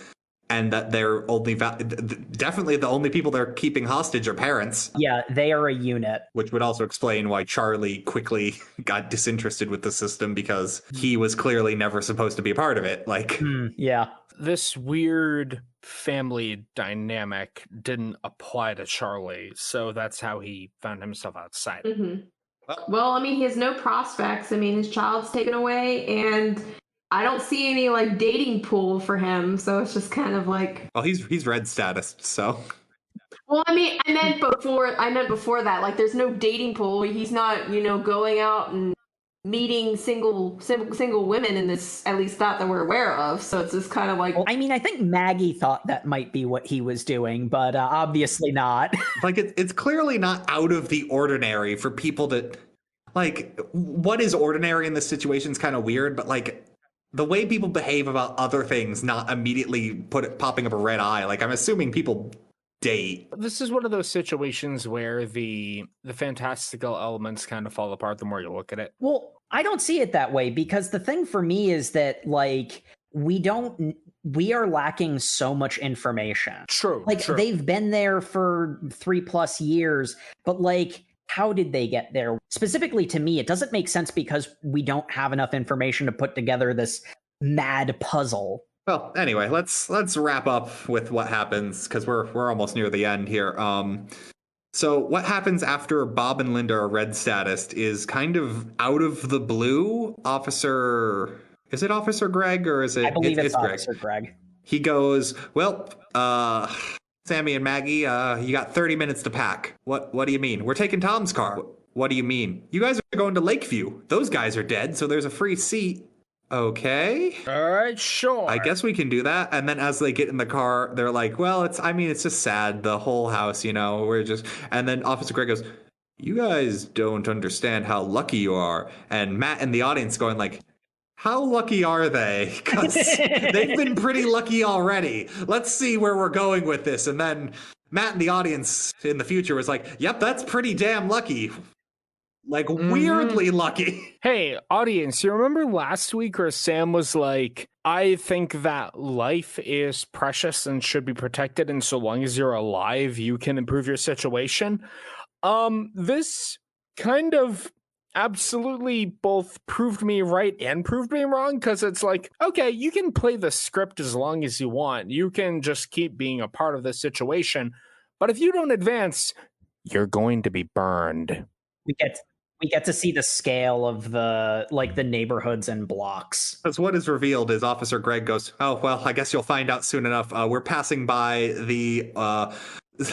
and that they're only definitely the only people they're keeping hostage are parents. Yeah, they are a unit. Which would also explain why Charlie quickly got disinterested with the system, because he was clearly never supposed to be a part of it. Like, yeah. This weird family dynamic didn't apply to Charlie, so that's how he found himself outside. Mm-hmm. Well, I mean, he has no prospects. I mean, his child's taken away, and I don't see any like dating pool for him. So it's just kind of like, well, he's red status, so. Well, I mean, I meant before that. Like, there's no dating pool. He's not, going out and meeting single women in this, at least that we're aware of. So it's just kind of like, I mean, I think Maggie thought that might be what he was doing, but obviously not. Like, it's clearly not out of the ordinary for people to, like, what is ordinary in this situation is kind of weird, but like the way people behave about other things, not immediately popping up a red eye. Like, I'm assuming people date. This is one of those situations where the fantastical elements kind of fall apart the more you look at it. Well, I don't see it that way, because the thing for me is that like we are lacking so much information. True. Like, they've been there for 3+ years, but like, how did they get there? Specifically to me, it doesn't make sense, because we don't have enough information to put together this mad puzzle. Well, anyway, let's wrap up with what happens, because we're almost near the end here. So what happens after Bob and Linda are red status is kind of out of the blue. Is it Officer Greg, or is it? I believe it's Officer Greg. He goes, well, Sammy and Maggie, you got 30 minutes to pack. What do you mean? We're taking Tom's car. What do you mean? You guys are going to Lakeview. Those guys are dead, so there's a free seat. Okay. All right, sure. I guess we can do that. And then as they get in the car, they're like, well, it's just sad. The whole house, and then Officer Greg goes, you guys don't understand how lucky you are. And Matt in the audience going like, how lucky are they? Because they've been pretty lucky already. Let's see where we're going with this. And then Matt in the audience in the future was like, yep, that's pretty damn lucky. Like, weirdly lucky. Hey, audience, you remember last week where Sam was like, I think that life is precious and should be protected, and so long as you're alive, you can improve your situation? This kind of absolutely both proved me right and proved me wrong, because it's like, okay, you can play the script as long as you want. You can just keep being a part of the situation. But if you don't advance, you're going to be burned. We get to see the scale of the neighborhoods and blocks. Because what is revealed is Officer Greg goes, oh, well, I guess you'll find out soon enough. We're passing by the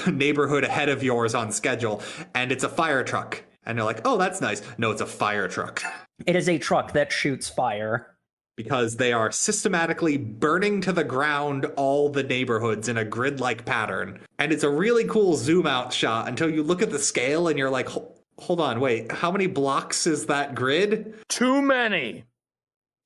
neighborhood ahead of yours on schedule, and it's a fire truck. And they're like, oh, that's nice. No, it's a fire truck. It is a truck that shoots fire. Because they are systematically burning to the ground all the neighborhoods in a grid-like pattern. And it's a really cool zoom-out shot until you look at the scale and you're like, hold on, wait, how many blocks is that grid? Too many.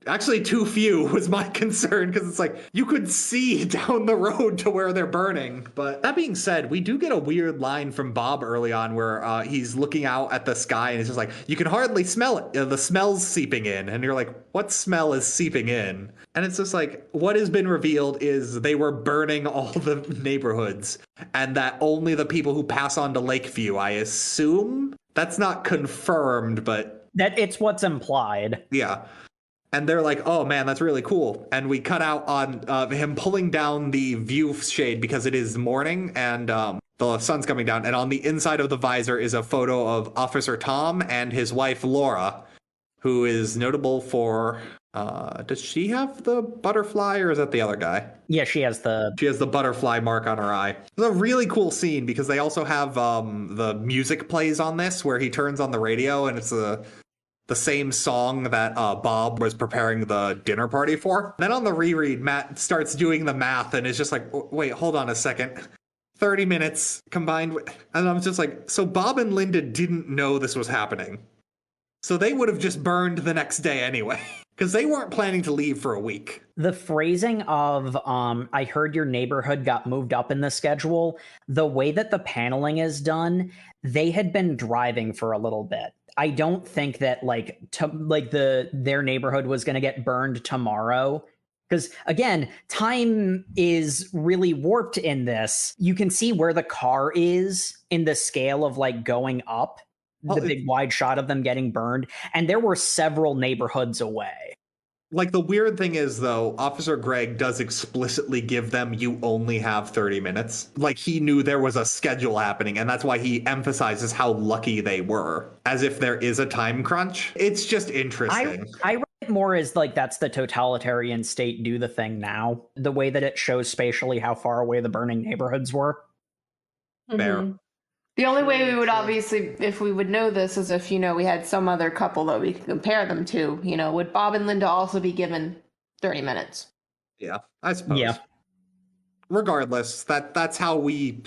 Actually, too few was my concern, because it's like, you could see down the road to where they're burning. But that being said, we do get a weird line from Bob early on where he's looking out at the sky and it's just like, you can hardly smell it. The smell's seeping in. And you're like, what smell is seeping in? And it's just like, what has been revealed is they were burning all the neighborhoods, and that only the people who pass on to Lakeview, I assume. That's not confirmed, but that it's what's implied. Yeah. And they're like, oh, man, that's really cool. And we cut out on him pulling down the view shade because it is morning and the sun's coming down. And on the inside of the visor is a photo of Officer Tom and his wife, Laura, who is notable for... does she have the butterfly, or is that the other guy? Yeah, she has the butterfly mark on her eye. It's a really cool scene because they also have the music plays on this where he turns on the radio and it's the same song that Bob was preparing the dinner party for. Then on the reread, Matt starts doing the math and is just like, wait, hold on a second. 30 minutes combined with... And I'm just like, so Bob and Linda didn't know this was happening. So they would have just burned the next day anyway. Because they weren't planning to leave for a week. The phrasing of, I heard your neighborhood got moved up in the schedule, the way that the paneling is done, they had been driving for a little bit. I don't think that their neighborhood was going to get burned tomorrow. Because again, time is really warped in this. You can see where the car is in the scale of going up. The big wide shot of them getting burned, and there were several neighborhoods away. Like, the weird thing is, though, Officer Greg does explicitly give them, you only have 30 minutes. Like, he knew there was a schedule happening, and that's why he emphasizes how lucky they were, as if there is a time crunch. It's just interesting. I read it more as, that's the totalitarian state do the thing now. The way that it shows spatially how far away the burning neighborhoods were. Fair. Mm-hmm. The only way we would obviously, if we would know this, is if, we had some other couple that we could compare them to. Would Bob and Linda also be given 30 minutes? Yeah, I suppose. Yeah. Regardless, that's how we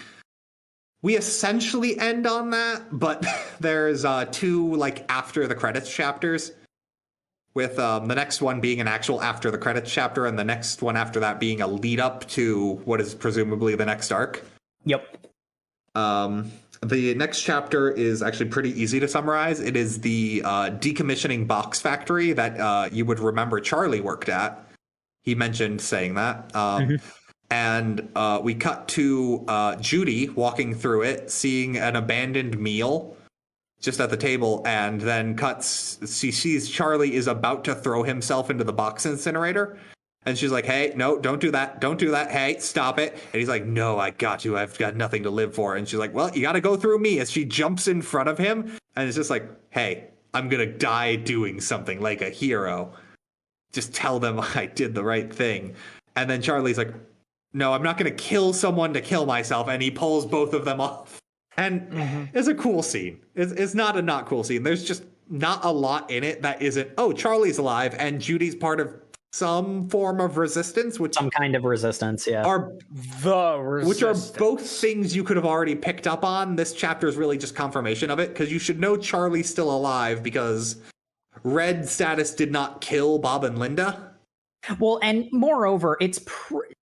essentially end on that, but there's two, after the credits chapters, with the next one being an actual after the credits chapter, and the next one after that being a lead up to what is presumably the next arc. Yep. The next chapter is actually pretty easy to summarize. It is the decommissioning box factory that you would remember Charlie worked at. He mentioned saying that. And we cut to Judy walking through it, seeing an abandoned meal just at the table, and then she sees Charlie is about to throw himself into the box incinerator. And she's like, hey, no, don't do that. Don't do that. Hey, stop it. And he's like, no, I got you. I've got nothing to live for. And she's like, well, you got to go through me, as she jumps in front of him. And it's just like, hey, I'm going to die doing something like a hero. Just tell them I did the right thing. And then Charlie's like, no, I'm not going to kill someone to kill myself. And he pulls both of them off. And it's a cool scene. It's not a not cool scene. There's just not a lot in it that isn't, oh, Charlie's alive and Judy's part of some form of resistance, some kind of resistance, yeah. Which are both things you could have already picked up on. This chapter is really just confirmation of it, because you should know Charlie's still alive because Red status did not kill Bob and Linda. Well, and moreover,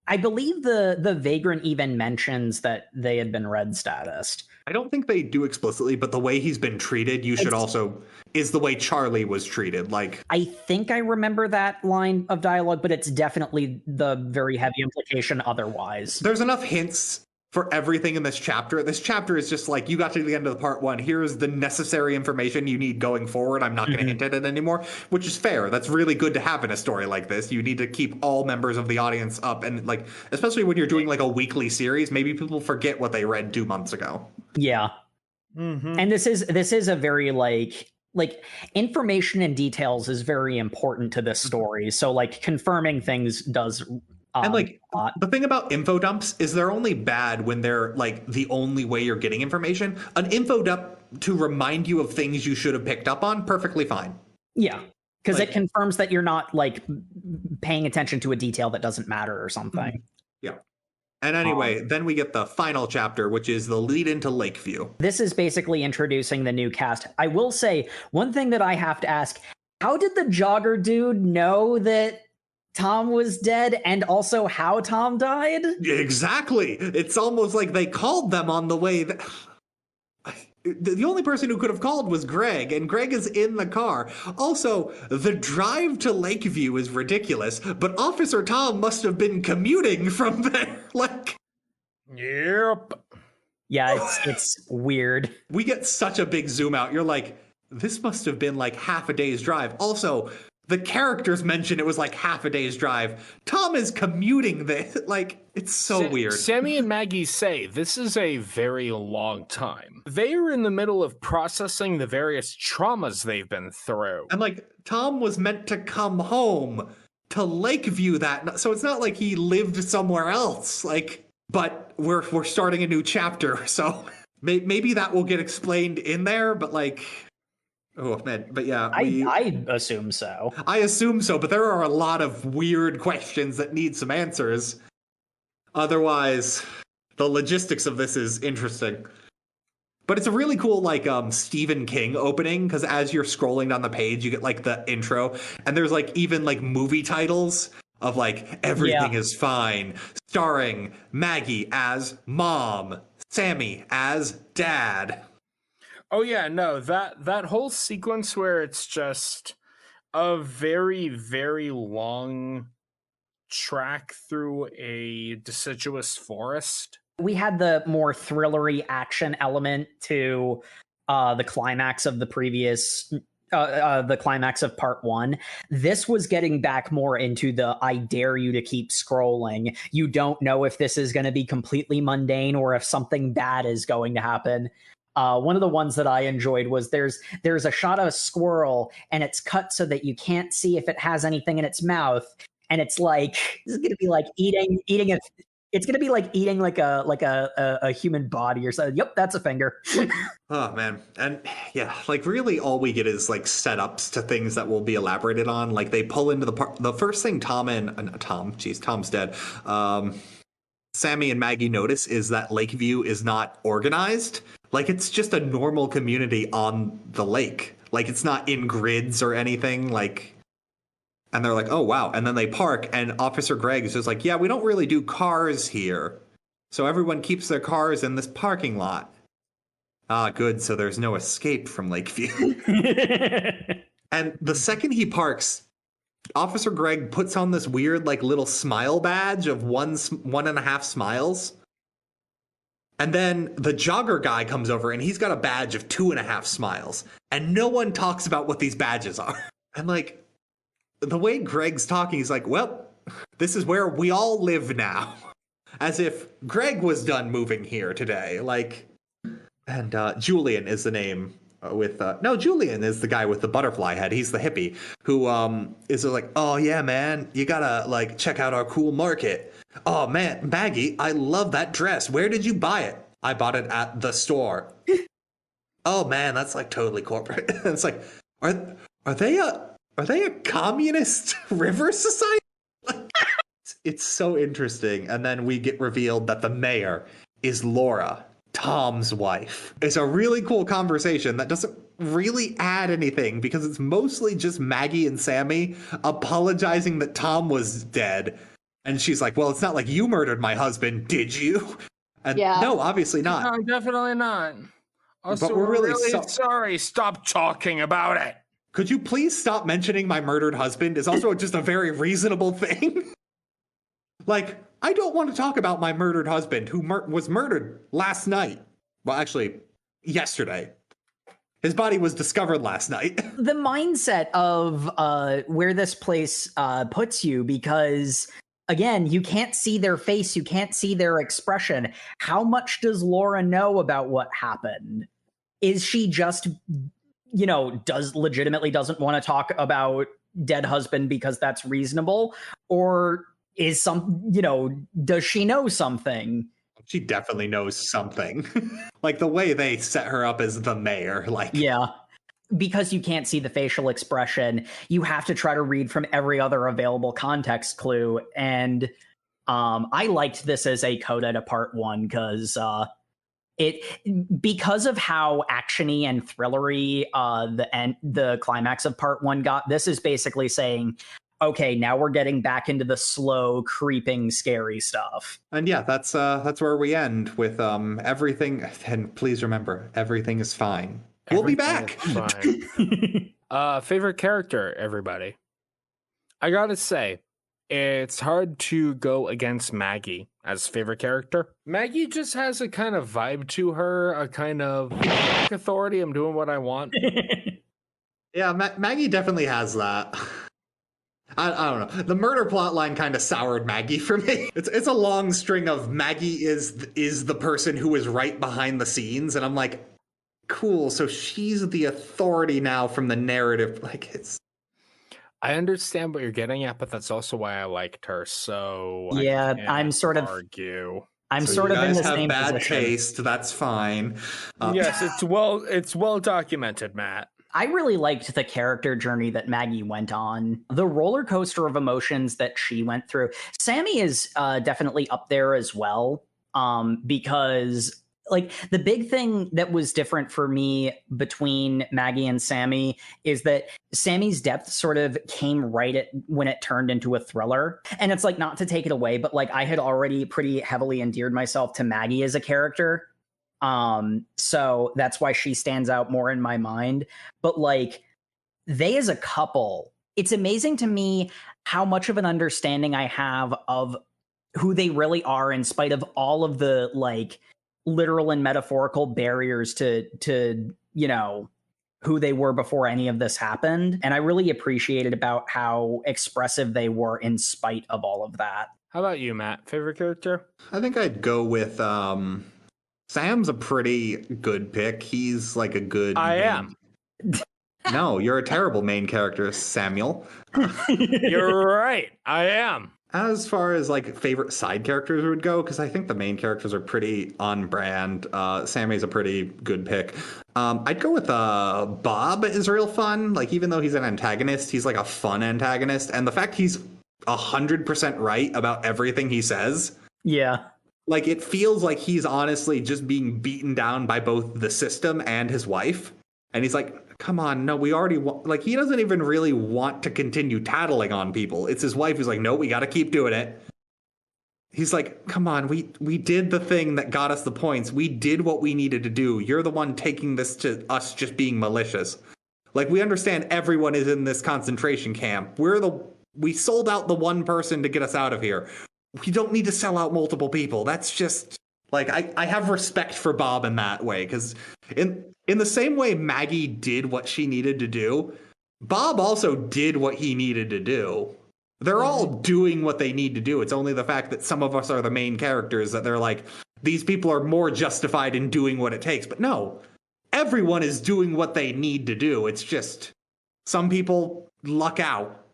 I believe the Vagrant even mentions that they had been red statused. I don't think they do explicitly, but the way he's been treated, is the way Charlie was treated. Like, I think I remember that line of dialogue, but it's definitely the very heavy implication otherwise. There's enough hints for everything in this chapter. This chapter is just like, you got to the end of the part one. Here's the necessary information you need going forward. I'm not going to hint at it anymore, which is fair. That's really good to have in a story like this. You need to keep all members of the audience up. And like, especially when you're doing like a weekly series, maybe people forget what they read 2 months ago. Yeah. And this is a very like information and details is very important to this story. So like confirming things does and like the thing about info dumps is they're only bad when they're like the only way you're getting information. An info dump to remind you of things you should have picked up on, perfectly fine. Yeah, because it confirms that you're not like paying attention to a detail that doesn't matter or something. Yeah. And anyway, then we get the final chapter, which is the lead into Lakeview. This is basically introducing the new cast. I will say one thing that I have to ask: how did the jogger dude know that Tom was dead, and also how Tom died? Exactly. It's almost like they called them on the way. The only person who could have called was Greg, and Greg is in the car. Also, the drive to Lakeview is ridiculous, but Officer Tom must have been commuting from there. Like, yep. Yeah, it's weird. We get such a big zoom out. You're like, this must have been like half a day's drive. Also, the characters mention it was like half a day's drive. Tom is commuting this. Like, it's so weird. Sammy and Maggie say this is a very long time. They are in the middle of processing the various traumas they've been through. And like, Tom was meant to come home to Lakeview so it's not like he lived somewhere else. Like, but we're starting a new chapter, so maybe that will get explained in there, but like, oh man, but yeah. I assume so. I assume so, but there are a lot of weird questions that need some answers. Otherwise, the logistics of this is interesting. But it's a really cool, like, Stephen King opening, because as you're scrolling down the page, you get, like, the intro, and there's, like, even, like, movie titles of, like, Everything is Fine, starring Maggie as Mom, Sammy as Dad. Oh yeah, no, that whole sequence where it's just a very, very long track through a deciduous forest. We had the more thrillery action element to the climax of the previous the climax of part one. This was getting back more into the I dare you to keep scrolling. You don't know if this is going to be completely mundane or if something bad is going to happen. One of the ones that I enjoyed was there's a shot of a squirrel and it's cut so that you can't see if it has anything in its mouth, and it's like this is going to be like eating a. It's going to be like eating like a human body or something. Yep, that's a finger. Oh man, and yeah, like really all we get is like setups to things that will be elaborated on. Like they pull into the first thing Tom's dead. Sammy and Maggie notice is that Lakeview is not organized. Like it's just a normal community on the lake. Like it's not in grids or anything. Like, and they're like, oh wow. And then they park, and Officer Greg is just like, yeah, we don't really do cars here. So everyone keeps their cars in this parking lot. Ah, good. So there's no escape from Lakeview. And the second he parks, Officer Greg puts on this weird, like, little smile badge of 1.5 smiles. And then the jogger guy comes over, and he's got a badge of 2.5 smiles. And no one talks about what these badges are. And, like, the way Greg's talking, he's like, well, this is where we all live now. As if Greg was done moving here today. Like, and Julian is the name. Julian is the guy with the butterfly head. He's the hippie who is like, oh yeah, man, you gotta like check out our cool market. Oh man, Maggie, I love that dress. Where did you buy it? I bought it at the store. Oh man, that's like totally corporate. It's like, are they a communist river society? It's so interesting. And then we get revealed that the mayor is Laura, Tom's wife. It's a really cool conversation that doesn't really add anything because it's mostly just Maggie and Sammy apologizing that Tom was dead. And she's like, well, it's not like you murdered my husband, did you? And no, obviously not. No, definitely not. Also, But we're really sorry. Stop talking about it. Could you please stop mentioning my murdered husband? Is also just a very reasonable thing. Like, I don't want to talk about my murdered husband who was murdered last night. Well, actually, yesterday. His body was discovered last night. The mindset of where this place puts you, because again, you can't see their face, you can't see their expression. How much does Laura know about what happened? Is she just, doesn't want to talk about dead husband because that's reasonable? Or is does she know something? She definitely knows something. Like the way they set her up as the mayor, like. Yeah. Because you can't see the facial expression, you have to try to read from every other available context clue. And I liked this as a coda to part one because of how actiony and thrillery the climax of part one got. This is basically saying, okay, now we're getting back into the slow, creeping, scary stuff. And yeah, that's where we end with everything. And please remember, everything is fine. We'll be back. Favorite character, everybody. I gotta say, it's hard to go against Maggie as favorite character. Maggie just has a kind of vibe to her, a kind of authority. I'm doing what I want. Yeah, Maggie definitely has that. I don't know. The murder plotline kind of soured Maggie for me. It's a long string of Maggie is the person who is right behind the scenes, and I'm like, cool. So she's the authority now from the narrative. Like I understand what you're getting at, but that's also why I liked her. So yeah, I'm sort of argue. I'm sort of in the same bad position. taste. That's fine. Yes, it's well documented, Matt. I really liked the character journey that Maggie went on, the roller coaster of emotions that she went through. Sammy is definitely up there as well, because like the big thing that was different for me between Maggie and Sammy is that Sammy's depth sort of came right when it turned into a thriller. And it's like, not to take it away, but like I had already pretty heavily endeared myself to Maggie as a character. So that's why she stands out more in my mind. But like they as a couple, it's amazing to me how much of an understanding I have of who they really are in spite of all of the like literal and metaphorical barriers to who they were before any of this happened. And I really appreciated about how expressive they were in spite of all of that. How about you, Matt? Favorite character? I think I'd go with Sam's a pretty good pick. He's like a good am. No, you're a terrible main character, Samuel. You're right. I am. As far as like favorite side characters would go, because I think the main characters are pretty on brand. Sammy's a pretty good pick. I'd go with Bob is real fun. Like even though he's an antagonist, he's like a fun antagonist. And the fact he's 100% right about everything he says. Yeah. Like it feels like he's honestly just being beaten down by both the system and his wife. And he's like, come on, no, we already want, like, he doesn't even really want to continue tattling on people. It's his wife who's like, no, we got to keep doing it. He's like, come on, we did the thing that got us the points. We did what we needed to do. You're the one taking this to us just being malicious. Like, we understand everyone is in this concentration camp. We sold out the one person to get us out of here. We don't need to sell out multiple people. That's just, like, I have respect for Bob in that way, because in the same way Maggie did what she needed to do, Bob also did what he needed to do. They're all doing what they need to do. It's only the fact that some of us are the main characters that they're like, these people are more justified in doing what it takes. But no, everyone is doing what they need to do. It's just some people luck out.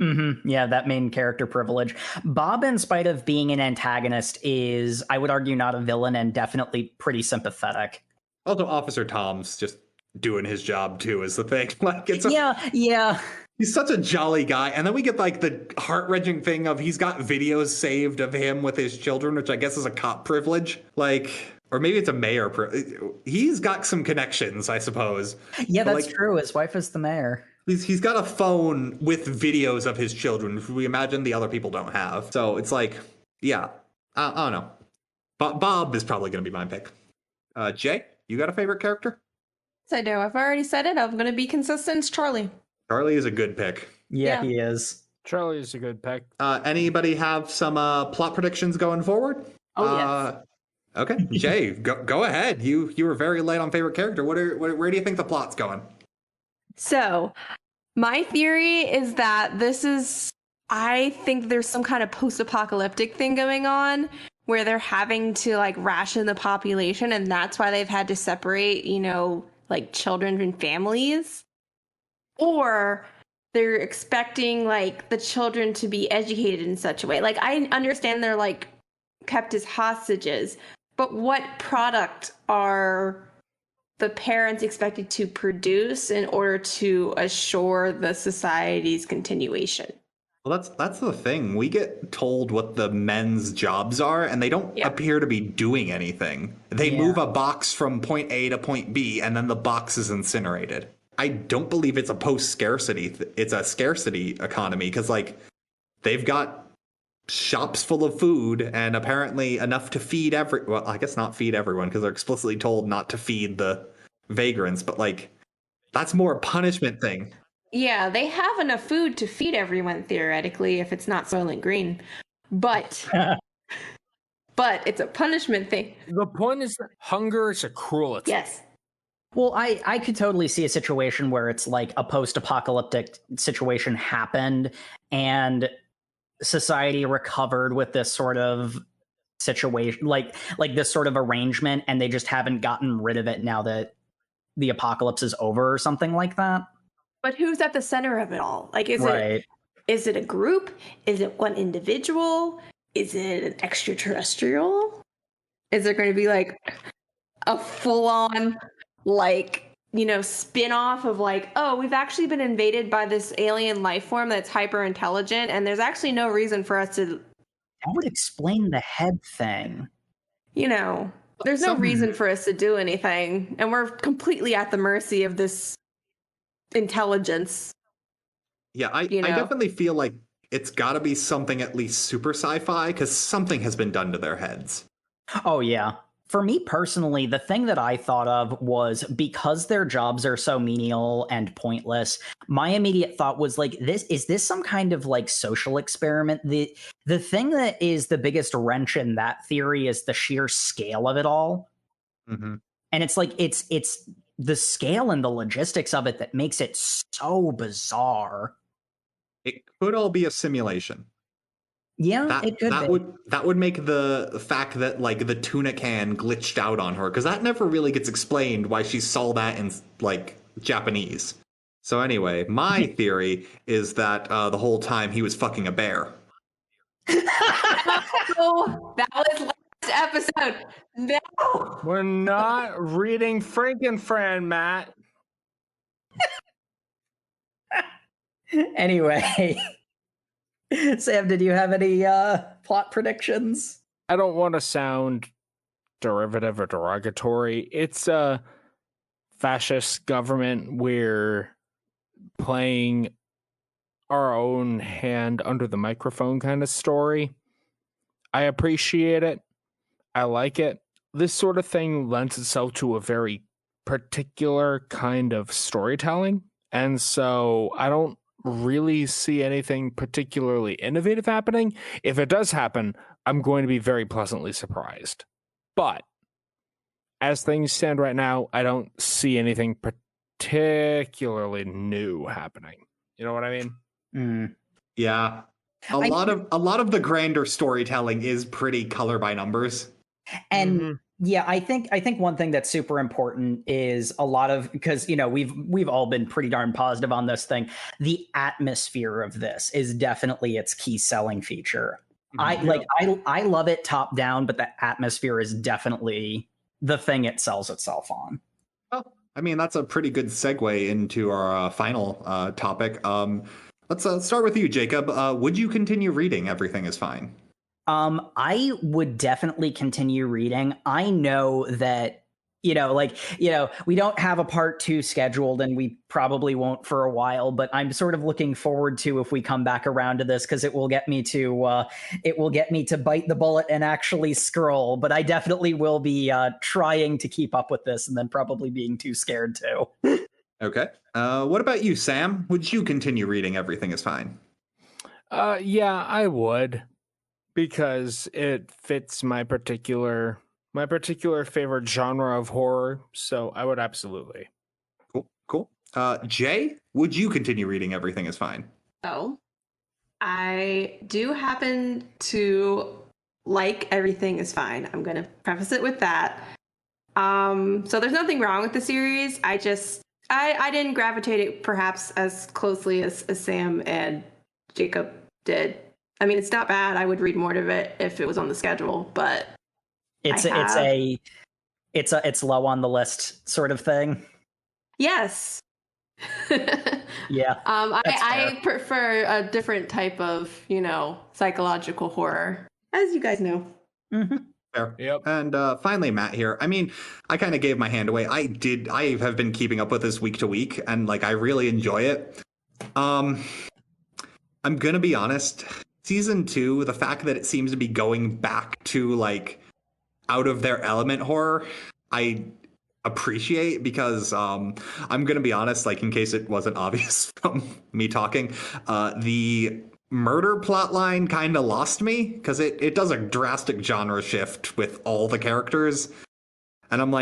Mm-hmm. Yeah, that main character privilege. Bob, in spite of being an antagonist, is, I would argue, not a villain and definitely pretty sympathetic. Also, Officer Tom's just doing his job too, is the thing. Like, yeah. He's such a jolly guy. And then we get like the heart-wrenching thing of he's got videos saved of him with his children, which I guess is a cop privilege. Like, or maybe it's a mayor. He's got some connections, I suppose. Yeah, But, that's true. His wife is the mayor. He's got a phone with videos of his children, which we imagine the other people don't have. So it's like, yeah, I don't know. Bob is probably going to be my pick. Jay, you got a favorite character? Yes, I do. I've already said it. I'm going to be consistent. It's Charlie. Charlie is a good pick. Yeah, he is. Charlie is a good pick. Anybody have some plot predictions going forward? Oh, yes. Okay, Jay, go ahead. You were very late on favorite character. Where do you think the plot's going? So, my theory is that I think there's some kind of post-apocalyptic thing going on where they're having to like ration the population, and that's why they've had to separate, like children and families. Or they're expecting like the children to be educated in such a way. Like, I understand they're like kept as hostages, but what product are the parents expected to produce in order to assure the society's continuation? Well, that's the thing. We get told what the men's jobs are, and they don't appear to be doing anything. They move a box from point A to point B, and then the box is incinerated. I don't believe it's a post-scarcity. It's a scarcity economy, because like they've got shops full of food and apparently enough to feed well, I guess not feed everyone, because they're explicitly told not to feed the vagrants, but like that's more a punishment thing. Yeah, they have enough food to feed everyone theoretically if it's not Soylent Green, but it's a punishment thing. The point is that hunger is a cruelty. Yes. Well, I could totally see a situation where it's like a post-apocalyptic situation happened and society recovered with this sort of situation, like this sort of arrangement, and they just haven't gotten rid of it now that the apocalypse is over or something like that. But who's at the center of it all? Like, is it a group? Is it one individual? Is it an extraterrestrial? Is there going to be like a full-on like, spin-off of like, oh, we've actually been invaded by this alien life form that's hyper intelligent, and there's actually no reason for us to. That would explain the head thing. There's no reason for us to do anything, and we're completely at the mercy of this intelligence. Yeah, I definitely feel like it's got to be something at least super sci-fi, because something has been done to their heads. Oh, yeah. For me personally, the thing that I thought of was because their jobs are so menial and pointless, my immediate thought was like, is this some kind of like social experiment? The thing that is the biggest wrench in that theory is the sheer scale of it all. Mm-hmm. And it's like, it's the scale and the logistics of it that makes it so bizarre. It could all be a simulation. Yeah, it could be. That would make the fact that like the tuna can glitched out on her, because that never really gets explained why she saw that in like Japanese. So anyway, my theory is that the whole time he was fucking a bear. Oh, that was last episode. No, We're not reading Frankenfran, Matt. Anyway. Sam, did you have any plot predictions? I don't want to sound derivative or derogatory. It's a fascist government. We're playing our own hand under the microphone kind of story. I appreciate it. I like it. This sort of thing lends itself to a very particular kind of storytelling. And so I don't really see anything particularly innovative happening. If it does happen, I'm going to be very pleasantly surprised. But as things stand right now, I don't see anything particularly new happening. You know what I mean? Mm. Yeah. A lot of the grander storytelling is pretty color by numbers. And yeah, I think one thing that's super important is a lot of, because we've all been pretty darn positive on this thing. The atmosphere of this is definitely its key selling feature. I love it top down, but the atmosphere is definitely the thing it sells itself on. Well, I mean, that's a pretty good segue into our final topic. Let's start with you, Jacob. Would you continue reading Everything is Fine? I would definitely continue reading. I know that, we don't have a part 2 scheduled, and we probably won't for a while, but I'm sort of looking forward to if we come back around to this, because it will get me to bite the bullet and actually scroll. But I definitely will be trying to keep up with this, and then probably being too scared too. Okay. What about you, Sam? Would you continue reading Everything is Fine? Yeah, I would, because it fits my particular favorite genre of horror. So I would absolutely. Cool. Jay, would you continue reading Everything is Fine? Oh, I do happen to like Everything is Fine. I'm going to preface it with that. So there's nothing wrong with the series. I didn't gravitate it perhaps as closely as Sam and Jacob did. I mean, it's not bad. I would read more of it if it was on the schedule, but it's low on the list sort of thing. Yes. Yeah. I prefer a different type of, psychological horror, as you guys know. Mm-hmm. Fair. Yep. And finally, Matt here. I mean, I kind of gave my hand away. I have been keeping up with this week to week, and I really enjoy it. I'm gonna be honest. Season 2, the fact that it seems to be going back to out of their element horror, I appreciate, because I'm gonna be honest, in case it wasn't obvious from me talking, the murder plotline kind of lost me, because it does a drastic genre shift with all the characters, and I'm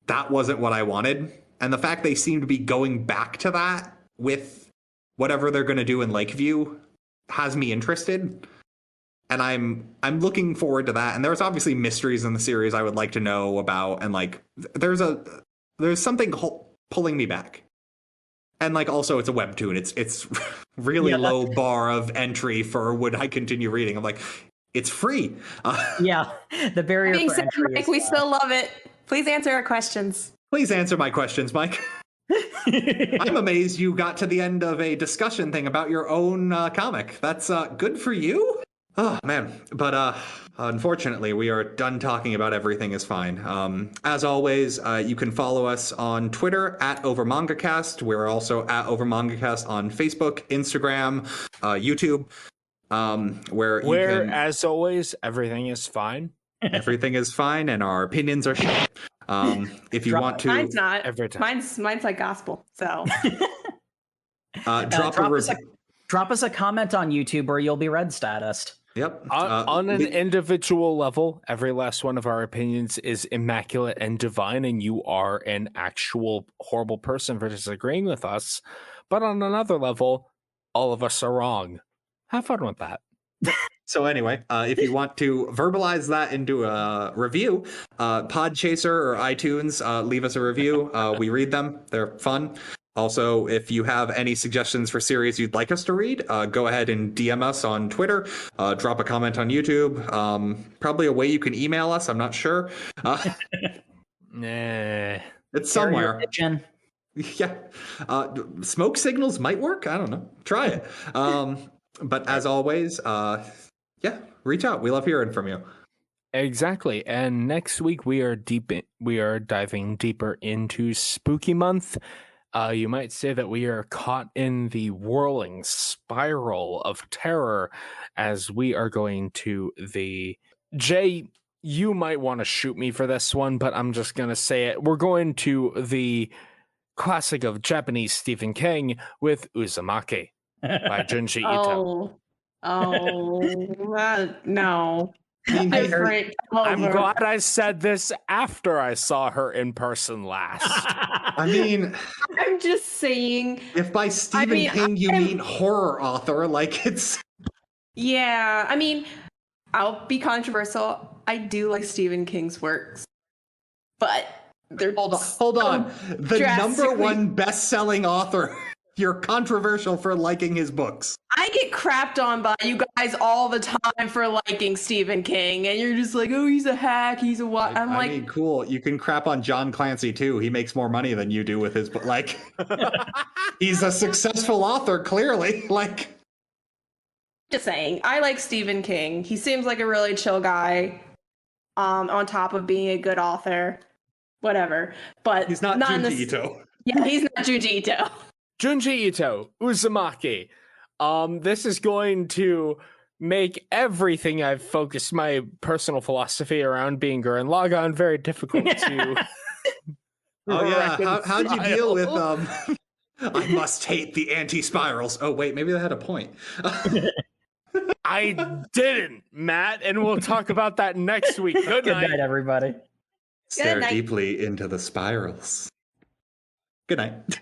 that wasn't what I wanted. And the fact they seem to be going back to that with whatever they're going to do in Lakeview has me interested, and I'm looking forward to that. And there's obviously mysteries in the series I would like to know about, and there's something pulling me back. And also it's a webtoon. It's really low bar of entry for would I continue reading. I'm it's free. Yeah, the barrier for entry. Mike, we still love it. Please answer our questions. Please answer my questions, Mike. I'm amazed you got to the end of a discussion thing about your own comic. That's good for you. Oh, man. But unfortunately, we are done talking about Everything is Fine. As always, you can follow us on Twitter at OverMangCast. We're also at OverMangCast on Facebook, Instagram, YouTube, where as always, everything is fine. Everything is fine, and our opinions are shit. If you want to, mine's not. Every time. Mine's like gospel. So drop us a comment on YouTube, or you'll be red statused. Yep. On an individual level, every last one of our opinions is immaculate and divine, and you are an actual horrible person for disagreeing with us. But on another level, all of us are wrong. Have fun with that. So anyway, if you want to verbalize that into a review, Podchaser or iTunes, leave us a review. We read them. They're fun. Also, if you have any suggestions for series you'd like us to read, go ahead and DM us on Twitter, drop a comment on YouTube. Probably a way you can email us. I'm not sure. Nah. It's somewhere. Yeah. Smoke signals might work. I don't know. Try it. But as always, reach out. We love hearing from you. Exactly. And next week we are diving deeper into Spooky Month. You might say that we are caught in the whirling spiral of terror as we are going to the... Jay, you might want to shoot me for this one, but I'm just going to say it. We're going to the classic of Japanese Stephen King with Uzumaki by Junji Ito. No. I'm glad I said this after I saw her in person last. I mean, I'm just saying. If by Stephen King you mean horror author, it's... Yeah, I mean, I'll be controversial. I do like Stephen King's works, but they're hold on. The number one best-selling author. You're controversial for liking his books. I get crapped on by you guys all the time for liking Stephen King, and you're just like, oh, he's a hack, he's a what? I mean, cool. You can crap on John Clancy too. He makes more money than you do with his book. He's a successful author, clearly. Just saying, I like Stephen King. He seems like a really chill guy. On top of being a good author, whatever. But he's not Junji Ito. Yeah, he's not Junji Ito. Junji Ito, Uzumaki. This is going to make everything I've focused my personal philosophy around being Gurren Lagann very difficult to. Oh yeah, how'd you deal with I must hate the anti-spirals. Oh wait, maybe they had a point. I didn't, Matt, and we'll talk about that next week. Good night, everybody. Stare deeply into the spirals. Good night.